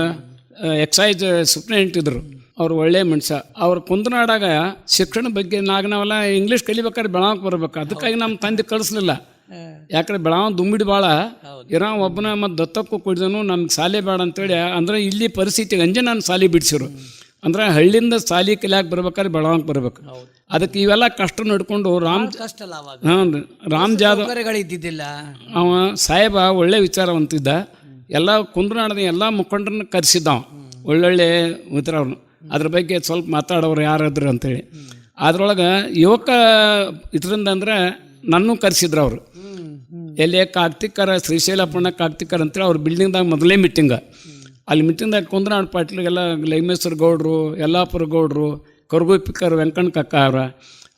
ಎಕ್ಸೈಸ್ ಸೂಪ್ರಿಂಟೆಂಡೆಂಟ್ ಇದ್ರು. ಅವ್ರು ಒಳ್ಳೆ ಮನುಷ್ಯ. ಅವ್ರು ಕುಂದನಾಡಾಗ ಶಿಕ್ಷಣ ಬಗ್ಗೆ ನಾವೆಲ್ಲ ಇಂಗ್ಲೀಷ್ ಕಲಿಬೇಕಾದ್ರೆ ಬೆಳಗಾವಿಗೆ ಬರ್ಬೇಕು. ಅದಕ್ಕಾಗಿ ನಮ್ಮ ತಂದೆ ಕಳಿಸ್ಲಿಲ್ಲ. ಯಾಕಂದ್ರೆ ಬೆಳಗಾವಿ ದುಂಬಿಡಿ ಭಾಳ ಇರೋ ಒಬ್ಬನ ಮತ್ತು ದತ್ತಕ್ಕೂ ಕುಡಿದನು, ನಮ್ಗೆ ಶಾಲೆ ಬೇಡ ಅಂತೇಳಿ. ಅಂದ್ರೆ ಇಲ್ಲಿ ಪರಿಸ್ಥಿತಿ ಅಂಜೆ ನಾನು ಶಾಲೆ ಬಿಡಿಸಿರು. ಅಂದ್ರೆ ಹಳ್ಳಿಯಿಂದ ಶಾಲೆ ಕಲಿಯಾಕೆ ಬರ್ಬೇಕಾದ್ರೆ ಬೆಳಗಾವಿಗೆ ಬರ್ಬೇಕು. ಅದಕ್ಕೆ ಇವೆಲ್ಲ ಕಷ್ಟ ನಡ್ಕೊಂಡು ರಾಮ್ ಜಾಧವ್ ಇದ್ದಿದ್ದಿಲ್ಲ. ಅವ ಸಾಹೇಬ ಒಳ್ಳೆ ವಿಚಾರವಂತಿದ್ದ. ಎಲ್ಲ ಕುಂದನಾಡದ ಎಲ್ಲ ಮುಖಂಡರನ್ನ ಕರೆಸಿದ್ದ, ಒಳ್ಳೊಳ್ಳೆ ಮಿತ್ರವ್ರನ್ನ. ಅದ್ರ ಬಗ್ಗೆ ಸ್ವಲ್ಪ ಮಾತಾಡೋರು ಯಾರಾದ್ರು ಅಂತೇಳಿ. ಅದ್ರೊಳಗೆ ಯುವಕ ಇದರಿಂದ ಅಂದ್ರೆ ನನ್ನೂ ಕರೆಸಿದ್ರು ಅವರು. ಎಲ್ಲಿ ಕಾರ್ತಿಕರ ಶ್ರೀಶೈಲಪ್ಪಣ್ಣ ಕಾರ್ತಿಕರ್ ಅಂತೇಳಿ ಅವ್ರ ಬಿಲ್ಡಿಂಗ್ದಾಗ ಮೊದಲೇ ಮೀಟಿಂಗ. ಅಲ್ಲಿ ಮೀಟಿಂಗ್ದಾಗ ಕುಂದನಾಡ್ ಪಾಟೀಲ್ಗೆಲ್ಲ ಲೈಮೇಶ್ವರ ಗೌಡ್ರು, ಯಲ್ಲಾಪುರ ಗೌಡ್ರು, ಕರ್ಗೋಪಿಕರ್ ವೆಂಕಣ್ಣ ಕಕ್ಕ ಅವರ,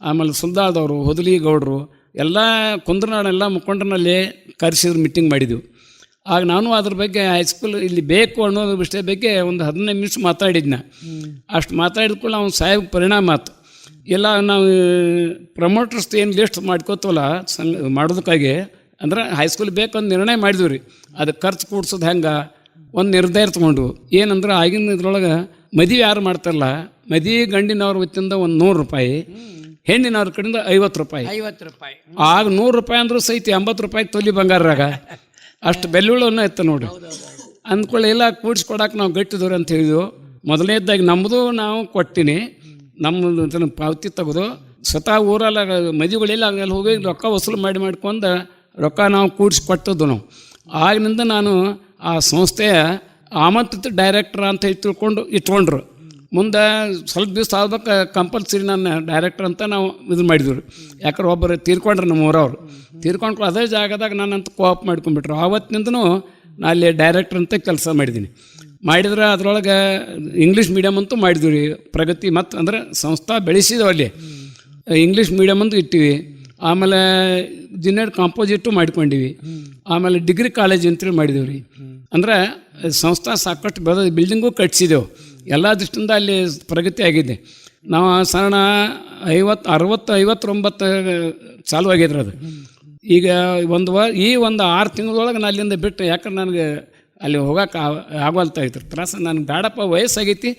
ಆಮೇಲೆ ಸುಲ್ದಾದವರು, ಹೊದಲಿ ಗೌಡ್ರು ಎಲ್ಲ ಕುಂದನಾಡೆಲ್ಲ ಮುಖಂಡರಲ್ಲಿ ಕರೆಸಿದ್ರು, ಮೀಟಿಂಗ್ ಮಾಡಿದ್ವಿ. ಆಗ ನಾನು ಅದ್ರ ಬಗ್ಗೆ ಹೈಸ್ಕೂಲ್ ಇಲ್ಲಿ ಬೇಕು ಅನ್ನೋದ್ರ ವಿಷಯ ಬಗ್ಗೆ ಒಂದು 15 ನಿಮಿಷ ಮಾತಾಡಿದ್ನ. ಅಷ್ಟು ಮಾತಾಡಿದ್ಕೊಳ್ಳ ಅವ್ನು ಸಾಹೇಬ್ ಪರಿಣಾಮ ಆಯ್ತು. ಎಲ್ಲ ನಾವು ಪ್ರಮೋಟರ್ಸ್ ಏನು ಲಿಸ್ಟ್ ಮಾಡ್ಕೋತವಲ್ಲ ಸಂಘ ಮಾಡೋದಕ್ಕಾಗಿ, ಅಂದ್ರೆ ಹೈಸ್ಕೂಲ್ ಬೇಕಂದು ನಿರ್ಣಯ ಮಾಡಿದ್ವಿ ರೀ. ಅದಕ್ಕೆ ಖರ್ಚು ಕೂಡ್ಸೋದು ಹೆಂಗೆ ಒಂದು ನಿರ್ಧಾರ ತೊಗೊಂಡು ಏನಂದ್ರೆ ಆಗಿನ ಇದ್ರೊಳಗೆ ಮದುವೆ ಯಾರು ಮಾಡ್ತಾರಲ್ಲ, ಮದುವೆ ಗಂಡಿನವ್ರ ವತಿಯಿಂದ ಒಂದು 100 ರೂಪಾಯಿ, ಹೆಣ್ಣಿನವ್ರ ಕಡೆಯಿಂದ 50 ರೂಪಾಯಿ. ಆಗ 100 ರೂಪಾಯಿ ಅಂದ್ರೂ ಸಹಿತ 80 ರೂಪಾಯಿ ತೊಲಿ ಬಂಗಾರಾಗ ಅಷ್ಟು ಬೆಳ್ಳುಳ್ಳನ್ನು ಇತ್ತು ನೋಡಿ. ಅಂದ್ಕೊಳ್ಳಿ ಎಲ್ಲ ಕೂಡಿಸ್ಕೊಡಕ್ಕೆ ನಾವು ಗಟ್ಟಿದವ್ರು ಅಂತ ಹೇಳಿದ್ವು. ಮೊದಲನೇದಾಗಿ ನಮ್ಮದು ನಾವು ಕೊಟ್ಟಿನಿ, ನಮ್ಮ ಪಾವತಿ ತೆಗೆದು ಸ್ವತಃ ಊರಲ್ಲ ಮದುವೆಗಳಿಲ್ಲ ಅಲ್ಲಿ ಹೋಗಿ ರೊಕ್ಕ ವಸೂಲು ಮಾಡ್ಕೊಂಡು ರೊಕ್ಕ ನಾವು ಕೂಡಿಸಿ ಕೊಟ್ಟದ್ದು ನಾವು. ಆಗಿನಿಂದ ನಾನು ಆ ಸಂಸ್ಥೆಯ ಆಮಂತ್ರಿತ ಡೈರೆಕ್ಟರ್ ಅಂತ ಹೇಳಿ ತಿಳ್ಕೊಂಡು ಇಟ್ಕೊಂಡ್ರು. ಮುಂದೆ ಸ್ವಲ್ಪ ದಿವಸ ಆಗ್ಬೇಕು ಕಂಪಲ್ಸರಿ ನಾನು ಡೈರೆಕ್ಟರ್ ಅಂತ ನಾವು ಇದು ಮಾಡಿದ್ವಿ. ಯಾಕಂದ್ರೆ ಒಬ್ಬರು ತೀರ್ಕೊಂಡ್ರು ನಮ್ಮ ಊರವ್ರು. ತೀರ್ಕೊಂಡು ಅದೇ ಜಾಗದಾಗ ನಾನಂತ ಕೋಆಪ್ ಮಾಡ್ಕೊಂಡ್ಬಿಟ್ರು. ಆವತ್ತಿನಿಂದನೂ ನಾನು ಅಲ್ಲಿ ಡೈರೆಕ್ಟರ್ ಅಂತ ಕೆಲಸ ಮಾಡಿದ್ದೀನಿ. ಮಾಡಿದ್ರೆ ಅದರೊಳಗೆ ಇಂಗ್ಲೀಷ್ ಮೀಡಿಯಮ್ ಅಂತೂ ಮಾಡಿದ್ವಿ ರೀ. ಪ್ರಗತಿ ಮತ್ತು ಅಂದ್ರೆ ಸಂಸ್ಥೆ ಬೆಳೆಸಿದವು ಅಲ್ಲಿ ಇಂಗ್ಲೀಷ್ ಮೀಡಿಯಮ್ ಅಂತೂ ಇಟ್ಟಿವಿ. ಆಮೇಲೆ ಜೂನಿಯರ್ ಕಾಂಪೋಸಿಟು ಮಾಡ್ಕೊಂಡಿವಿ. ಆಮೇಲೆ ಡಿಗ್ರಿ ಕಾಲೇಜ್ ಅಂತೇಳಿ ಮಾಡಿದೆವು ರೀ. ಅಂದ್ರೆ ಸಂಸ್ಥೆ ಸಾಕಷ್ಟು ಬೆಳೆದ, ಬಿಲ್ಡಿಂಗು ಕಟ್ಸಿದೆವು. ಎಲ್ಲ ದೃಷ್ಟಿಯಿಂದ ಅಲ್ಲಿ ಪ್ರಗತಿ ಆಗಿದೆ. ನಾವು ಸಣ್ಣ 59 ಚಾಲು ಆಗಿದ್ರೆ ಅದು. ಈಗ ಈ ಒಂದು 6 ತಿಂಗಳೊಳಗೆ ನಾನು ಅಲ್ಲಿಂದ ಬಿಟ್ಟು, ಯಾಕಂದ್ರೆ ನನಗೆ ಅಲ್ಲಿ ಹೋಗೋಕೆ ಆಗೋಲ್ತಾ ಇತ್ತು ತ್ರಾಸ. ನನಗೆ ಬೇಡಪ್ಪ, ವಯಸ್ಸಾಗೈತಿ,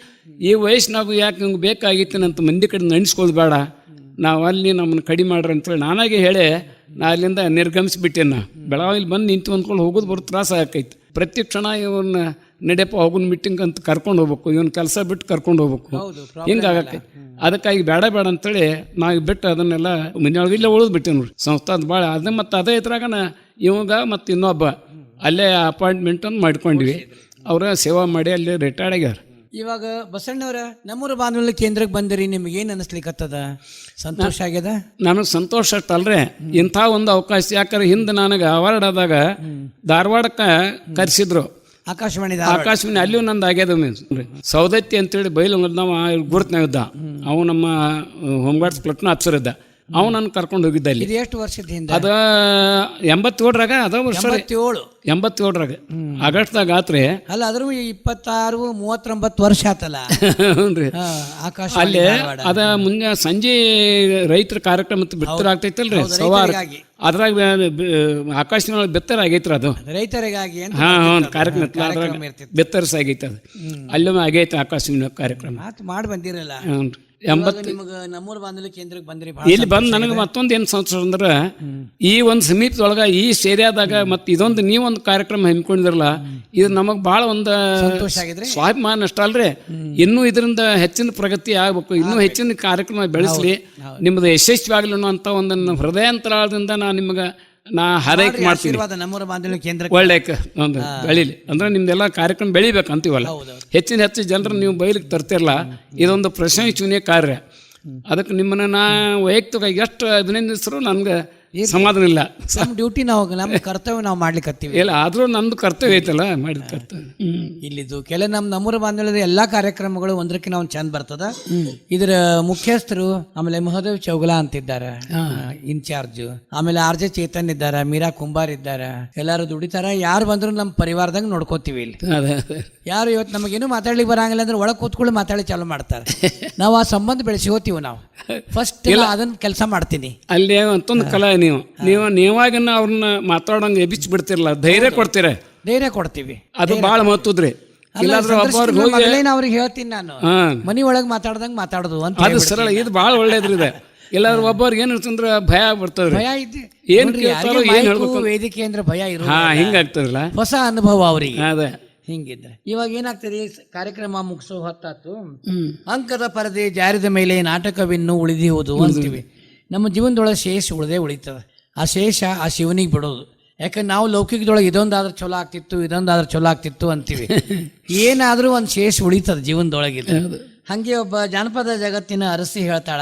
ಈ ವಯಸ್ಸಿನಾಗೂ ಯಾಕೆ ನಿಮ್ಗೆ ಬೇಕಾಗೈತಿ ಅಂತ ಮಂದಿ ಕಡೆ ನೆನೆಸ್ಕೊಳ್ಳೋದು ಬೇಡ, ನಾವು ಅಲ್ಲಿ ನಮ್ಮನ್ನು ಕಡಿಮೆ ಮಾಡ್ರಿ ಅಂತೇಳಿ ನಾನಾಗೆ ಹೇಳಿ ನಾ ಅಲ್ಲಿಂದ ನಿರ್ಗಮಿಸಿಬಿಟ್ಟೆ. ನಾ ಬೆಳಗಾವಿಲಿ ಬಂದು ನಿಂತು ಅಂದ್ಕೊಂಡು ಹೋಗೋದು ಬರೋ ತ್ರಾಸ ಆಕೈತಿ. ಪ್ರತಿ ಕ್ಷಣ ಇವನ್ನ ನಡೆಯಪ್ಪ ಹೋಗೋನ್ ಮೀಟಿಂಗ್ ಅಂತ ಕರ್ಕೊಂಡು ಹೋಗ್ಬೇಕು, ಇವನ್ ಕೆಲಸ ಬಿಟ್ಟು ಕರ್ಕೊಂಡು ಹೋಗ್ಬೇಕು, ಹಿಂಗಾಗಕ್ಕೆ ಅದಕ್ಕಾಗಿ ಬೇಡ ಅಂತೇಳಿ ನಾವು ಬಿಟ್ಟು ಅದನ್ನೆಲ್ಲ ಮನೆಯೊಳಗೆ ಇಲ್ಲೇ ಉಳಿದು ಬಿಟ್ಟೆ ನೋಡ್ರಿ. ಸಂಸ್ಥಾದ ಭಾಳ ಅದು ಮತ್ತು ಅದೇ ಇದ್ರಾಗನ ಇವಾಗ ಮತ್ತು ಇನ್ನೊಬ್ಬ ಅಲ್ಲೇ ಅಪಾಯಿಂಟ್ಮೆಂಟ್ ಅಂತ ಮಾಡ್ಕೊಂಡ್ವಿ. ಅವರ ಸೇವಾ ಮಾಡಿ ಅಲ್ಲಿ ರಿಟೈರ್ಡ್ ಆಗ್ಯಾರ. ಇವಾಗ ಬಸಣ್ಣವ್ರ ನಮ್ಮೂರ ಬಾನುಲಿ ಕೇಂದ್ರಕ್ಕೆ ಬಂದಿರಿ, ನಿಮ್ಗೆ ಏನು ಅನಿಸ್ಲಿಕ್ಕತ್ತದ? ಸಂತೋಷ ಆಗ್ಯದ? ನನಗೆ ಸಂತೋಷ ಅಷ್ಟಲ್ರಿ ಇಂಥ ಒಂದು ಅವಕಾಶ. ಯಾಕಂದ್ರೆ ಹಿಂದೆ ನನಗೆ ಅವಾರ್ಡ್ ಆದಾಗ ಧಾರವಾಡಕ್ಕೆ ಕರೆಸಿದ್ರು, ಆಕಾಶವಾಣಿ ಅಲ್ಲಿಯೂ ನಂದು ಆಗ್ಯದ. ಸೌದತ್ತಿ ಅಂತೇಳಿ ಬೈಲು ನಾವು ಗುರುತ್ನಾಗ ಇದ್ದ, ಅವು ನಮ್ಮ ಹೋಮ್ ಗಾರ್ಡ್ಸ್ ಪ್ಲಟ್ನ ಆಫೀಸರ್ ಇದ್ದ, ಅವು ನನ್ನ ಕರ್ಕೊಂಡು ಹೋಗಿದ್ದ ಅಲ್ಲಿ. ಇದು ಎಷ್ಟು ವರ್ಷದ ಹಿಂದೆ? ಅದ 87ರಾಗ ಅದ ವರ್ಷ 87ರಾಗ ಆಗಸ್ಟ್ದಾಗ ಆತ್ರಿ. ಅಲ್ಲ ಅದ್ರ 26-39 ವರ್ಷ ಆತಲ್ಲ. ಹ್ಞೂ ಆಕಾಶ ಅಲ್ಲಿ ಅದ ಮುಂಜಾನೆ ಸಂಜೆ ರೈತರ ಕಾರ್ಯಕ್ರಮ ಬಿತ್ತರ ಆಗ್ತೈತಲ್ರಿ ಸವಾರ, ಅದ್ರಾಗ ಆಕಾಶನೊಳಗೆ ಬೆತ್ತರ ಆಗೈತ್ರಿ ಅದು ರೈತರಿಗಾಗಿ. ಕಾರ್ಯಕ್ರಮ ಬೆತ್ತರ್ಸ್ ಆಗೈತೆ ಅದು, ಅಲ್ಲೊಮ್ಮೆ ಆಗೈತೆ ಆಕಾಶವಾಣಿ ಕಾರ್ಯಕ್ರಮ ಮಾಡಿ ಬಂದಿರಲ್ಲ. ಹ್ಞೂ 80 ನಮ್ಮೂರ ಬಾನುಲಿ ಕೇಂದ್ರಕ್ಕೆ ಬಂದ್ರಿ. ಇಲ್ಲಿ ಬಂದು ನನಗೆ ಮತ್ತೊಂದು ಏನು ಸಂತೋಷ ಅಂದ್ರೆ ಈ ಒಂದು ಸಮೀಪದೊಳಗೆ ಈ ಏರಿಯಾದಾಗ ಮತ್ತು ಇದೊಂದು ನೀವೊಂದು ಕಾರ್ಯಕ್ರಮ ಹಮ್ಮಿಕೊಂಡಿದ್ರಲ್ಲ, ಇದು ನಮಗೆ ಭಾಳ ಒಂದು ಸ್ವಾಭಿಮಾನ ಅಷ್ಟ ಅಲ್ರಿ. ಇನ್ನೂ ಇದರಿಂದ ಹೆಚ್ಚಿನ ಪ್ರಗತಿ ಆಗ್ಬೇಕು, ಇನ್ನೂ ಹೆಚ್ಚಿನ ಕಾರ್ಯಕ್ರಮ ಬೆಳೆಸಲಿ, ನಿಮ್ಮದು ಯಶಸ್ವಿ ಆಗಲಿ ಅನ್ನೋಂಥ ಒಂದು ಹೃದಯಾಂತರಾಳದಿಂದ ನಾ ಹಾರೈಕೆ ಮಾಡ್ತೀನಿ. ನಮ್ಮೂರ ಬಾನುಲಿ ಕೇಂದ್ರ ಒಳ್ಳೆ ಒಂದು ಬೆಳೀಲಿ ಅಂದ್ರೆ ನಿಮ್ದೆಲ್ಲ ಕಾರ್ಯಕ್ರಮ ಬೆಳಿಬೇಕು ಅಂತೀವಲ್ಲ, ಹೆಚ್ಚು ಜನರು ನೀವು ಬಯಲಿಗೆ ತರ್ತಿರಲ್ಲ, ಇದೊಂದು ಪ್ರಶಂಸನೀಯ ಕಾರ್ಯ. ಅದಕ್ಕೆ ನಿಮ್ಮನ್ನ ನಾ ವೈಯಕ್ತಿಕ ಎಷ್ಟು ಅಭಿನಂದಿಸಿದ್ರು ನನ್ಗೆ ಸಮಾಧಾನ ಇಲ್ಲ. ನಮ್ಮ ಡ್ಯೂಟಿ ನಮ್ಮ ಕರ್ತವ್ಯ ನಾವು ಮಾಡ್ಲಿಕ್ಕತ್ತೀವಿ. ಇಲ್ಲ ಆದ್ರೂ ನಮ್ದು ಕರ್ತವ್ಯ ಐತಲ್ಲ, ಮಾಡಿದ ಕರ್ತವ್ಯ. ಇಲ್ಲಿದ್ದು ನಮ್ಮೂರ ಬಾಂಧವ್ಯದ ಎಲ್ಲಾ ಕಾರ್ಯಕ್ರಮಗಳು ಒಂದರಕ್ಕೆ ನಾವು ಚಂದ ಬರ್ತದ. ಇದರ ಮುಖ್ಯಸ್ಥರು ಆಮೇಲೆ ಮಹದೇವ್ ಚೌಗಲಾ ಅಂತಿದ್ದಾರೆ ಇನ್ಚಾರ್ಜ್, ಆಮೇಲೆ ಆರ್ ಜೆ ಚೇತನ್ ಇದ್ದಾರೆ, ಮೀರಾ ಕುಂಬಾರ್ ಇದ್ದಾರೆ, ಎಲ್ಲಾರು ದುಡಿತಾರ. ಯಾರು ಬಂದ್ರು ನಮ್ಮ ಪರಿವಾರದಾಗ ನೋಡ್ಕೋತೀವಿ. ಇಲ್ಲಿ ಯಾರು ಇವತ್ತು ನಮಗೇನು ಮಾತಾಡ್ಲಿಕ್ಕೆ ಬರಂಗಿಲ್ಲ ಅಂದ್ರೆ ಒಳಗೆ ಕೂತ್ಕೊಳ್ಳಿ ಮಾತಾಡಿ ಚಾಲು ಮಾಡ್ತಾರೆ. ನಾವು ಆ ಸಂಬಂಧ ಬೆಳೆಸ್ಕೋತೀವಿ. ನಾವು ಫಸ್ಟ್ ಅದನ್ನ ಕೆಲಸ ಮಾಡ್ತೀನಿ. ಅಲ್ಲಿ ಮತ್ತೊಂದು ಕಲಾ ನೀವಾಗಿನ ಅವ್ರನ್ನ ಮಾತಾಡೋಂಗೆ ಎಬಿಚ್ ಬಿಡ್ತಿರಲ್ಲ, ಧೈರ್ಯ ಕೊಡ್ತೀವಿ. ಅದು ಭಾಳ ಮಹತ್ವದ್ರಿ. ಅವ್ರಿಗೆ ಹೇಳ್ತೀನಿ ನಾನು, ಮನಿ ಒಳಗೆ ಮಾತಾಡ್ದಂಗೆ ಮಾತಾಡೋದು ಅಂತ. ಅದು ಸರಳ, ಇದು ಭಾಳ ಒಳ್ಳೇದ್ರಿ. ಇದೆ ಎಲ್ಲಾದ್ರೂ ಒಬ್ಬರಿಗೆ ಏನು ಅಂತಂದ್ರೆ ಭಯ ಬರ್ತದ್ರಿ. ಭಯ ಇದೆ, ಏನ್ ಕೇಳ್ತಾರೋ ಏನ್ ಹೇಳ್ಬೇಕು, ವೇದಿಕೆ ಅಂದ್ರೆ ಭಯ ಇರೋ ಹಿಂಗಾಗ್ತದಲ್ಲ, ಹೊಸ ಅನುಭವ ಅವ್ರಿಗೆ. ಅದೇ ಹಿಂಗಿದ್ರೆ ಇವಾಗ ಏನಾಗ್ತದೆ, ಕಾರ್ಯಕ್ರಮ ಮುಗಿಸೋ ಹೊತ್ತಾತು, ಅಂಕದ ಪರದೆ ಜಾರಿದ ಮೇಲೆ ನಾಟಕವಿನ್ನು ಉಳಿದಿರುವುದು ಅಂತೀವಿ. ನಮ್ಮ ಜೀವನದೊಳಗೆ ಶೇಷ ಉಳಿತದೆ. ಆ ಶೇಷ ಆ ಶಿವನಿಗೆ ಬಿಡೋದು. ಯಾಕಂದ್ರೆ ನಾವು ಲೌಕಿಕದೊಳಗೆ ಇದೊಂದಾದ್ರೂ ಚಲೋ ಆಗ್ತಿತ್ತು ಅಂತೀವಿ. ಏನಾದ್ರೂ ಒಂದು ಶೇಷ ಉಳಿತದ ಜೀವನದೊಳಗಿದೆ. ಹಂಗೆ ಒಬ್ಬ ಜಾನಪದ ಜಗತ್ತಿನ ಅರಸಿ ಹೇಳ್ತಾಳ,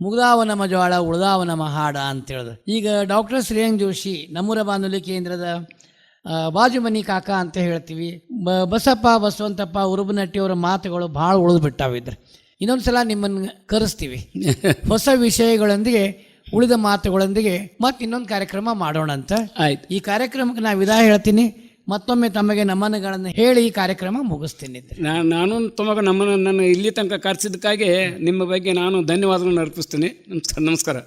ಮುಗ್ದಾವ ನಮ್ಮ ಜೋಳ ಉಳ್ದಾವ ನಮ್ಮ ಹಾಡ ಅಂತ ಹೇಳಿದ್ರು. ಈಗ ಡಾಕ್ಟರ್ ಶ್ರೀರಂಗ ಜೋಶಿ ನಮ್ಮೂರ ಬಾನುಲಿ ಕೇಂದ್ರದ ಬಾಜು ಮನಿ ಕಾಕ ಅಂತ ಹೇಳ್ತೀವಿ. ಬಸಪ್ಪ ಬಸವಂತಪ್ಪ ಉರುಬನಟ್ಟಿಯವರ ಮಾತುಗಳು ಭಾಳ ಉಳಿದು ಬಿಟ್ಟಾವಿದ್ರೆ ಇನ್ನೊಂದ್ಸಲ ನಿಮ್ಮನ್ನು ಕರೆಸ್ತೀವಿ. ಹೊಸ ವಿಷಯಗಳೊಂದಿಗೆ ಉಳಿದ ಮಾತುಗಳೊಂದಿಗೆ ಮತ್ತೆ ಇನ್ನೊಂದು ಕಾರ್ಯಕ್ರಮ ಮಾಡೋಣ ಅಂತ. ಆಯ್ತು, ಈ ಕಾರ್ಯಕ್ರಮಕ್ಕೆ ನಾ ವಿದಾಯ ಹೇಳ್ತೀನಿ. ಮತ್ತೊಮ್ಮೆ ತಮಗೆ ನಮನಗಳನ್ನು ಹೇಳಿ ಈ ಕಾರ್ಯಕ್ರಮ ಮುಗಿಸ್ತೀನಿ. ನಾನು ತಮಗೆ ನನ್ನ ಇಲ್ಲಿ ತನಕ ಕರೆಸಿದ್ದಕ್ಕಾಗಿ ನಿಮ್ಮ ಬಗ್ಗೆ ನಾನು ಧನ್ಯವಾದಗಳನ್ನು ಅರ್ಪಿಸ್ತೀನಿ. ನಮಸ್ಕಾರ.